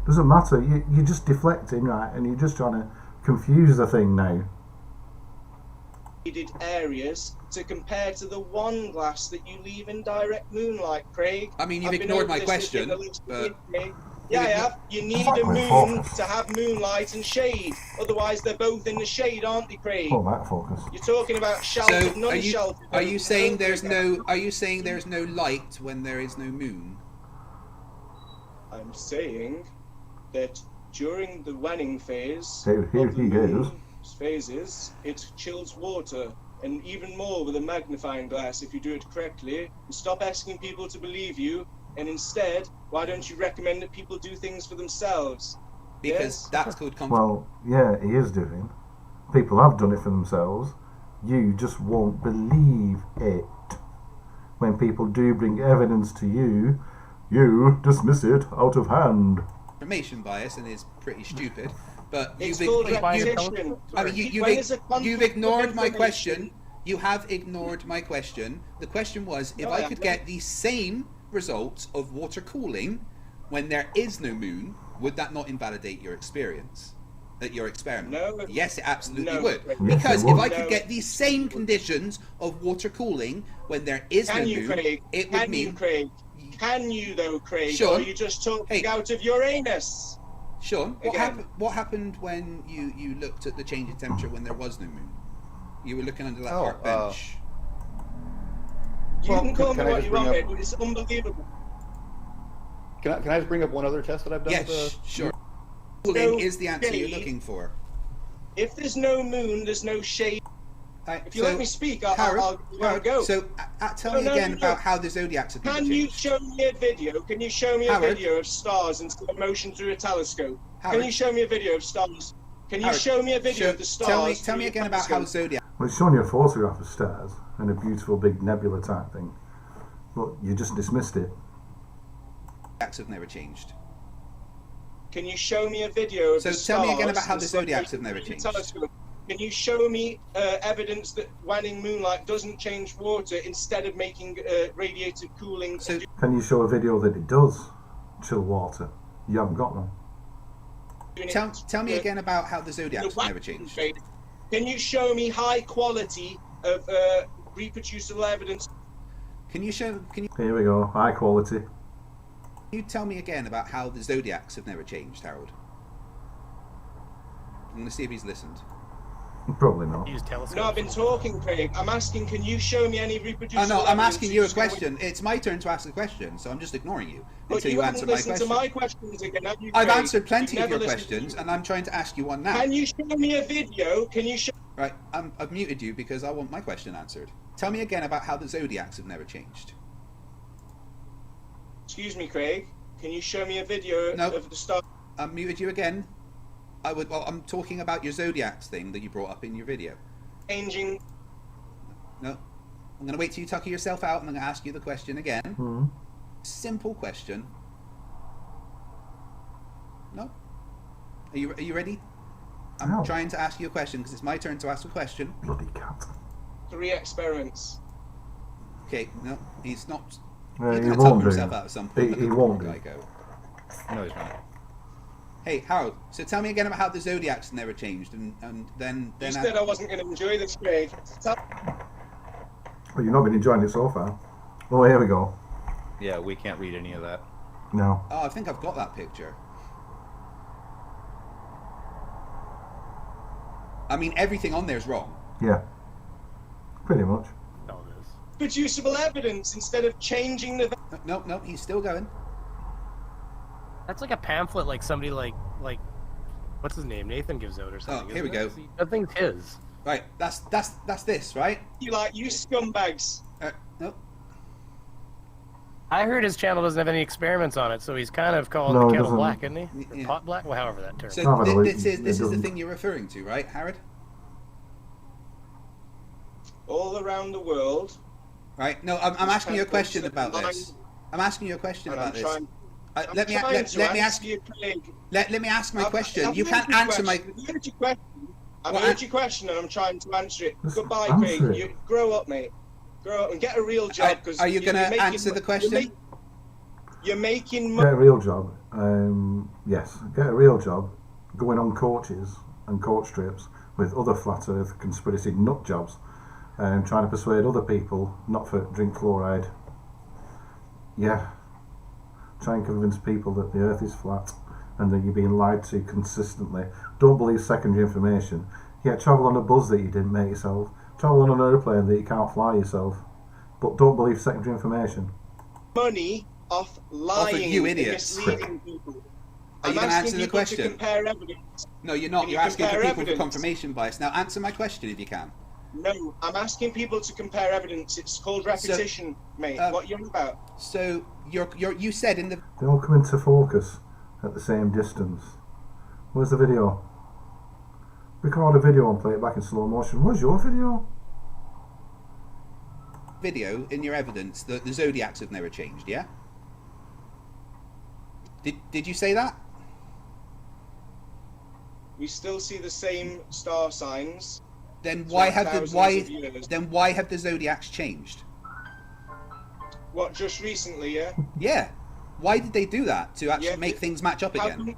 Doesn't matter. You're just deflecting, right? And you're just trying to confuse the thing now. Areas to compare to the one glass that you leave in direct moonlight, Craig. I mean, you've ignored my question. Yeah, I have. You need a moon to have moonlight and shade. Otherwise, they're both in the shade, aren't they, Craig? Oh, that focus. You're talking about sheltered, non-sheltered. Are you saying there's no? Are you saying there's no light when there is no moon? I'm saying that during the waning phase, phases, it chills water, and even more with a magnifying glass if you do it correctly. And stop asking people to believe you, and instead, why don't you recommend that people do things for themselves? Because that's called confidence. Well, yeah, he is doing. People have done it for themselves. You just won't believe it. When people do bring evidence to you, you dismiss it out of hand. Confirmation bias and is pretty stupid. But you've ignored my question. You have ignored my question. The question was, if I could get the same results of water cooling when there is no moon, would that not invalidate your experience? Your experiment? No. Yes, it absolutely would. Because if I could get the same conditions of water cooling when there is no moon, it would mean... Can you though, Craig? Sean, or are you just talking out of your anus? Sean, what happened when you looked at the change in temperature when there was no moon? You were looking under that park bench. You can call me what you want, but it's unbelievable. Can I just bring up one other test that I've done? Yes, sure. Cooling is the answer you're looking for. If there's no moon, there's no shade. If you let me speak, I'll go. So tell me again about how the zodiacs have been changed. Can you show me a video? Can you show me a video of stars in slow motion through a telescope? Can you show me a video of stars? Can you show me a video of the stars? Tell me again about how zodiac. Well, it's showing you a photograph of stars and a beautiful big nebula type thing, but you just dismissed it. Zodiacs have never changed. Can you show me a video of the stars? So tell me again about how the zodiacs have never changed. Can you show me evidence that waning moonlight doesn't change water instead of making radiative cooling? Can you show a video that it does chill water? You haven't got one. Tell me again about how the zodiacs have never changed. Can you show me high quality of reproducible evidence? Can you? Here we go, high quality. Can you tell me again about how the zodiacs have never changed, Harold? I'm going to see if he's listened. Probably not. Use telescopes. No, I've been talking, Craig. I'm asking, can you show me any reproducible? Oh no, I'm evidence asking that you a just go with- question. It's my turn to ask the question, so I'm just ignoring you But until you you haven't answer my listened question. to my questions again, have you, I've Craig? answered plenty You've of your never listened to questions, me. and I'm trying to ask you one now. Can you show me a video? Can you show? Right, I've muted you because I want my question answered. Tell me again about how the zodiacs have never changed. Excuse me, Craig. Can you show me a video No. of the star? I've muted you again. Well, I'm talking about your zodiacs thing that you brought up in your video. Changing. No, I'm going to wait till you tucker yourself out, and I'm going to ask you the question again. Mm-hmm. Simple question. No. Are you ready? I'm No. trying to ask you a question because it's my turn to ask a question. Bloody cat. 3 experiments. Okay, no, he's not. Yeah, He's he going to won't tucker do. himself out at some point. He Let the won't poor do. guy go. No, he's not. Hey, Harold. So tell me again about how the zodiacs never changed, and then You said I wasn't going to enjoy this, Craig. Well, you've not been enjoying it so far. Oh, here we go. Yeah, we can't read any of that. No. Oh, I think I've got that picture. I mean, everything on there is wrong. Yeah. Pretty much. No, it is. Producible evidence instead of changing the. No, he's still going. That's like a pamphlet, like somebody like what's his name? Nathan gives out or something. Oh, here we isn't go. it? See, that thing's his. Right, that's this, right? You scumbags. No. I heard his channel doesn't have any experiments on it, so he's kind of calling No, the it kettle doesn't. black, isn't he? Yeah. Or pot black? Well, however that term. So No, but this is it the doesn't. thing you're referring to, right, Harrod? All around the world. Right? No, I'm asking you a question about Line- this. I'm asking you a question And about I'm this. trying. Let me ask you, Craig. let me ask my question. I've You heard can't your answer my. question. I've heard your question. I've Well, heard your question, and I'm trying to answer it. Just Goodbye, answer Craig. it. You grow up, mate. Grow up and get a real job. Because Are you going to answer the question? You're making Get money. a real job. Yes. Get a real job. Going on coaches and coach trips with other flat earth conspiracy nut jobs. Trying to persuade other people not to drink fluoride. Yeah. Try and convince people that the earth is flat and that you're being lied to consistently. Don't believe secondary information. Yeah, travel on a bus that you didn't make yourself. Travel on an aeroplane that you can't fly yourself. But don't believe secondary information. Money off lying, you and idiots. misleading people. Are you I'm going to asking answer the people to question? compare evidence. No, you're not. Can you You're asking for compare people for evidence? confirmation bias. Now answer my question if you can. No, I'm asking people to compare evidence. It's called repetition, mate. What you're about? So you said in the They all come into focus at the same distance. Where's the video? Record a video and play it back in slow motion. Where's your video? video, in your evidence, that the zodiacs have never changed, yeah? Did you say that? We still see the same star signs. Then why have thousands of years. why have the zodiacs changed? What, just recently, yeah? Yeah. Why did they do that to actually Yeah, make things match up again?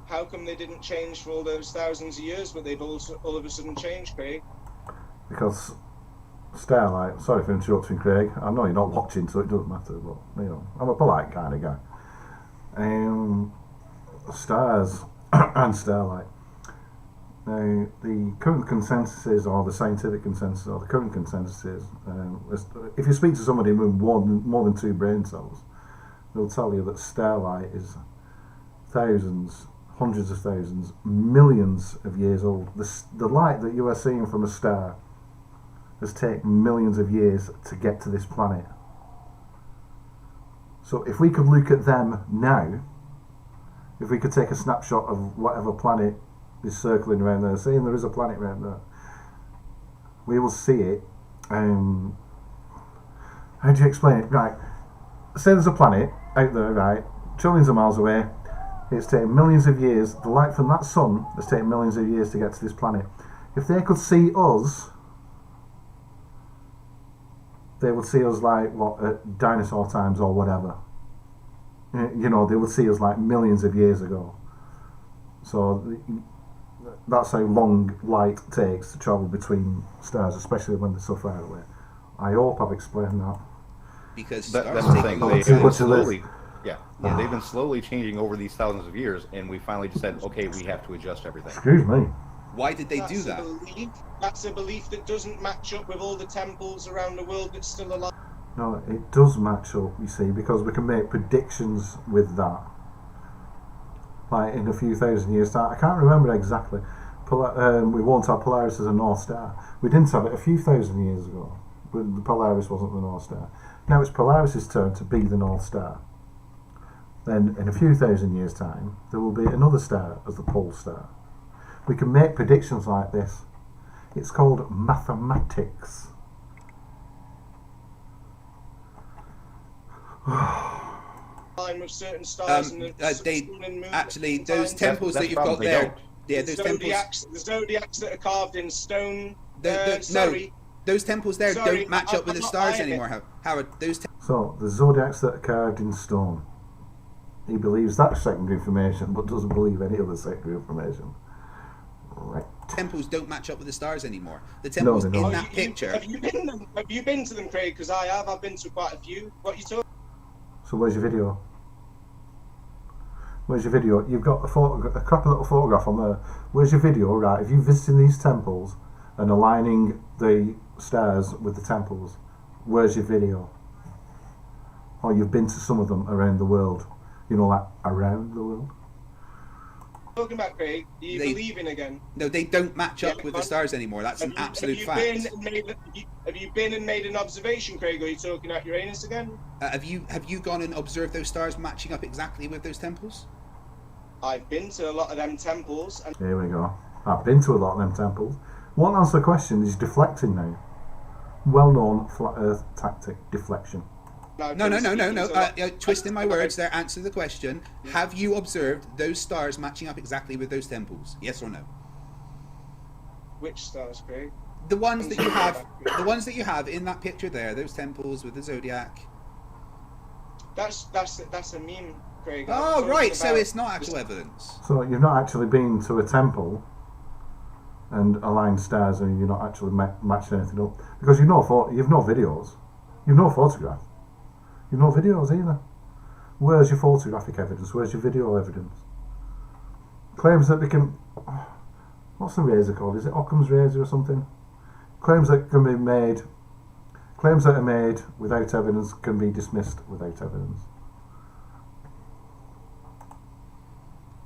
How come they didn't change for all those thousands of years, but they've all of a sudden changed, Craig? Because Starlight, sorry for interrupting, Craig. I know you're not watching, so it doesn't matter, but you know, I'm a polite kind of guy. Stars and Starlight. Now, the current consensus is, or the scientific consensus, or the current consensus is, if you speak to somebody with more than 2 brain cells, they'll tell you that starlight is thousands, hundreds of thousands, millions of years old. The light that you are seeing from a star has taken millions of years to get to this planet. So if we could look at them now, if we could take a snapshot of whatever planet is circling around there, saying there is a planet around there, we will see it. How do you explain it? Right, say there's a planet out there, right, trillions of miles away. It's taken millions of years. The light from that sun has taken millions of years to get to this planet. If they could see us, they would see us like what, at dinosaur times or whatever. You know, they would see us like millions of years ago. So that's how long light takes to travel between stars, especially when they're so far away. I hope I've explained that. Because that's stars the take thing. a long They've time. been slowly, they've been slowly changing over these thousands of years, and we finally just said, okay, we have to adjust everything. Excuse me. Why did they do that? That's a belief that doesn't match up with all the temples around the world that's still alive. No, it does match up, you see, because we can make predictions with that. Like in a few thousand years' time, I can't remember exactly. We won't have Polaris as a North Star. We didn't have it a few thousand years ago, but the Polaris wasn't the North Star. Now it's Polaris's turn to be the North Star. Then in a few thousand years' time, there will be another star as the pole star. We can make predictions like this. It's called mathematics. Line with certain stars and the sun and moon. Actually, those temples that you've got there, those temples, the zodiacs that are carved in stone. No, those temples there don't match up with the stars anymore, Howard. So the zodiacs that are carved in stone. He believes that's secondary information, but doesn't believe any other secondary information. Right. Temples don't match up with the stars anymore. The temples in that picture. Have you been to them, Craig? Because I have. I've been to quite a few. What are you talking? So where's your video? Where's your video? You've got a crappy little photograph on there. Where's your video? Right, if you're visiting these temples and aligning the stars with the temples, where's your video? Or you've been to some of them around the world. You know, like around the world. Talking about, Craig, are you believing again? No, they don't match up with the stars anymore. That's an absolute fact. Have you been and made an observation, Craig? Or are you talking about Uranus again? Have you gone and observed those stars matching up exactly with those temples? I've been to a lot of them temples. And here we go. I've been to a lot of them temples. Won't answer the question. Is deflecting now. Well-known flat Earth tactic, deflection. No. Twisting my words there. Answer the question. Have you observed those stars matching up exactly with those temples? Yes or no? Which stars, Craig? The ones that you have. The ones that you have in that picture there. Those temples with the zodiac. That's a meme, Craig. Oh right. So it's not actual evidence. So you've not actually been to a temple and aligned stars, and you're not actually matching anything up because you've no videos, you've no photograph. You've no videos either. Where's your photographic evidence? Where's your video evidence? Claims that they can... What's the razor called? Is it Occam's razor or something? Claims that can be made... Claims that are made without evidence can be dismissed without evidence.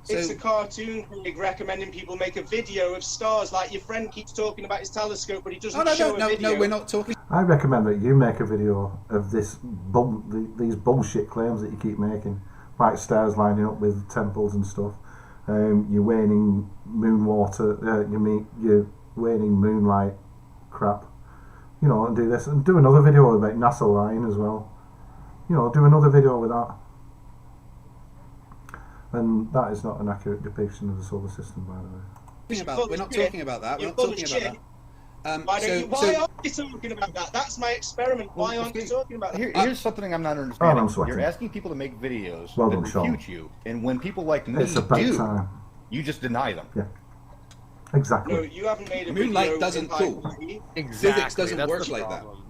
It's a cartoon, Craig, recommending people make a video of stars. Like your friend keeps talking about his telescope, but he doesn't show a video. No, we're not talking. I recommend that you make a video of these bullshit claims that you keep making, like stars lining up with temples and stuff. You're waning moon water. You're waning moonlight crap. You know, and do this and do another video about NASA lying as well. You know, do another video with that. And that is not an accurate depiction of the solar system, by the way. We're not talking about that. We're not talking about that. Why aren't you talking about that? That's my experiment. Why aren't you talking about that? Here's something I'm not understanding. I'm sweating. You're asking people to make videos Well that done, Sean. refute you, and when people like me time. you just deny them. Yeah. Exactly. No, you haven't made a Moonlight video doesn't cool. Exactly. Physics doesn't That's work the like that. problem.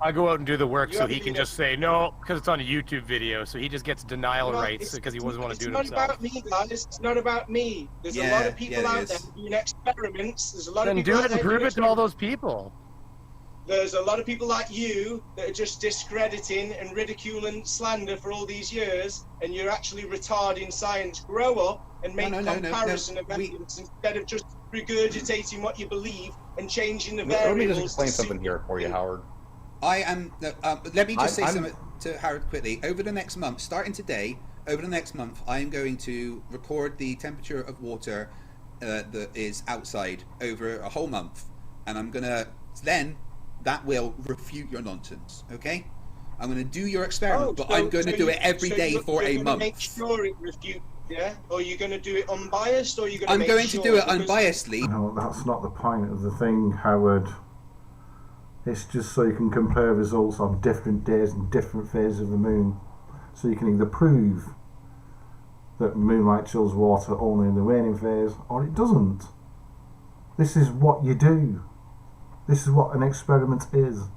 I go out and do the work so he can video. just say no because it's on a YouTube video, so he just gets denial rights because he doesn't want to do it himself. It's not about me, guys. It's not about me. There's a lot of people out there doing experiments. There's a lot of people Then out do it and there prove doing it to all those people. There's a lot of people like you that are just discrediting and ridiculing slander for all these years, and you're actually retarding science. Grow up and make comparison of evidence instead of just regurgitating what you believe and changing the variables. Let me just explain something here for you, Howard. Let me just say something to Howard quickly. Over the next month, starting today, over the next month, I am going to record the temperature of water that is outside over a whole month, and I'm gonna then that will refute your nonsense. Okay, I'm gonna do your experiment, but I'm going to do it every day for a month. Make sure it refutes. Yeah, or you're going to do it unbiased, or you're going to. I'm going to do it unbiasedly. No, that's not the point of the thing, Howard. It's just so you can compare results on different days and different phases of the moon. So you can either prove that moonlight chills water only in the waning phase, or it doesn't. This is what you do. This is what an experiment is.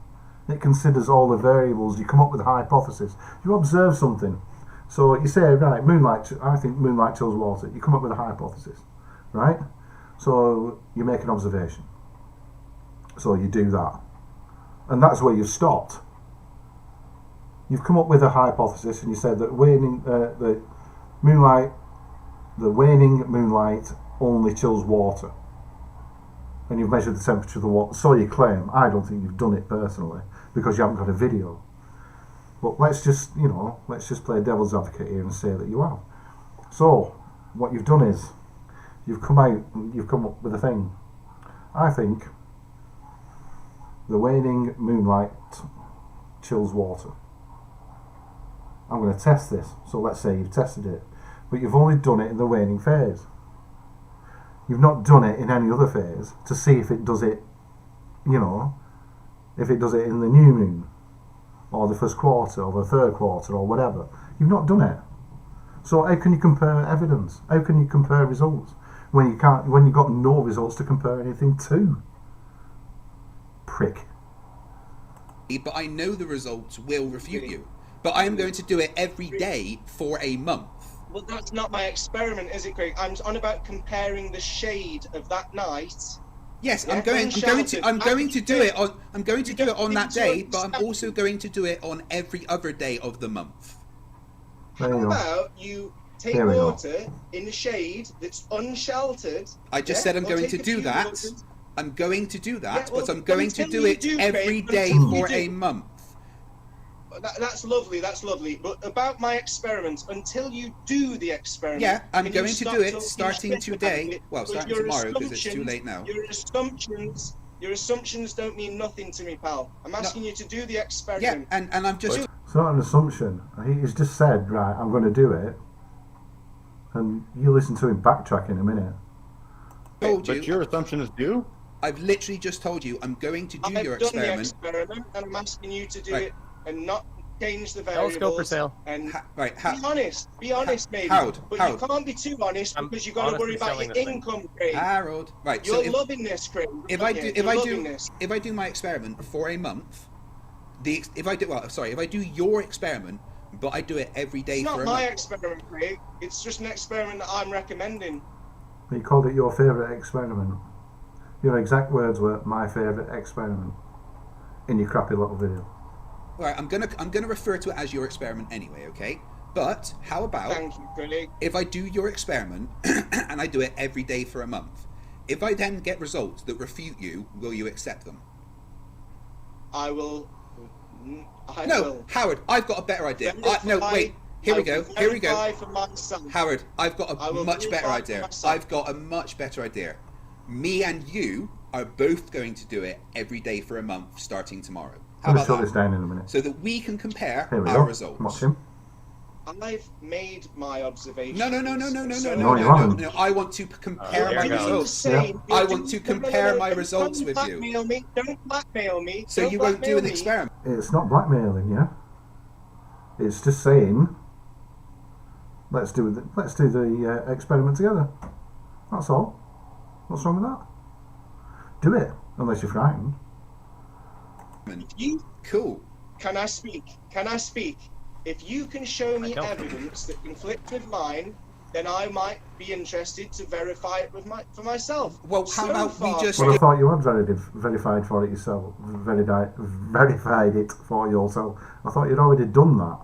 It considers all the variables. You come up with a hypothesis. You observe something. So you say, right, I think moonlight chills water. You come up with a hypothesis, right? So you make an observation. So you do that. And that's where you've stopped. You've come up with a hypothesis and you said that the waning moonlight only chills water. And you've measured the temperature of the water. So you claim. I don't think you've done it personally because you haven't got a video. But let's just play devil's advocate here and say that you have. So what you've done is you've come up with a thing. I think the waning moonlight chills water. I'm going to test this. So let's say you've tested it, but you've only done it in the waning phase. You've not done it in any other phase to see if it does it, if it does it in the new moon, or the first quarter, or the third quarter, or whatever. You've not done it. So how can you compare evidence? How can you compare results when you've got no results to compare anything to? Prick. But I know the results will refute you. But I am going to do it every day for a month. Well, that's not my experiment, is it, Craig? I'm on about comparing the shade of that night. Yes, Yeah, I'm going to do it on that day, but I'm also going to do it on every other day of the month. How about you take water in the shade that's unsheltered? I just said I'm going to do that. I'm going to do that, but I'm going to do it every day for a month. That's lovely, but about my experiment, until you do the experiment... Yeah, I'm going to do it starting today, well, starting tomorrow, because it's too late now. Your assumptions don't mean nothing to me, pal. I'm asking you to do the experiment. Yeah, and I'm just... It's not an assumption. He's just said, right, I'm going to do it, and you listen to him backtrack in a minute. But your assumption is due? I've literally just told you I'm going to do your experiment. I've done the experiment, and I'm asking you to do it and not change the variables. Let's go for sale. And be honest, maybe. Harold, you can't be too honest because you've got to worry about your income, Craig. Harold, right? You're loving this, Craig. If I do my experiment for a month, if I do your experiment, but I do it every day for a month. It's not my experiment, Craig. It's just an experiment that I'm recommending. But you called it your favourite experiment. Your exact words were "my favourite experiment" in your crappy little video. Right, I'm gonna refer to it as your experiment anyway, okay? But how about if I do your experiment and I do it every day for a month? If I then get results that refute you, will you accept them? I will. Howard, I've got a better idea. Here we go. Howard, I've got a much better idea. Me and you are both going to do it every day for a month starting tomorrow. How about shut this down in a minute. So that we can compare our results. Watch him. I've made my observation. No. No, I want to compare my results. I want to compare my results with you. Don't blackmail me. So you won't do an experiment. It's not blackmailing, yeah. It's just saying, let's do the experiment together. That's all. What's wrong with that? Do it, unless you're frightened. Cool. Can I speak? If you can show me evidence that conflicts with mine, then I might be interested to verify it for myself. Well, how about we just... Well, I thought you had verified for it yourself. Verified it for yourself. I thought you'd already done that.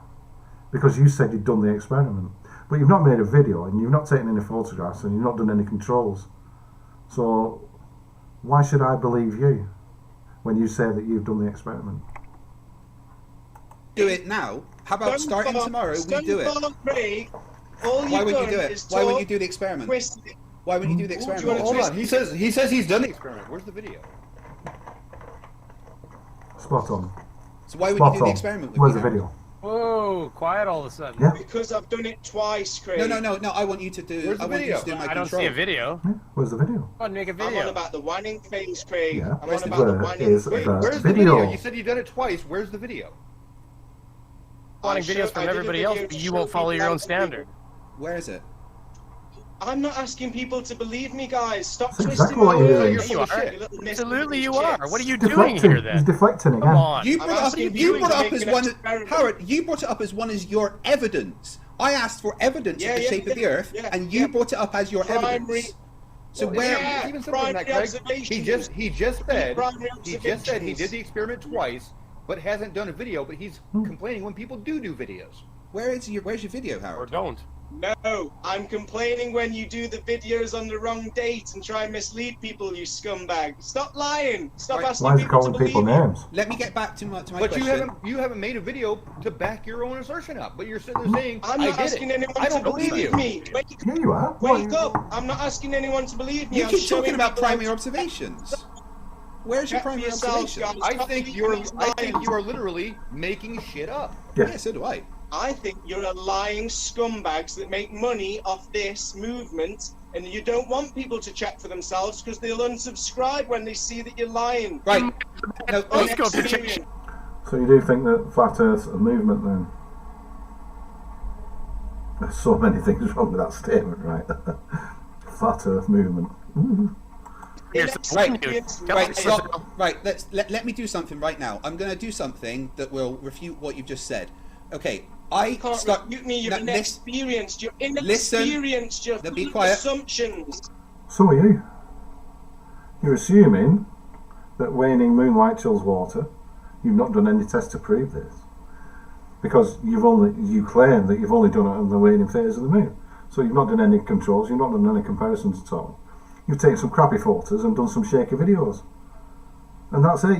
Because you said you'd done the experiment. But you've not made a video, and you've not taken any photographs, and you've not done any controls. So, why should I believe you when you say that you've done the experiment? Do it now. How about starting tomorrow? We do it. Why wouldn't you do it? Why wouldn't you do the experiment? Why wouldn't you do the experiment? Hold on. He says he's done the experiment. Where's the video? Spot on. So why would you do the experiment? Where's the video? Whoa, quiet all of a sudden. Yeah. Because I've done it twice, Craig. No. I want you to do. Where's the video? I don't see a video. Yeah. Where's the video? Come on, make a video. I'm on about the whining phase, Craig. Yeah. I'm on about the whining phase. Where's the video? You said you've done it twice. Where's the video? Wanting videos from everybody else, but you won't follow your own standard. Where is it? I'm not asking people to believe me, guys. Stop That's twisting exactly what my you're words. doing. You are. Absolutely you are. What are you doing Deflecting. here then? He's deflecting again. Come on. You brought it up as one as your evidence. I asked for evidence of the shape of the Earth, and you brought it up as your evidence. So Well, where? it's even simpler than that, Craig. He just said he did the experiment twice, but hasn't done a video. But he's complaining when people do videos. Where's your video, Howard? Or don't. No, I'm complaining when you do the videos on the wrong date and try and mislead people, you scumbag. Stop lying. Stop asking Why is he people to calling believe people you. names? Let me get back to my But question. you haven't made a video to back your own assertion up. But you're sitting there saying, I'm I not did asking it. anyone I don't to believe you. me. Yeah, you are. Wake up. I'm not asking anyone to believe me. You I'm keep talking showing about people how primary to- observations. Where's your Check for primary yourself, observations? guys. I think you are literally making shit up. Yeah, so do I. I think you're a lying scumbags that make money off this movement, and you don't want people to check for themselves because they'll unsubscribe when they see that you're lying. Right. No, Let's go to Inexperience. check. So you do think that flat Earth's a movement then? There's so many things wrong with that statement, right? Flat Earth movement. Here's the point, dude. Right, stop. Right, let me do something right now. I'm going to do something that will refute what you've just said. Okay, You can't refute me. You're inexperienced. You're inexperienced. You're Be full of quiet. assumptions. So are you. You're assuming that waning moonlight chills water. You've not done any tests to prove this. Because you claim that you've only done it on the waning phase of the moon. So you've not done any controls, you've not done any comparisons at all. You've taken some crappy photos and done some shaky videos. And that's it.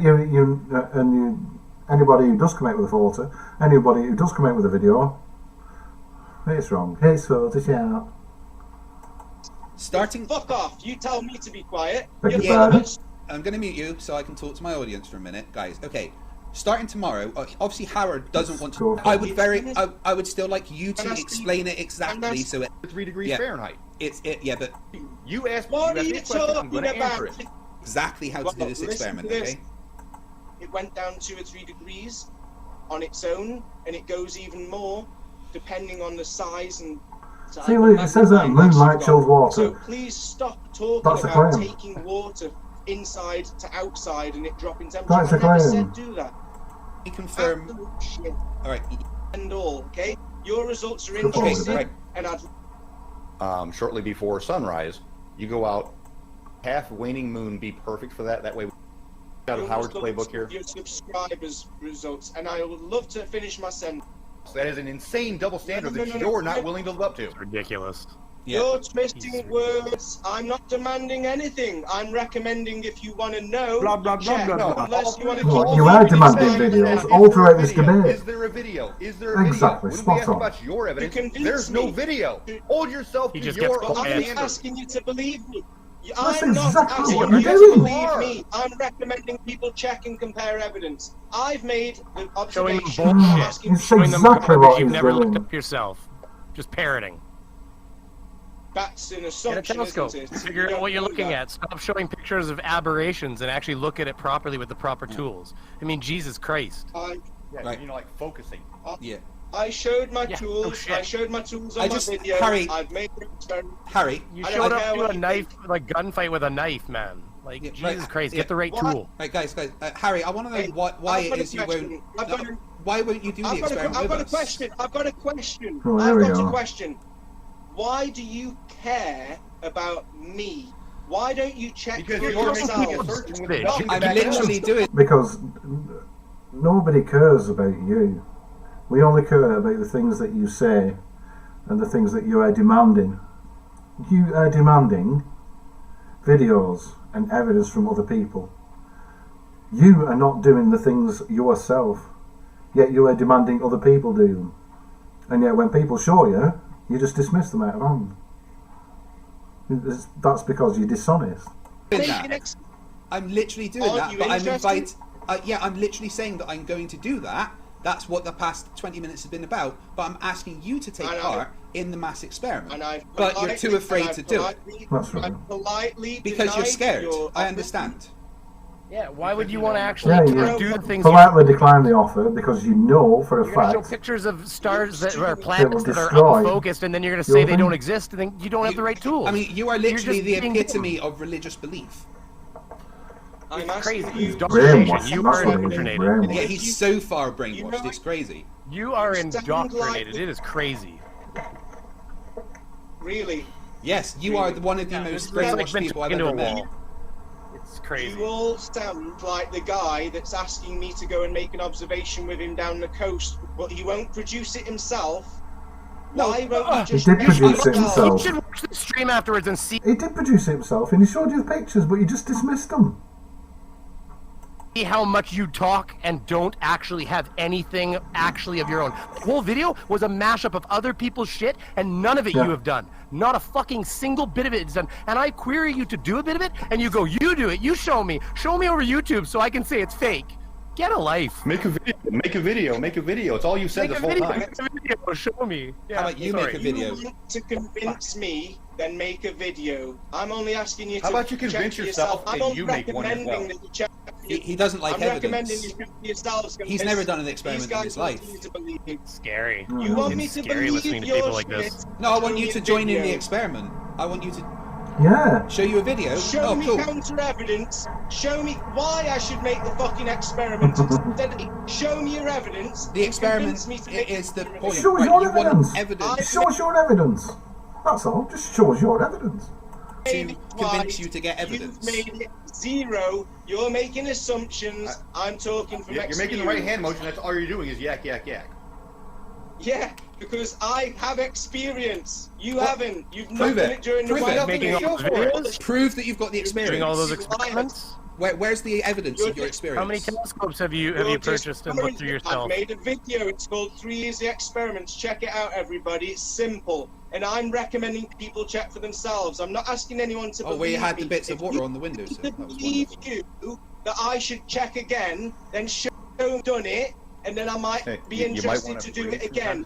Anybody who does come out with a photo, anybody who does come out with a video, it's wrong. It's Photoshop. Starting. Fuck off. You tell me to be quiet. Beg You're your the pardon? others. I'm going to mute you so I can talk to my audience for a minute, guys. Okay, starting tomorrow. Obviously, Howard doesn't want Go to. for I would still like you to explain it exactly. So it, 3 degrees Yeah. Fahrenheit. yeah, but You asked What me are a you question. I'm talking going to answer about? it. exactly how to do Well, this listen experiment. to this. Okay. It went down 2 or 3 degrees on its own, and it goes even more depending on the size and. See, look, it says that moonlight chills water. So please stop talking That's a about claim. taking water inside to outside and it dropping temperature. That's a I never claim. said do that. We confirm. Absolute shit All right. and all. Okay, your results are Good point, interesting, right. and I'd Shortly before sunrise, you go out. Half waning moon be perfect for that. That way, we got Howard's playbook here. your subscribers' results, and I would love to finish my sentence. That is an insane double standard No, that no, no, you're no. not willing to live up to. It's ridiculous. Yeah. You're twisting words. I'm not demanding anything. I'm recommending if you want to know. Blah, blah, blah, check. blah, blah. Unless you want to Well, keep you on are reading demanding inside. videos all throughout this debate. Is there a video? Is there a video? Exactly, When we spot ask on. about your evidence, You convince there's no me. video. Hold yourself He to just your gets own quiet. I'm standard. asking you to believe me. That's I'm not exactly asking what you you're to doing. believe me. I'm recommending people check and compare evidence. I've made the Showing them observation. I'm bullshit. asking It's Showing them exactly garbage what you've he's never doing. looked up yourself. Just parroting. that's an Get a assumption, telescope. isn't it? Figure You out don't what you're know looking that. at. Stop showing pictures of aberrations and actually look at it properly with the proper tools. I mean, Jesus Christ. Yeah, Right. you know, like focusing. Yeah. I showed my Yeah, tools. no shit. I showed my tools on I my just- video. Harry- I've made the experiment. Harry. You I showed don't up care to what a you knife, think. like gunfight with a knife, man. Like, Yeah, Jesus right. Christ, Yeah. get the right What? tool. Right, guys. Harry, I want to know why I've it got a is you question. won't. I've got a- Why won't you do the experiment I've with got a us? question. I've got a question. Oh, there I've we got go. a question. Why do you care about me? Why don't you check Because for you're making a yourselves? search with Bitch. nothing to I'm back it up. literally doing. Because nobody cares about you. We only care about the things that you say and the things that you are demanding. You are demanding videos and evidence from other people. You are not doing the things yourself, yet you are demanding other people do them. And yet when people show you, you just dismiss them out of hand. That's because you're dishonest. that. I'm literally doing Aren't that, you but I'm interested? invite. Yeah, I'm literally saying that I'm going to do that. That's what the past 20 minutes has been about. But I'm asking you to take I know. part in the mass experiment. And I've But you're too afraid to do it That's right. I've politely because you're denied scared. your I understand. Yeah, why would you want to actually Yeah, do you the things politely decline the offer because you know for a you're going to show fact pictures of stars that are will planets that are destroy unfocused, and then you're going to say your they don't thing. exist, and then you don't have the right tools. I mean, you are You're literally just the being epitome of religious belief. I'm It's asking crazy. you. It's indoctrination. brainwashed. You That's are what it is, indoctrinated. brainwashed. Yeah, he's so far You brainwashed. know- It's crazy. You are You sound indoctrinated. like- It is crazy. Really, Yes, you are one of the most brainwashed people I've ever met. It's crazy. You all sound like the guy that's asking me to go and make an observation with him down the coast, but he won't produce it himself. Why won't you just he did produce it himself. You should watch the stream afterwards and see. He did produce it himself, and he showed you the pictures, but you just dismissed them. How much you talk and don't actually have anything actually of your own. The whole video was a mashup of other people's shit, and none of it you have done. Not a fucking single bit of it is done. And I query you to do a bit of it, and you go, you do it, you show me over YouTube so I can say it's fake. Get a life. Make a video. Make a video. Make a video. It's all you said this whole time. Make a video. Show me. Yeah, how about you make a video? You want to convince me, then make a video. I'm only asking you to. How about you convince yourself and you make one as well? He doesn't like evidence. Yourselves, he's never done an experiment in his life. It's scary. You want me it's to scary believe listening to your people like shit? this. No, I want you to join in the experiment. I want you to show you a video. Show me counter evidence. Show me why I should make the fucking experiment. Show me your evidence. The experiment is the point. Show us your evidence. Evidence. Show us your evidence. That's all. Just show us your evidence. To convince you to get evidence. You've made it zero. You're making assumptions. I'm talking from experience. You're making the right hand motion. That's all you're doing is yak, yak, yak. Yeah, because I have experience. You haven't. You've not done it during the Prove that you've got the experience. Doing all those experiments. Where's the evidence of your experience? How many telescopes have you purchased and looked through yourself? I've made a video. It's called 3 Easy Experiments. Check it out, everybody. It's simple. And I'm recommending people check for themselves. I'm not asking anyone to believe where you had me. the bits of water on the windows. If you believe you that I should check again, then show I've done it, and then I might be interested to do it again.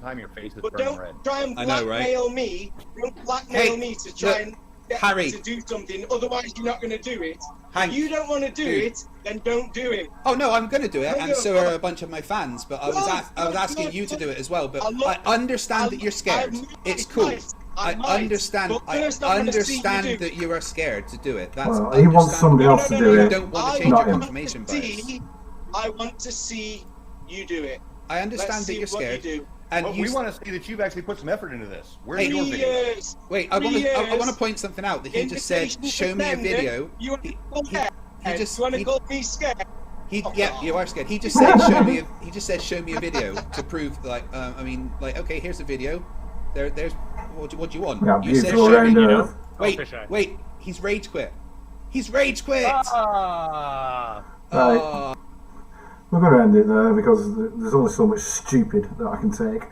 But don't try and blackmail me. Don't blackmail me to try and get me to do something. Otherwise, you're not going to do it. If you don't want to do it, then don't do it. Oh no, I'm going to do it, and so are a bunch of my fans. But I was asking you to do it as well. But I understand that you're scared. It's cool. I understand. I understand that you are scared to do it. That's he wants somebody else to do it. You don't want to change your confirmation bias. I want to see you do it. I understand that you're scared. And we want to see that you've actually put some effort into this. Where's your video? Wait, I want to point something out. That he just said, "Show me a video." He just want to call me scared. Yeah, you are scared. He just said, "Show me." He just said, "Show me a video" to prove, okay, here's a video. There's what do you want? Yeah, you said, "Show me." Wait. He's rage quit. He's rage quit. Right. We're going to end it there because there's only so much stupid that I can take.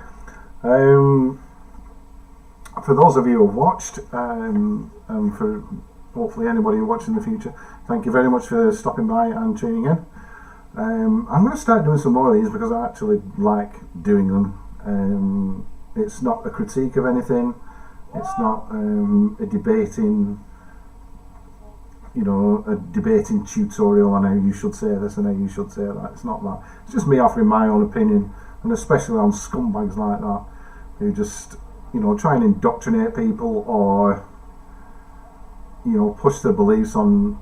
For those of you who have watched, and for hopefully anybody who watches in the future, thank you very much for stopping by and tuning in. I'm going to start doing some more of these because I actually like doing them. It's not a critique of anything. It's not a debating tutorial on how you should say this and how you should say that. It's not that. It's just me offering my own opinion, and especially on scumbags like that who just try and indoctrinate people or push their beliefs on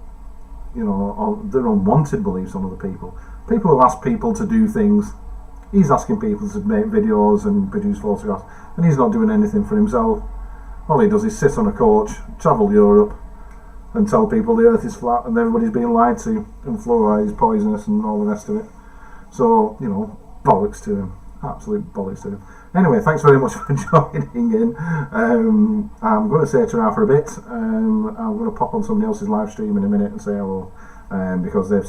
on their unwanted beliefs on other people. People who ask people to do things. He's asking people to make videos and produce photographs, and he's not doing anything for himself. All he does is sit on a coach, travel Europe, and tell people the earth is flat and everybody's being lied to, and fluoride is poisonous and all the rest of it. So, bollocks to him. Absolute bollocks to him. Anyway, thanks very much for joining in. I'm going to say ta-ra for a bit. I'm going to pop on somebody else's live stream in a minute and say hello, because they've